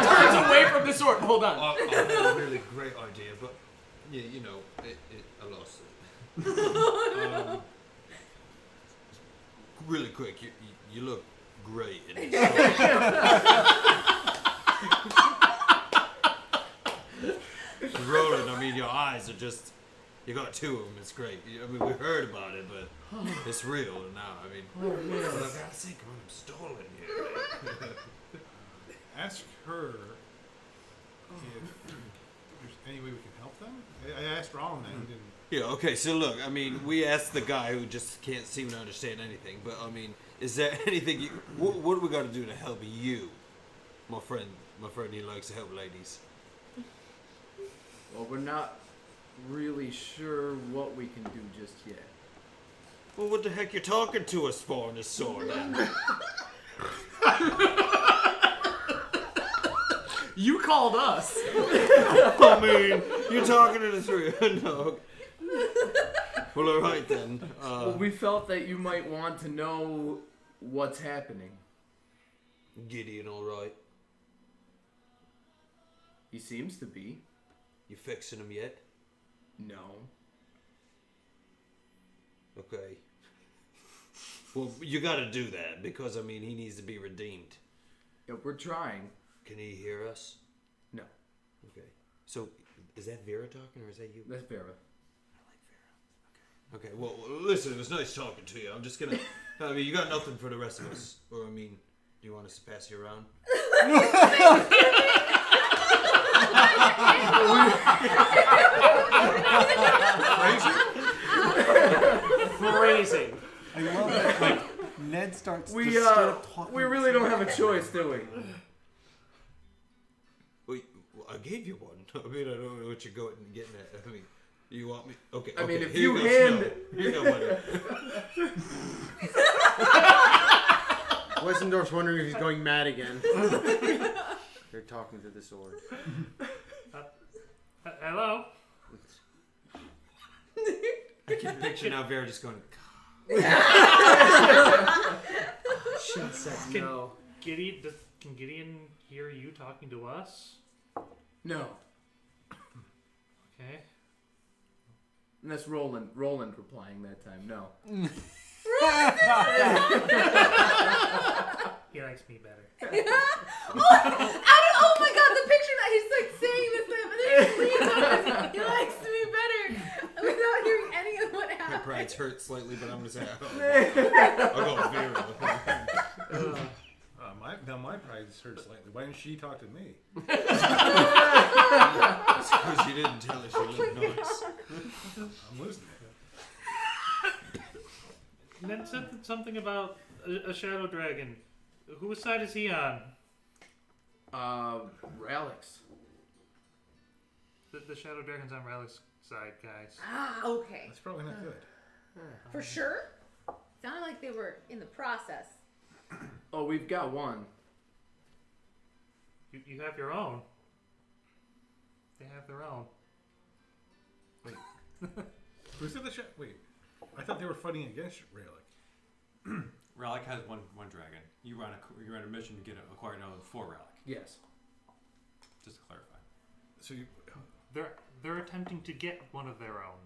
Turns away from the sword. Hold on. I had a really great idea, but yeah, you know, I lost it. Really quick, you look great in this. Roland, I mean, your eyes are just. You got two of them. It's great. I mean, we heard about it, but it's real now. I mean, for God's sake, I'm stolen here. Ask her if there's any way we can help them. I asked Roland that. He didn't. Yeah, okay, so look, I mean, we asked the guy who just can't seem to understand anything, but I mean, is there anything you. What do we got to do to help you? My friend, he likes to help ladies. Well, we're not really sure what we can do just yet. Well, what the heck you talking to us for in this sword, then? You called us. I mean, you're talking to the three. No. Well, all right then. Well, we felt that you might want to know what's happening. Gideon, all right? He seems to be. You fixing him yet? No. Okay. Well, you got to do that because I mean, he needs to be redeemed. Yeah, we're trying. Can he hear us? No. Okay. So, is that Vera talking or is that you? That's Vera. Okay, well, listen, it was nice talking to you. I'm just gonna. I mean, you got nothing for the rest of us. Or, I mean, do you want us to pass you around? Phrasing. I love it. Like Ned starts We to straight up talking. we really don't have a choice, do we? Well, I gave you one. I mean, I don't know what you're getting at. I mean, you want me? Okay. I mean, okay, if here you goes hand- snow. Here you go, buddy. Wessendorf's wondering if he's going mad again. They're talking to the sword. Hello? I can picture now Vera just going, She said Can- no. Can Gideon hear you talking to us? No. Okay. And that's Roland. Roland replying that time. No. He likes me better. Oh my god, the picture that he's like saying this stuff and then he leans over and says, he likes me better without hearing any of what My happened. pride's hurt slightly, but I'm gonna say I'll go with Vera. My pride's hurt slightly. Why didn't she talk to me? It's because you didn't tell her she looked nice. I'm losing it. Ned said something about a shadow dragon. Whose side is he on? Alex. The shadow dragon's on Riley's side, guys. Ah, okay. That's probably not good. For sure? Sounded like they were in the process. Oh, we've got one. You have your own. They have their own. Who's in the Wait, I thought they were fighting against Rayleigh. Relic has one dragon. You're on a mission to acquire another 4 relic. Yes. Just to clarify. So you, They're attempting to get one of their own.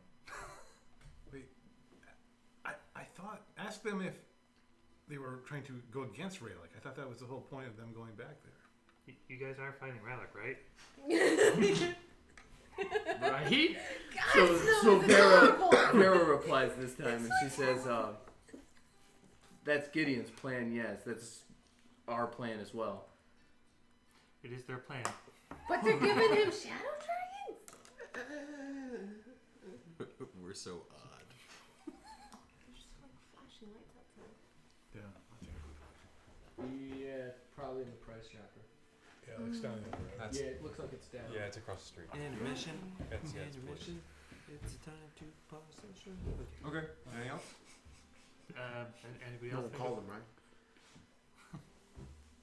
wait, I thought, ask them if they were trying to go against Relic. I thought that was the whole point of them going back there. You guys are fighting Relic, right? Right? God, So this is horrible. Vera replies this time, and she says, "That's Gideon's plan. Yes, that's our plan as well." It is their plan. But they're giving him shadow dragons. We're so odd. There's just like flashing lights outside. Yeah. Yeah, probably in the price chapter. Yeah, it's down there. Right? That's, Yeah, it looks like it's down. yeah, it's across the street. Intermission. It's Intermission. It's time to pause the show. Okay. Anything else? Anybody No else? one called him, right?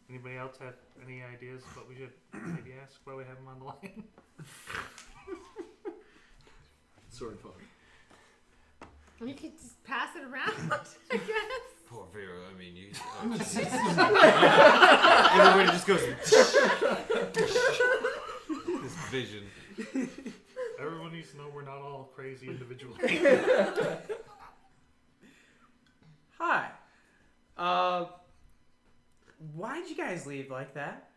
Anybody else have any ideas what we should maybe ask while we have him on the line? Sort of funny. You could just pass it around, I guess. Poor Vera. I mean, you. Everybody just goes. This vision. Everyone needs to know we're not all crazy individuals. Hi. Why'd you guys leave like that?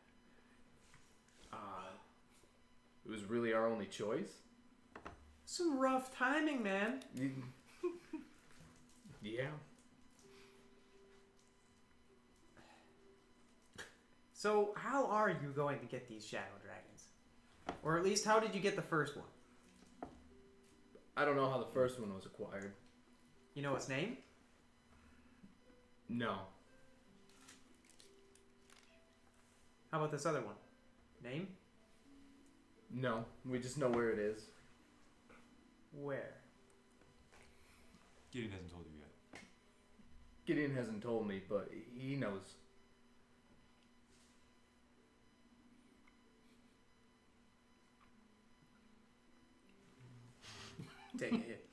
It was really our only choice. Some rough timing, man. Yeah. So, how are you going to get these shadow dragons? Or at least, how did you get the first one? I don't know how the first one was acquired. You know its name? No. How about this other one? Name? No. We just know where it is. Where? Gideon hasn't told you yet. Gideon hasn't told me, but he knows. Take a hit.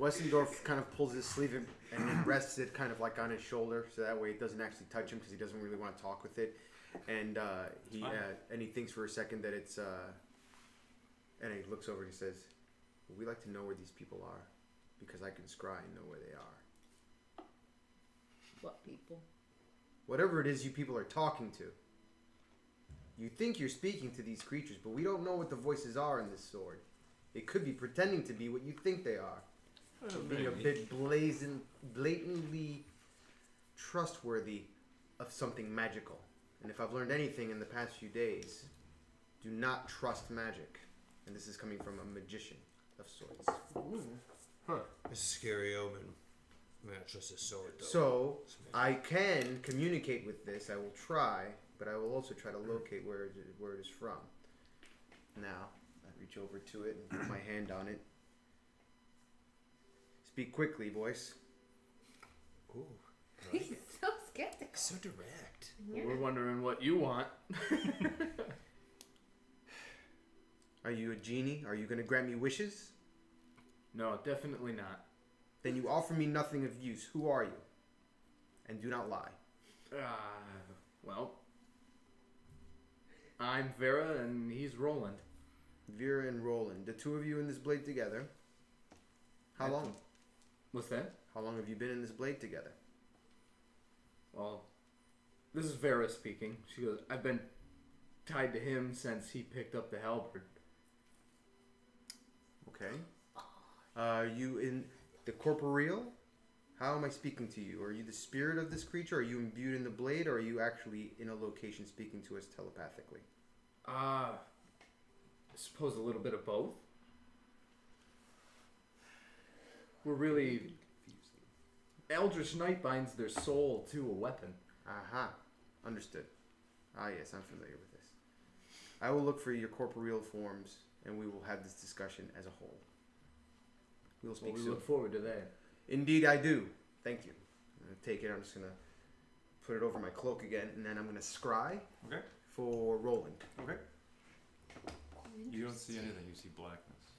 Wessendorf kind of pulls his sleeve and rests it kind of like on his shoulder, so that way it doesn't actually touch him because he doesn't really want to talk with it. And he thinks for a second that it's and he looks over and he says, well, "We like to know where these people are because I can scry and know where they are. What people? Whatever it is you people are talking to. You think you're speaking to these creatures, but we don't know what the voices are in this sword. It could be pretending to be what you think they are. Being a bit blatantly trustworthy of something magical. And if I've learned anything in the past few days, do not trust magic. And this is coming from a magician of sorts. This is a scary omen. I'm not trust his sword though. So, I can communicate with this. I will try, but I will also try to locate where it is from. Now, I reach over to it and put my hand on it. Speak quickly, voice. Ooh. He's so skeptical. So direct. Well, we're wondering what you want. Are you a genie? Are you going to grant me wishes? No, definitely not. Then you offer me nothing of use. Who are you? And do not lie. Well, I'm Vera and he's Roland. Vera and Roland. The two of you in this blade together. How long? What's that? How long have you been in this blade together? Well, this is Vera speaking. She goes, I've been tied to him since he picked up the halberd. Okay. Are you in the corporeal? How am I speaking to you? Are you the spirit of this creature? Are you imbued in the blade? Or are you actually in a location speaking to us telepathically? I suppose a little bit of both. We're really... Eldritch Knight binds their soul to a weapon. Aha. Understood. Ah, yes, I'm familiar with this. I will look for your corporeal forms, and we will have this discussion as a whole. We will speak Well, we soon. look forward to that. Indeed, I do. Thank you. I'm going to take it. I'm just going to put it over my cloak again, and then I'm going to scry Okay. for Roland. Okay. You don't see anything. You see blackness.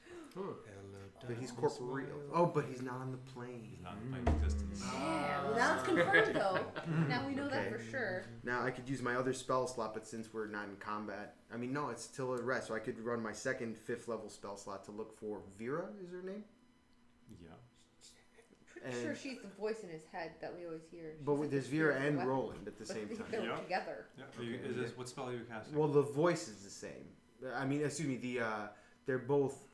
But he's corporeal. Oh, but he's not on the plane. He's not in my existence. Yeah, well, now it's confirmed though. Now we know that Okay. for sure. Now I could use my other spell slot, but since we're not in combat, I mean, no, it's still a rest, so I could run my second 5th level spell slot to look for Vera. Is her name? Yeah. Pretty sure she's the voice in his head that we always hear. She's But like there's the Vera spiritual and weapon. Roland at the But same they- time. They're Yeah. together. Yeah. Okay. Is this, what spell are you casting? Well, the voice is the same. I mean, excuse me. They're both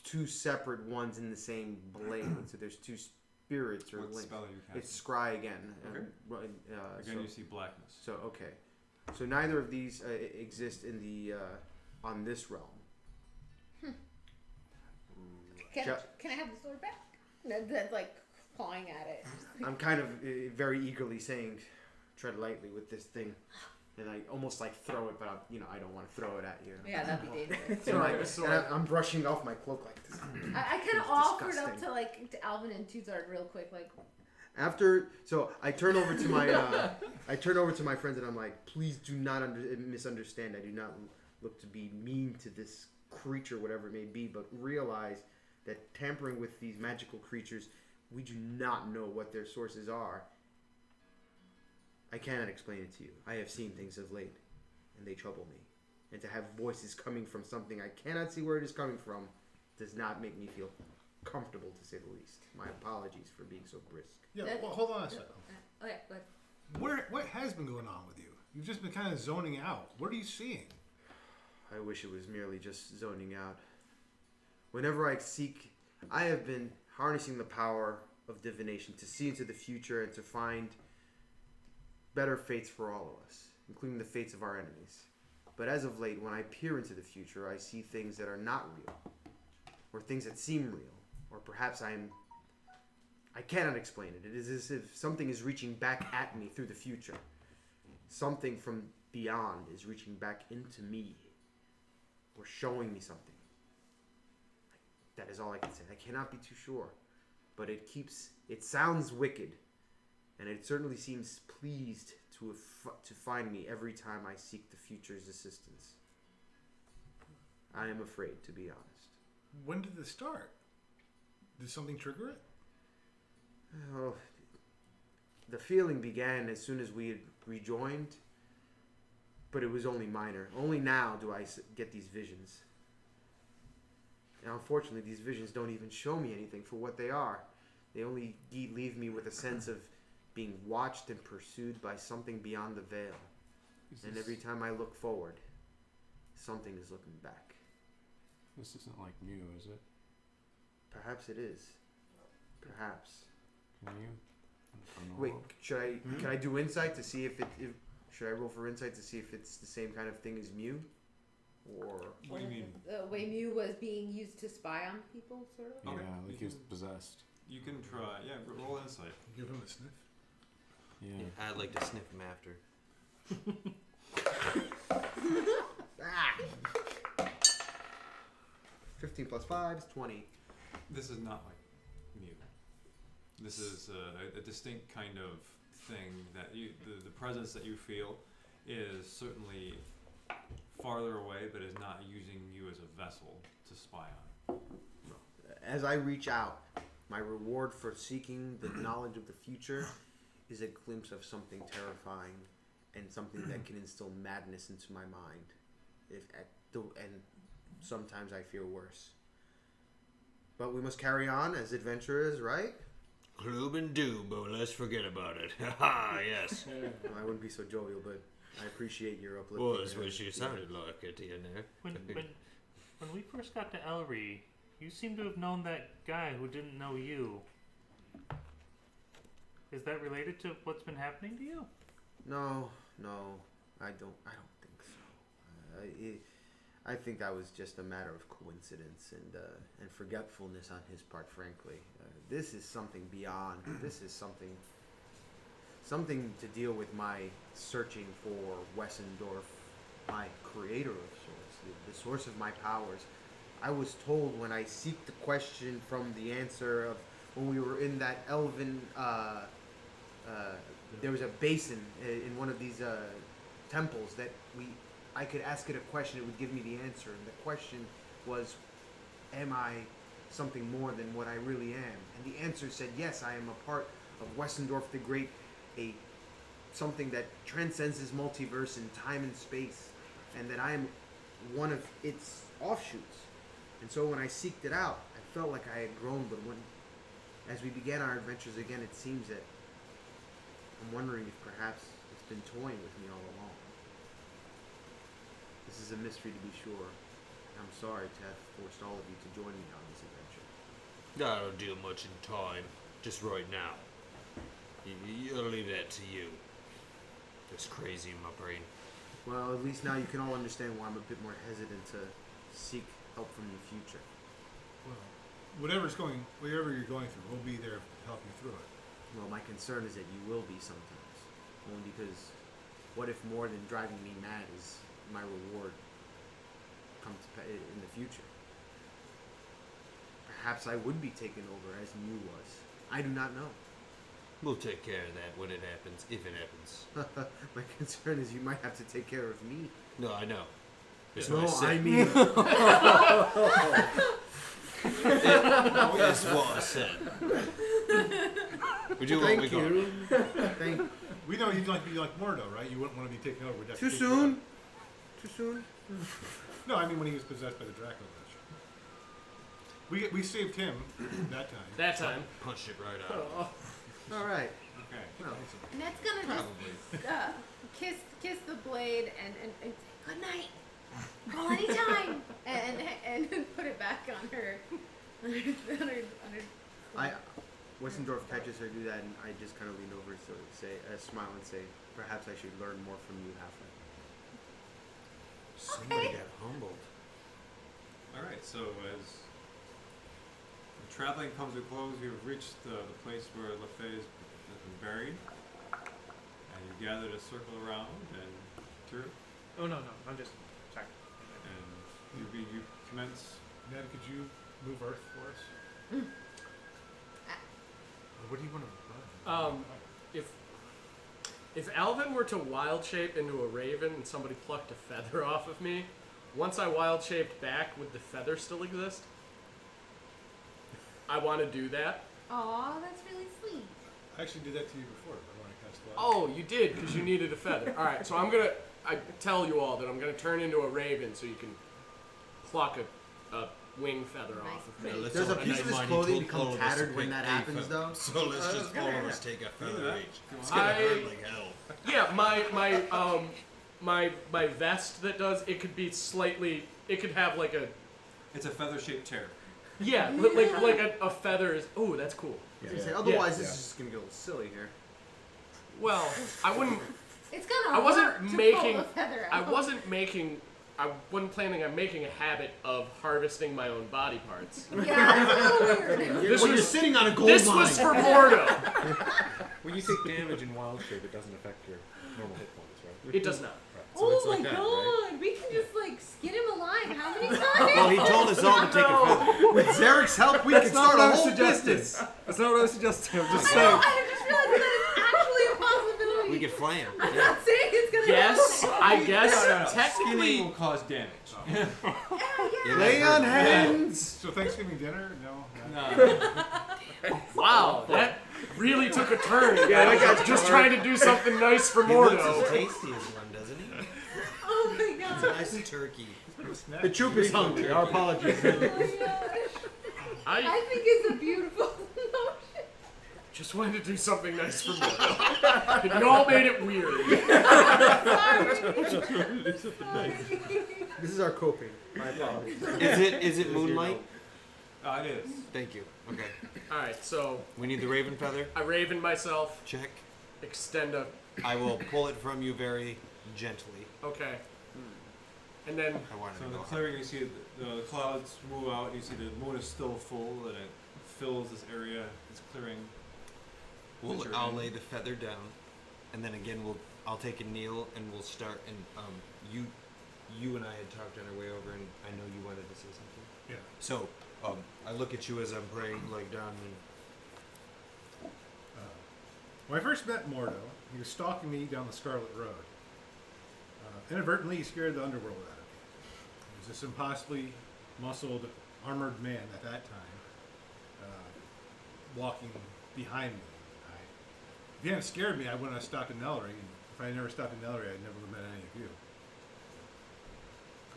two separate ones in the same blade. So there's two spirits or what linked. spell are you casting? It's scry again. Okay. Again, So, you see blackness. so okay. So neither of these exist in the on this realm. Can I have the sword back? That's like clawing at it. I'm kind of very eagerly saying, tread lightly with this thing, and I almost like throw it, but I don't want to throw it at you. Yeah, that'd be dangerous. So I'm brushing off my cloak like this. I kind of It's offered disgusting. up to Alvin and Tuzard real quick, like, So I turn over to my friends and I'm like, please do not misunderstand. I do not look to be mean to this creature, whatever it may be, but realize that tampering with these magical creatures, we do not know what their sources are. I cannot explain it to you. I have seen things of late, and they trouble me. And to have voices coming from something I cannot see where it is coming from does not make me feel comfortable, to say the least. My apologies for being so brisk. Yeah, well, hold on a second. okay, but What has been going on with you? You've just been kind of zoning out. What are you seeing? I wish it was merely just zoning out. Whenever I seek, I have been harnessing the power of divination to see into the future and to find better fates for all of us, including the fates of our enemies. But as of late, when I peer into the future, I see things that are not real, or things that seem real, or perhaps I cannot explain it. It is as if something is reaching back at me through the future. Something from beyond is reaching back into me, or showing me something. That is all I can say. I cannot be too sure, but it sounds wicked, and it certainly seems pleased to find me every time I seek the future's assistance. I am afraid, to be honest. When did this start? Did something trigger it? Oh, the feeling began as soon as we had rejoined, but it was only minor. Only now do I get these visions. And unfortunately, these visions don't even show me anything for what they are. They only leave me with a sense of being watched and pursued by something beyond the veil. And every time I look forward, something is looking back. This isn't like Mew, is it? Perhaps it is. Perhaps. Can you? Wait, can I do insight to see if should I roll for insight to see if it's the same kind of thing as Mew? Or What do you mean? the way Mew was being used to spy on people, sort of. Okay. Yeah, like he was possessed. You can try. Yeah, roll insight. Give him a sniff. Yeah. I'd like to sniff him after. 15 plus 5 is 20. This is not like Mew. This is a distinct kind of thing that the presence that you feel is certainly farther away, but is not using you as a vessel to spy on. As I reach out, my reward for seeking the knowledge of the future is a glimpse of something terrifying and something that can instill madness into my mind. And sometimes I fear worse. But we must carry on as adventurers, right? Gloob and doom, but let's forget about it. Ha yes. Well, I wouldn't be so jovial, but I appreciate your uplifting. Well, that's what you sounded like at the end there. When we first got to Ellery, you seem to have known that guy who didn't know you. Is that related to what's been happening to you? No, I don't think so. I think that was just a matter of coincidence and forgetfulness on his part. Frankly, this is something beyond. This is something to deal with my searching for Wessendorf, my creator of sorts, the source of my powers. I was told when I seek the question from the answer of when we were in that elven. There was a basin in one of these temples that I could ask it a question, it would give me the answer. And the question was, am I something more than what I really am? And the answer said, yes, I am a part of Wessendorf the Great, something that transcends this multiverse in time and space, and that I am one of its offshoots. And so when I seeked it out, I felt like I had grown, but as we began our adventures again, it seems that I'm wondering if perhaps it's been toying with me all along. This is a mystery to be sure. I'm sorry to have forced all of you to join me on this adventure. I don't deal much in time, just right now. I'll leave that to you. It's crazy in my brain. Well, at least now you can all understand why I'm a bit more hesitant to seek help from the future. Well, whatever you're going through, we'll be there to help you through it. Well, my concern is that you will be sometimes. Only because what if more than driving me mad is my reward in the future? Perhaps I would be taken over as Mew was. I do not know. We'll take care of that when it happens, if it happens. My concern is you might have to take care of me. No, I know. That's No, what I said. I mean... That's what I said. Would you want me Thank to you. Thank you. We know you'd like to be like Mordo, right? You wouldn't want to be taken over. We'd have to Too take you soon? out. Too soon? No, I mean when he was possessed by the Draco Lich. We saved him that time. That time. Punched it right out? All right. Okay. Well, Ned's gonna just kiss the blade and say good night. Call anytime. and put it back on her. Wessendorf catches her do that, and I just kind of lean over to smile and say, perhaps I should learn more from you, Halfling. Somebody got humbled. Alright, so as the traveling comes to a close, you've reached the place where LaFay has been buried. And you gather to circle around and through. Oh no, I'm just sorry. And you commence. Ned, could you move Earth for us? What do you want to run? If Alvin were to wild shape into a raven and somebody plucked a feather off of me, once I wild shaped back, would the feather still exist? I want to do that. Aw, that's really sweet. I actually did that to you before, but when I cast Wild. Oh, you did, because you needed a feather. Alright, so I tell you all that I'm going to turn into a raven so you can pluck a wing feather off of me. Now, let's Does a all piece of his mind clothing you told become all of us tattered to when pick that a happens, feather. though? So let's just all of us take a feather each. It's gonna I- hurt like hell. Yeah, my vest that does, it could be slightly, it could have like a, It's a feather shaped tear. yeah, like a feather is, oh, that's cool. I was gonna say, otherwise, this is just going to get a little silly here. Well, I wouldn't, It's gonna I wasn't hurt to making- pull the feather I out. wasn't planning on making a habit of harvesting my own body parts. Yeah, that's a little weird. This You're was, sitting on a gold this mine. was for Mordo. When you take damage in wild shape, it doesn't affect your normal hit points, right? It does not. So it's Oh my like that, god, right? we can just like skin him alive how many times? Well, he told us all to take a feather. With Zarek's help, we can start a whole business. That's not what I was suggesting. I'm just I know, saying. I just realized that is actually a possibility. We could flay him. I'm Yeah. not saying it's gonna Yes, happen. I guess Skinning technically. will cause damage. Yeah, yeah. Lay on hands. So Thanksgiving dinner? No. No. Wow, that really took a turn. Yeah, I was just trying to do something nice for He looks as Mordo. tasty as one, doesn't he? Oh my It's god. a nice turkey. The troop is hungry. Our apologies. Oh my gosh. I think it's a beautiful notion. Just wanted to do something nice for Mordo. And you all made it weird. This is our coping. My apologies. Is it moonlight? It is. Thank you. Okay. Alright, so We need the raven feather. I raven myself, Check. extend a. I will pull it from you very gently. Okay. And then. I wanted So to in the go. clearing, you see the clouds move out. You see the moon is still full, and it fills this area, this clearing. I'll lay the feather down, and then again I'll take a kneel and we'll start. And you and I had talked on our way over, and I know you wanted to say something. Yeah. So I look at you as I'm praying, like down. When I first met Mordo, he was stalking me down the Scarlet Road. Inadvertently, he scared the underworld out of me. He was this impossibly muscled armored man at that time walking behind me. If you hadn't scared me, I wouldn't have stopped in Ellery. And if I had never stopped in Ellery, I'd never met any of you.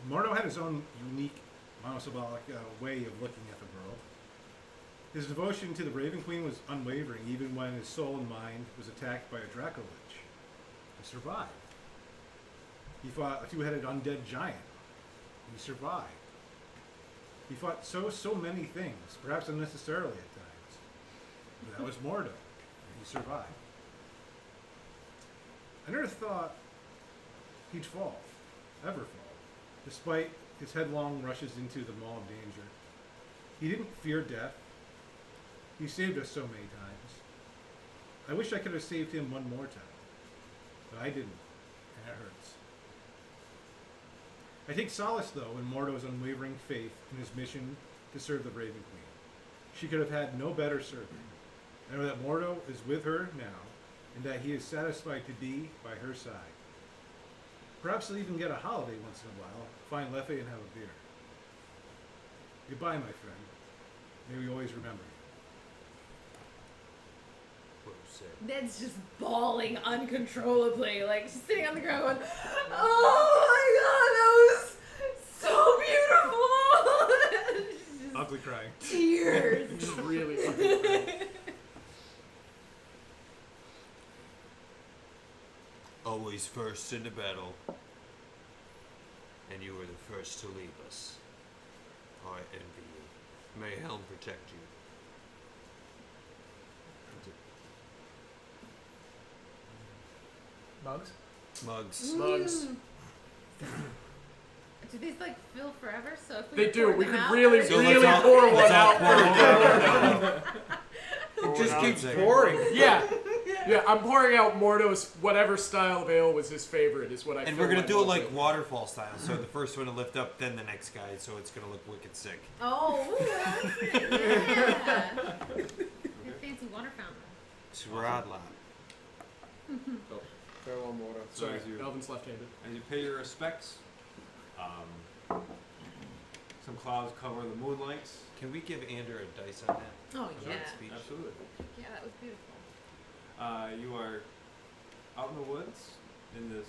Mordo had his own unique monosyllabic way of looking at the world. His devotion to the Raven Queen was unwavering, even when his soul and mind was attacked by a Draco Lich. He survived. He fought a two-headed undead giant. He survived. He fought so many things, perhaps unnecessarily at times. But that was Mordo, and he survived. I never thought he'd fall, ever fall, despite his headlong rushes into the maw of danger. He didn't fear death. He saved us so many times. I wish I could have saved him one more time, but I didn't, and it hurts. I take solace, though, in Mordo's unwavering faith in his mission to serve the Raven Queen. She could have had no better servant. I know that Mordo is with her now, and that he is satisfied to be by her side. Perhaps they'll even get a holiday once in a while, find Leffe and have a beer. Goodbye, my friend. May we always remember you. Well said. Ned's just bawling uncontrollably, like she's sitting on the ground going, "Oh my god, that was so beautiful!" She's just Ugly crying. tears. Just really fucking Always first in the battle, and you were the first to leave us. I envy you. May Helm protect you. Bugs? Mugs. Mugs. Do these like fill forever? So if we They pour do. them We could out, really, are they- really let's all- pour one let's all out pour for one Mordo. It just keeps Pouring. pouring. Yeah. Yeah, I'm pouring out Mordo's whatever style of ale was his favorite is what I And fill we're gonna my do it mug like with. waterfall style. So the first one to lift up, then the next guy. So it's gonna look wicked sick. Oh, yeah. A fancy water fountain. Sradla. Farewell, Mordo. So Sorry, as you, Elvin's left-handed. as you pay your respects, some clouds cover the moonlight. Can we give Ander a dice on that? Oh On yeah. that speech? Absolutely. Yeah, that was beautiful. You are out in the woods in this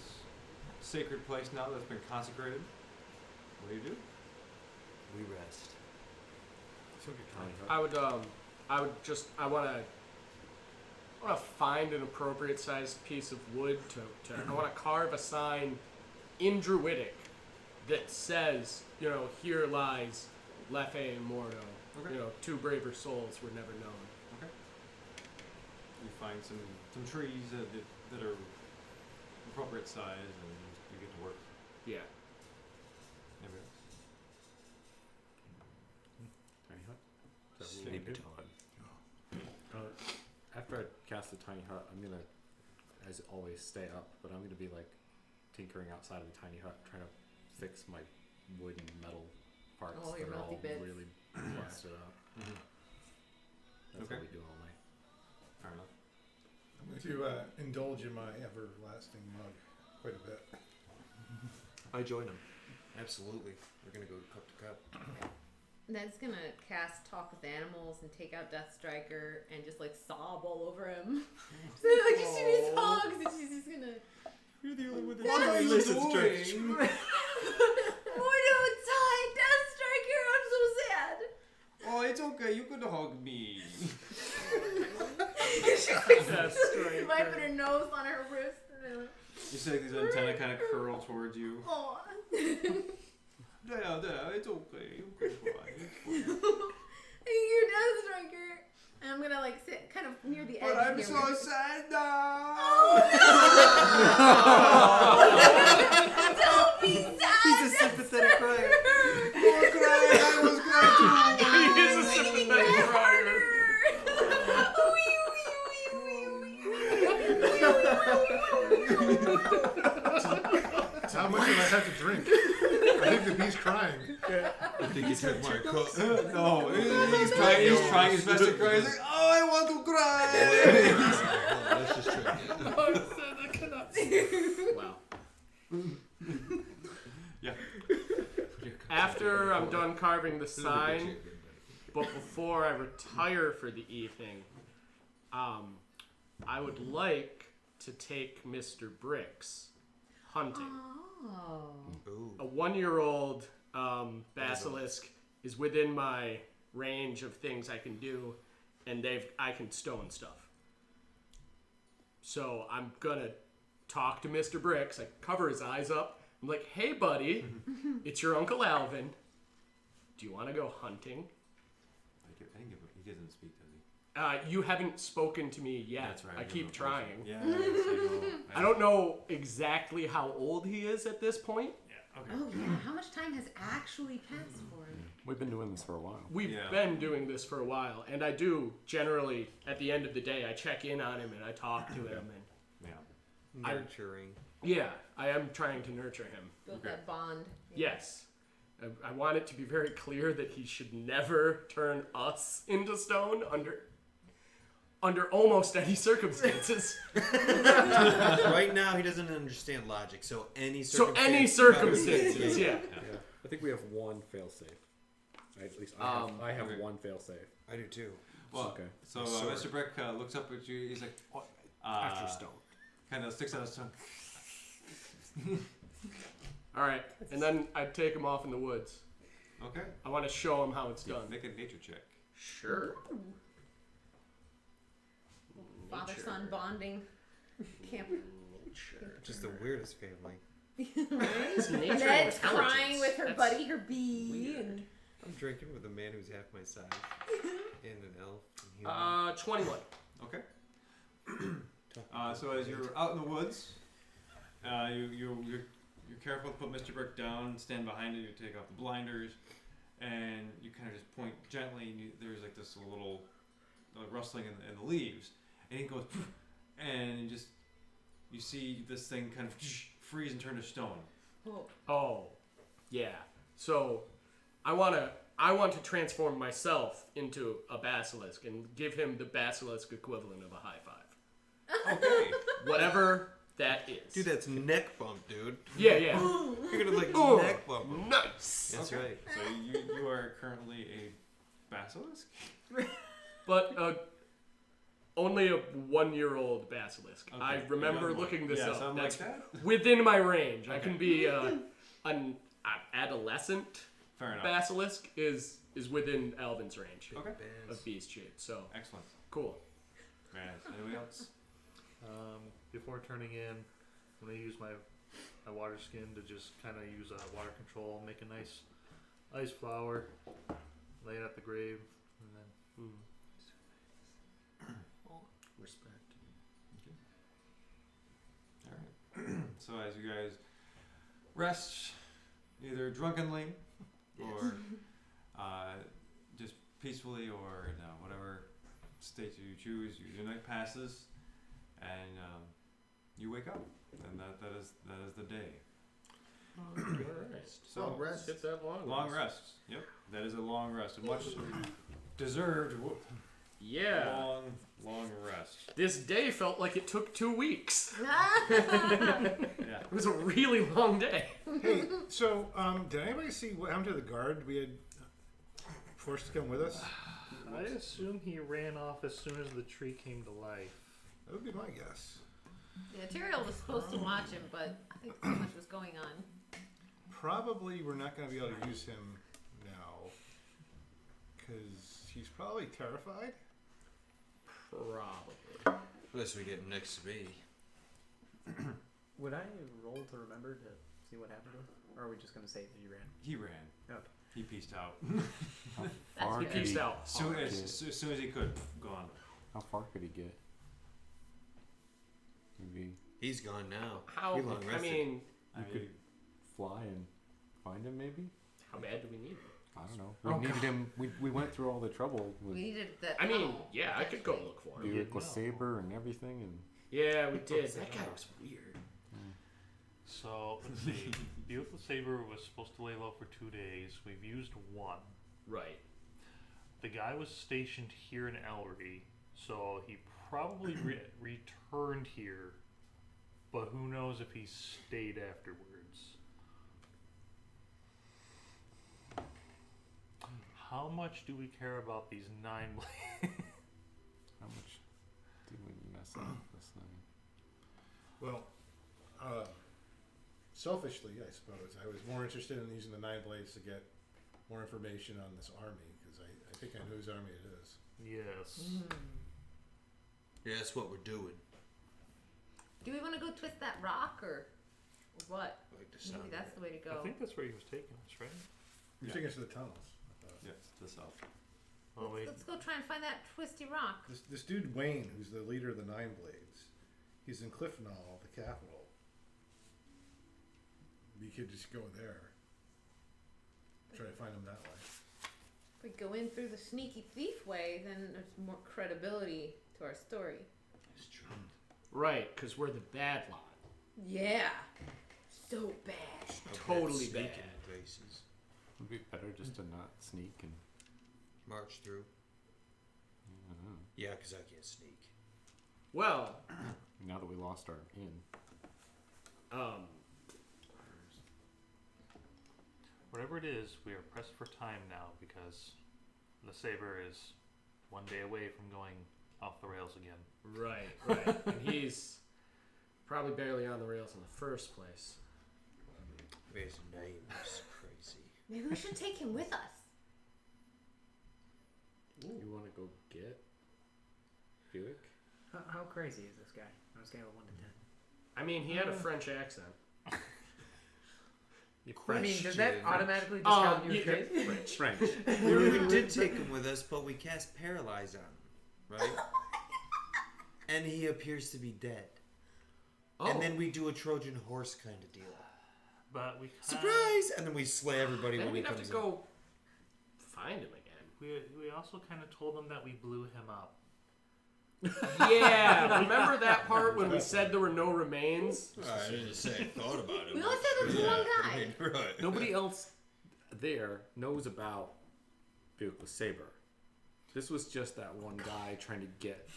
sacred place now that's been consecrated. What do you do? We rest. I would I wanna find an appropriate sized piece of wood to I wanna carve a sign in Druidic that says, you know, here lies Leffe and Mordo. Okay. You know, two braver souls were never known. Okay. You find some trees that are appropriate size, and you get to work. Yeah. Anybody Tiny hut. Is that what we Sleep do? time. After I cast the tiny hut, I'm gonna, as always, stay up. But I'm gonna be like tinkering outside of the tiny hut, trying to fix my wood and metal parts Oh, your that are all melty bits. really busted up. Mhm. That's Okay. what we do all night. Fair enough. I'm going to indulge in my everlasting mug quite a bit. I join him. Absolutely. We're gonna go cup to cup. Ned's gonna cast Talk with Animals and take out Death Striker and just like sob all over him. So like just do these hugs and she's just gonna. You're the only one that What are you doing? Mordo died, Death Striker. I'm so sad. Oh, it's okay. You could hug me. She's Death Striker. wiping her nose on her wrist. You see like these antennae kind of curl towards you. Oh. There, it's okay. You can cry. It's fine. You're Death Striker. And I'm gonna like sit kind of near the edge. But I'm here so where- sad now. Don't be sad. He's a sympathetic crier. I was crying. I was crying too. He is a sympathetic crier. How much did I have to drink? I think the bee's crying. I think he took my cup. No, he's trying. He's trying his best to cry. He's like, oh, I want to cry. Let's just try. Wow. Yeah. after I'm done carving the sign, but before I retire for the evening, I would like to take Mr. Bricks hunting. Oh. Ooh. A 1-year-old basilisk is within my range of things I can do, and I can stone stuff. So I'm gonna talk to Mr. Bricks. I cover his eyes up. I'm like, "Hey, buddy, it's your Uncle Alvin. Do you want to go hunting?" He doesn't speak, does he? You haven't spoken to me yet. That's right. I keep trying. Yeah. I don't know exactly how old he is at this point. Yeah. Okay. Oh yeah. How much time has actually passed for him? We've been doing this for a while. We've been doing this for a while, and I do generally, at the end of the day, I check in on him and I talk to him, and Nurturing. I am trying to nurture him. Build that bond. Yes. I want it to be very clear that he should never turn us into stone under almost any circumstances. Right now, he doesn't understand logic, so any circumstances, yeah. I think we have one failsafe. At least I have one failsafe. I do too. Well, Okay. so Mr. Brick looks up at you. He's like, After stone. kind of sticks out his tongue. All right, and then I'd take him off in the woods. Okay. I want to show him how it's done. Make a nature check. Sure. Father-son bonding camp. Just the weirdest family. Right? Ned's crying with her buddy, her bee, and I'm drinking with a man who's half my size and an elf. 21. Okay. So as you're out in the woods, you're careful to put Mr. Brick down, stand behind it. You take off the blinders, and you kind of just point gently. And there's like this little rustling in the leaves, and it goes, and you see this thing kind of freeze and turn to stone. Oh, yeah. So I want to transform myself into a basilisk and give him the basilisk equivalent of a high five. Okay. Whatever that is. Dude, that's neck bump, dude. Yeah. You're gonna like neck bump him. Nice. That's Okay. right. So you are currently a basilisk? But only a 1-year-old basilisk. Okay. I remember Young one. looking this up. Something That's like that? within my range. I Okay. can be an adolescent Fair enough. basilisk is within Alvin's range Okay. of beast shape. So Excellent. cool. Man, anybody else? Before turning in, I'm gonna use my water skin to just kind of use water control, make a nice ice flower, lay it at the grave, and then Respect. All right. So as you guys rest, either drunkenly or just peacefully, or in whatever state you choose, your night passes, and you wake up, and that is the day. All right. So Long rest. Hit that long rest. Yep, that is a long rest, a much deserved Yeah. long rest. This day felt like it took 2 weeks. Yeah. It was a really long day. Hey, so did anybody see what happened to the guard we had forced to come with us? I assume he ran off as soon as the tree came to life. That would be my guess. Yeah, Tyrael was supposed to watch him, but I think so much was going on. Probably we're not going to be able to use him now because he's probably terrified. Probably. Unless we get him next to me. Would I roll to remember to see what happened to him? Or are we just going to say that he ran? He ran. Okay. He pieced out. That's He good. pieced out. Soon as he could, gone. How far could he get? Maybe He's gone now. How? He long I rested. mean, you could fly and find him. Maybe. how bad do we need him? I don't know. We needed him. We went through all the trouble with We needed that. I mean, tunnel, yeah, I could go eventually. look for the him. Equus Saber and everything, and Yeah, we did. That guy was weird. So let's see. The Euclid Saber was supposed to lay low for 2 days. We've used 1. Right. The guy was stationed here in Ellery, so he probably returned here. But who knows if he stayed afterwards? How much do we care about these 9 blades? How much do we mess up this thing? Well, selfishly, I suppose, I was more interested in using the 9 blades to get more information on this army, because I think I know whose army it is. Yes. Yeah, that's what we're doing. Do we want to go twist that rock or what? I like the sound Maybe of that's it. the way to go. I think that's where he was taking us, right? You're taking us to the tunnels. Yes, the south. Oh, wait. Let's go try and find that twisty rock. This dude Wayne, who's the leader of the 9 blades, he's in Cliffnall, the capital. We could just go there. Try to find him that way. If we go in through the sneaky thief way, then there's more credibility to our story. It's true. Right, because we're the bad lot. Yeah. So bad. Totally Sneaking bad. places. Would be better just to not sneak and. March through. I don't know. Yeah, because I can't sneak. Well, Now that we lost our inn. Whatever it is, we are pressed for time now because the Saber is one day away from going off the rails again. right. And he's probably barely on the rails in the first place. His name is crazy. Maybe we should take him with us. You want to go get Buick? How crazy is this guy on a scale of 1 to 10? I mean, he had a French accent. I mean, does that Question. automatically discount you as yeah, crazy? French. We did take him with us, but we cast Paralyze on him, right? And he appears to be dead. Oh. And then we do a Trojan horse kind of deal. But we Surprise! And then we slay everybody Then when he we'd have comes to go find him again. we also kind of told them that we blew him up. Yeah, remember that part when we said there were no remains? I didn't say I thought about it. We only said there was one guy. Right. Nobody else there knows about Buick with Saber. This was just that one guy trying to get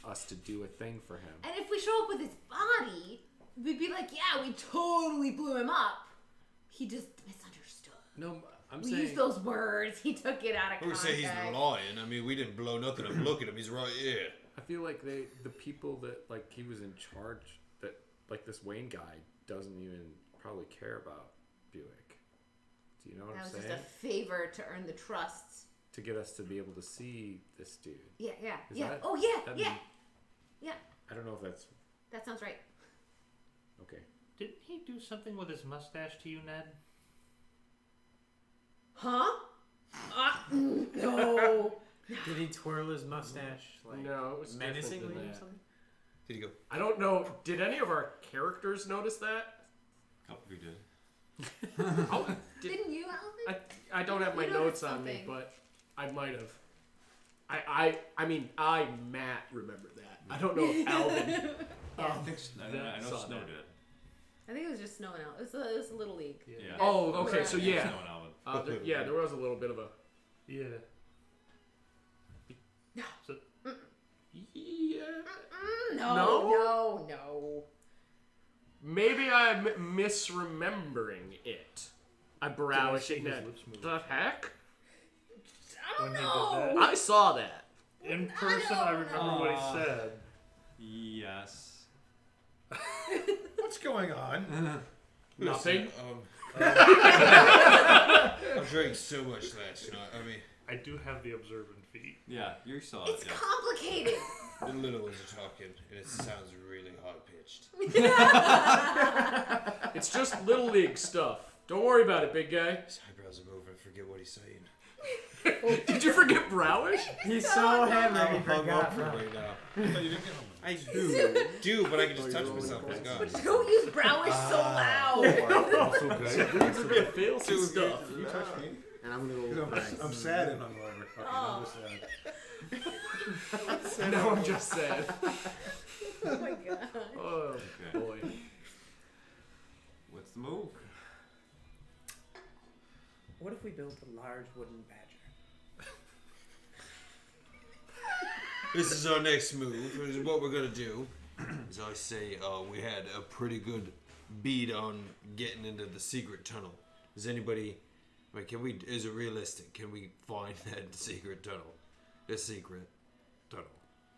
us to do a thing for him. And if we show up with his body, we'd be like, yeah, we totally blew him up. He just misunderstood. No, I'm We saying. used those words. He took it out of Who context. say he's lying? I mean, we didn't blow nothing up. Look at him. He's right here. I feel like the people that like he was in charge, that like this Wayne guy doesn't even probably care about Buick. Do you know what That I'm was saying? just a favor to earn the trust. To get us to be able to see this dude. Yeah, Is yeah. that- Oh, yeah, that yeah. mean- Yeah, I don't know if that's that sounds right. okay. Didn't he do something with his mustache to you, Ned? Huh? No. Did he twirl his mustache like No, it was different menacingly than or that. something? Did he go? I don't know. Did any of our characters notice that? A couple of you did. Oh, did, Didn't you, Alvin? I don't have my You notes noticed on me, something. but I might have. I mean, Matt, remember that. I don't know if Alvin. I think I know saw Snow that. did. I think it was just snowing out. It was a little league. Yeah. Oh, okay, so Yeah. yeah. Snow and Alvin. Yeah, there was a little bit of a. Yeah. So, Yeah. No. Maybe I'm misremembering it. I browish see at his Ned. lips move. The heck? I when don't he know. did that. I saw that. In person, I remember what he said. Yes. What's going on? Nothing. I drank so much last night. I mean, I do have the observant feet. Yeah, you saw it. It's Yeah. complicated. the little ones are talking, and it sounds really high pitched. It's just little league stuff. Don't worry about it, big guy. His eyebrows are moving. I forget what he's saying. Did you forget browish? He's so heavy I'm he hung forgot. up right now. I thought you didn't get him. I do, but I can just touch myself. It's gone. Don't use browish so loud. Also good. It fails some stuff. You touched me. And I'm gonna go. I'm sad and hungover. Okay, now we're sad. No, I'm just sad. Oh my god. Oh Okay. boy. What's the move? What if we built a large wooden badger? This is our next move. This is what we're gonna do. As I say, we had a pretty good bead on getting into the secret tunnel. Does anybody Wait, can we? Is it realistic? Can we find that secret tunnel? The secret tunnel.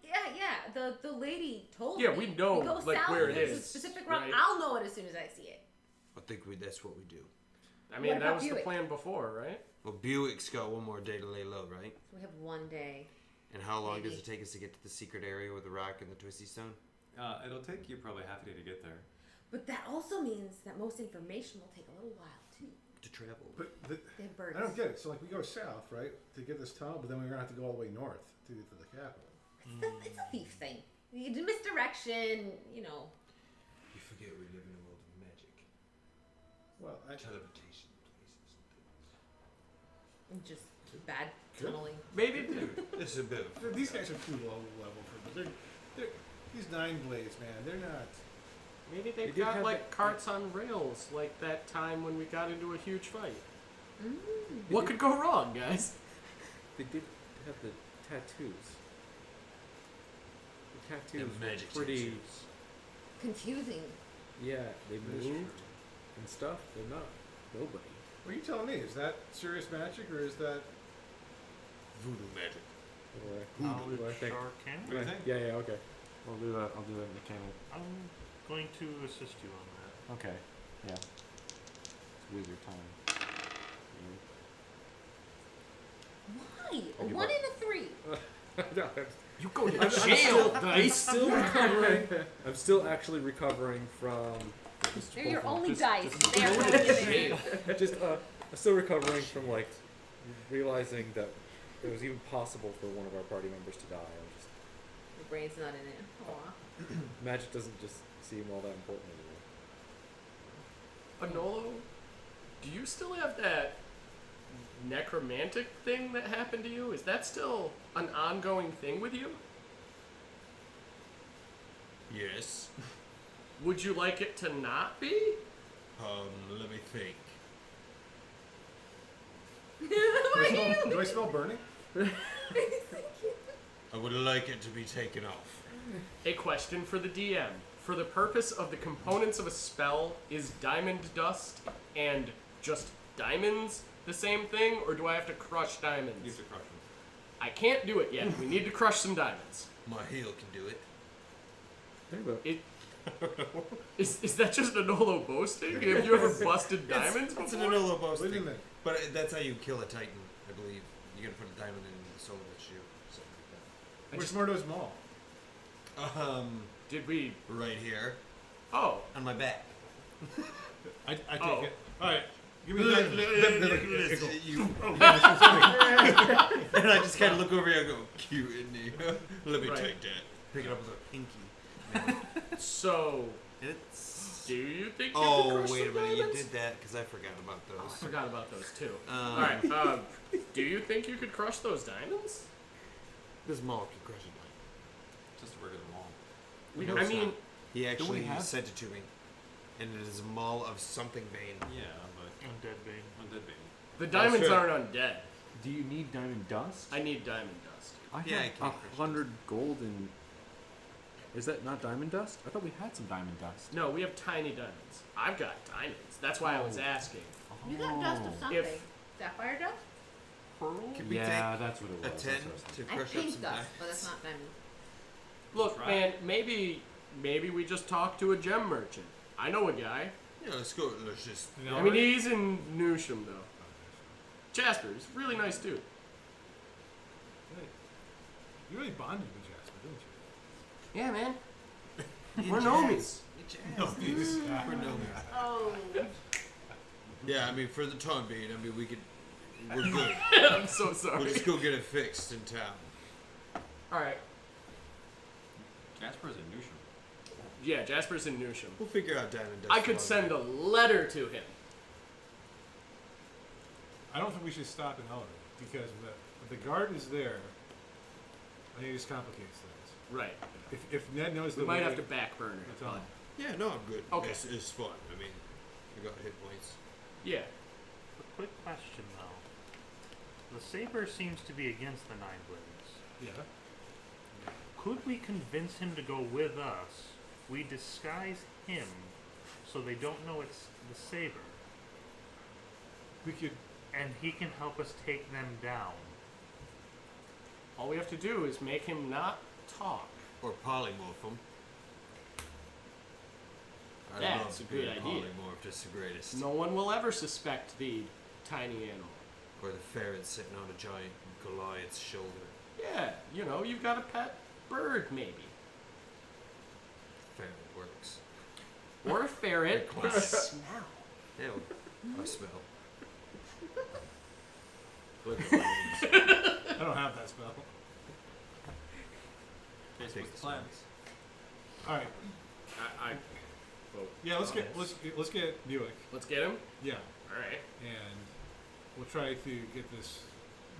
Yeah. The lady told Yeah, me. we know, We go like, south, where it there's a is, specific route. right? I'll know it as soon as I see it. I think that's what we do. I mean, What that about was the Buick? plan before, right? Well, Buick's got one more day to lay low, right? So we have one day. And how long does Maybe. it take us to get to the secret area with the rock and the twisty stone? It'll take you probably half a day to get there. But that also means that most information will take a little while too. To travel. But They have birds. I don't get it. So like we go south, right, to get this tunnel, but then we're gonna have to go all the way north to get to the capital. It's a thief thing. You do misdirection, you know. You forget we live in a world of magic. Well, Teleportation places. Just bad Good. tunneling. Maybe. It's a bit of... these guys are too low level for me. They're these 9-blades, man. They're not. Maybe They they've did got have like carts on rails, like that time when we got into a huge fight. Mm. What could go wrong, guys? They did have the tattoos. The tattoos The magic were pretty. tattoos. Confusing. Yeah, they That's moved true. and stuff. They're not nobody. What are you telling me? Is that serious magic or is that? Voodoo magic. Knowledge I think. Arcana? What do you think? Yeah, okay. I'll do that. I'll do that mechanic. I'm going to assist you on that. Okay. Yeah. It's wizard time. Why? I give 1 up. in a 3. You go to I'm jail, I'm dice. still recovering. I'm still actually recovering from. They're your only just, dice. Just, They're not giving. just I'm still recovering from like realizing that it was even possible for one of our party members to die. I'm just Your brain's not in it. Aw. magic doesn't just seem all that important anymore. Anolo, do you still have that necromantic thing that happened to you? Is that still an ongoing thing with you? Yes. Would you like it to not be? Let me think. Do I smell burning? I would like it to be taken off. A question for the DM. For the purpose of the components of a spell, is diamond dust and just diamonds the same thing, or do I have to crush diamonds? You have to crush them. I can't do it yet. We need to crush some diamonds. My heel can do it. There you go. Is that just a Nolo boasting? Have you ever busted diamonds It's an before? Anolo Wait a boasting. minute. But that's how you kill a titan, I believe. You gotta put a diamond in the soul of its shoe. Something Where's Mordo's mall? like that. Did we? Right here. Oh, On my back. I take Oh. it. All right. Give me Listen, that. you. And I just kind of look over here and go, cute, isn't he? Let me Right. take that. Pick it up with a pinky. so It's... do you think you could Oh, crush wait a some minute. You diamonds? did that because I forgot about Oh, I those. forgot about those too. Um, All right. Do you think you could crush those diamonds? This mall can crush a diamond. Just a regular mall. We know I it's mean, not. He actually have- sent it to me. And it is a mall of something vein. Yeah, but Undead Bane. undead baby. the diamonds sure. aren't undead. Do you need diamond dust? I need diamond dust. I Yeah, I have can't 100 gold and. Is that not diamond dust? I thought we had some diamond dust. No, we have tiny diamonds. I've got diamonds. That's why I was asking. You got dust of something. If- Sapphire dust? Can we Yeah, that's what it take was. a 10 That's what I was thinking. to I crush up pink some dust, diamonds? but that's not diamond. Look, Try man, maybe we just talk to a gem merchant. I know a guy. Yeah, let's go. Let's just... I mean, he's in Newsham though. Jasper, he's a really nice dude. You really bonded with Jasper, didn't you? Yeah, man. We're nomies. We're no. Oh. Yeah, I mean, for the time being, I mean, we're good. I'm so We'll sorry. just go get it fixed in town. All right. Jasper's in Newsham. Yeah, Jasper's in Newsham. We'll figure out diamond dust. I could along send the a way. letter to him. I don't think we should stop in Ellery because if the garden is there, I think it just complicates things. Right. If Ned knows We the might way, have to backburner it. it's on. But Yeah, no, I'm good. Okay. It's fun. I mean, I got hit points. yeah. A quick question though. The Saber seems to be against the Nine Blades. Yeah. Could we convince him to go with us? We disguise him so they don't know it's the Saber. We could and he can help us take them down. All we have to do is make him not talk. Or polymorph them. I That's love a good being idea. Polymorphed is the greatest. No one will ever suspect the tiny animal. Or the ferret sitting on a giant Goliath's shoulder. Yeah, you know, you've got a pet bird, maybe. Ferret works. Or a ferret. Like They smell. Ew. I smell. I don't have that spell. What's Take the the plans? All right. I Yeah, let's get Buick. Let's get him. Yeah, All right. and we'll try to get this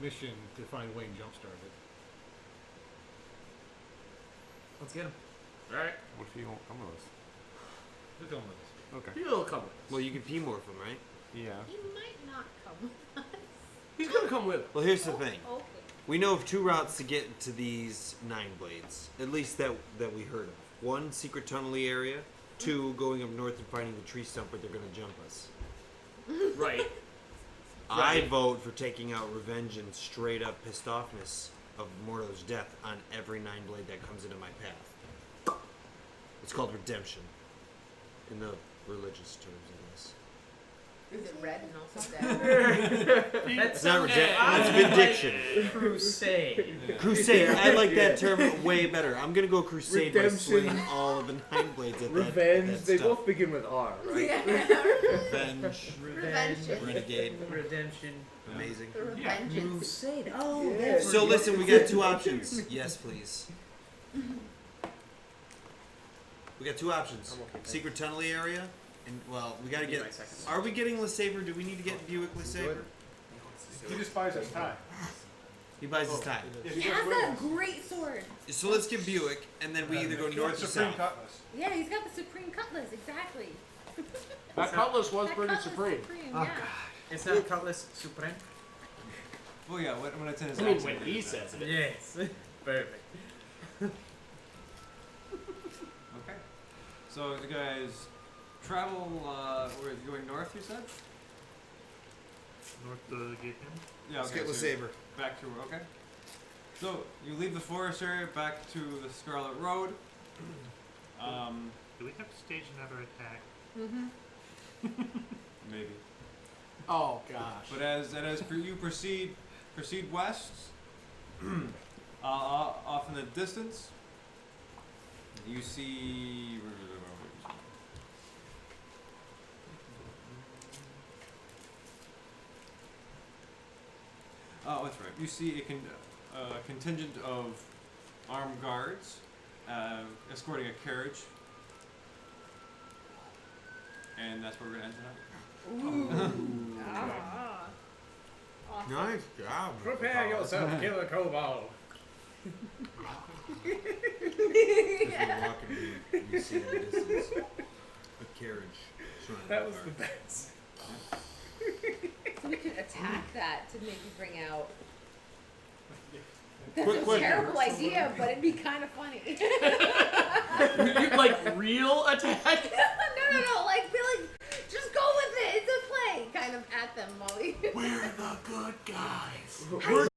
mission to find Wayne jump started. Let's get him. All right. What if he won't come with us? He'll come with us. Okay. He'll come. Well, you can P-morph him, right? Yeah. He might not come with us. He's gonna come with us. Well, here's the thing. Okay. We know of 2 routes to get to these 9 blades. At least that we heard of. 1, secret tunnely area. 2, going up north and finding the tree stump where they're going to jump us. Right. I Right. vote for taking out revenge and straight up pissed offness of Mordo's death on every 9 blade that comes into my path. It's called redemption. In the religious terms, I guess. Is it red and also dead? It's not redemption. It's vindication. Crusade. Crusade. I like that term way better. I'm gonna go crusade by Redemption. slinging all of the 9 blades at Revenge. that They stuff. both begin with R, right? Yeah. Revenge. Revengeance. Renegade. Redemption. Amazing. Revengeance. Crusade. Oh, Yeah. So listen, we got 2 options. Yes, please. We got 2 options. I'm okay, thanks. Secret tunnely area, and well, we gotta Give me get. my second. Are we getting LeSabre? Do we need to get Buick LeSabre? He just buys us time. He buys his time. Yeah, He goes has with a us. great sword. So let's get Buick, and then we either go north or Supreme south. Cutlass. Yeah, he's got the supreme cutlass, exactly. That cutlass was That pretty cutlass supreme. Oh, yeah. Is that Cutlass Supreme? Well, yeah, when it's in his I mean, accent, when he it is. says it. Yes. Perfect. Okay. So you guys travel, where you going north, you said? North to get him. Yeah, Let's okay. get so LeSabre. back to, okay. So you leave the forest area back to the Scarlet Road. Do we have to stage another attack? Maybe. Oh gosh. But as you proceed west, off in the distance, you see. Oh, that's right. You see a contingent of armed guards escorting a carriage, and that's where we're gonna end tonight. Ah. Awesome. Nice job. Prepare yourself, Killer Kobold. As we walk and we see in the distance a carriage. surrounded by That was the guards. best. So we could attack that to maybe bring out. That's Quick a question. terrible idea, but it'd be kind of funny. Like real attack? no, like be like, just go with it. It's a play, kind of at them, Molly. We're the good guys. We're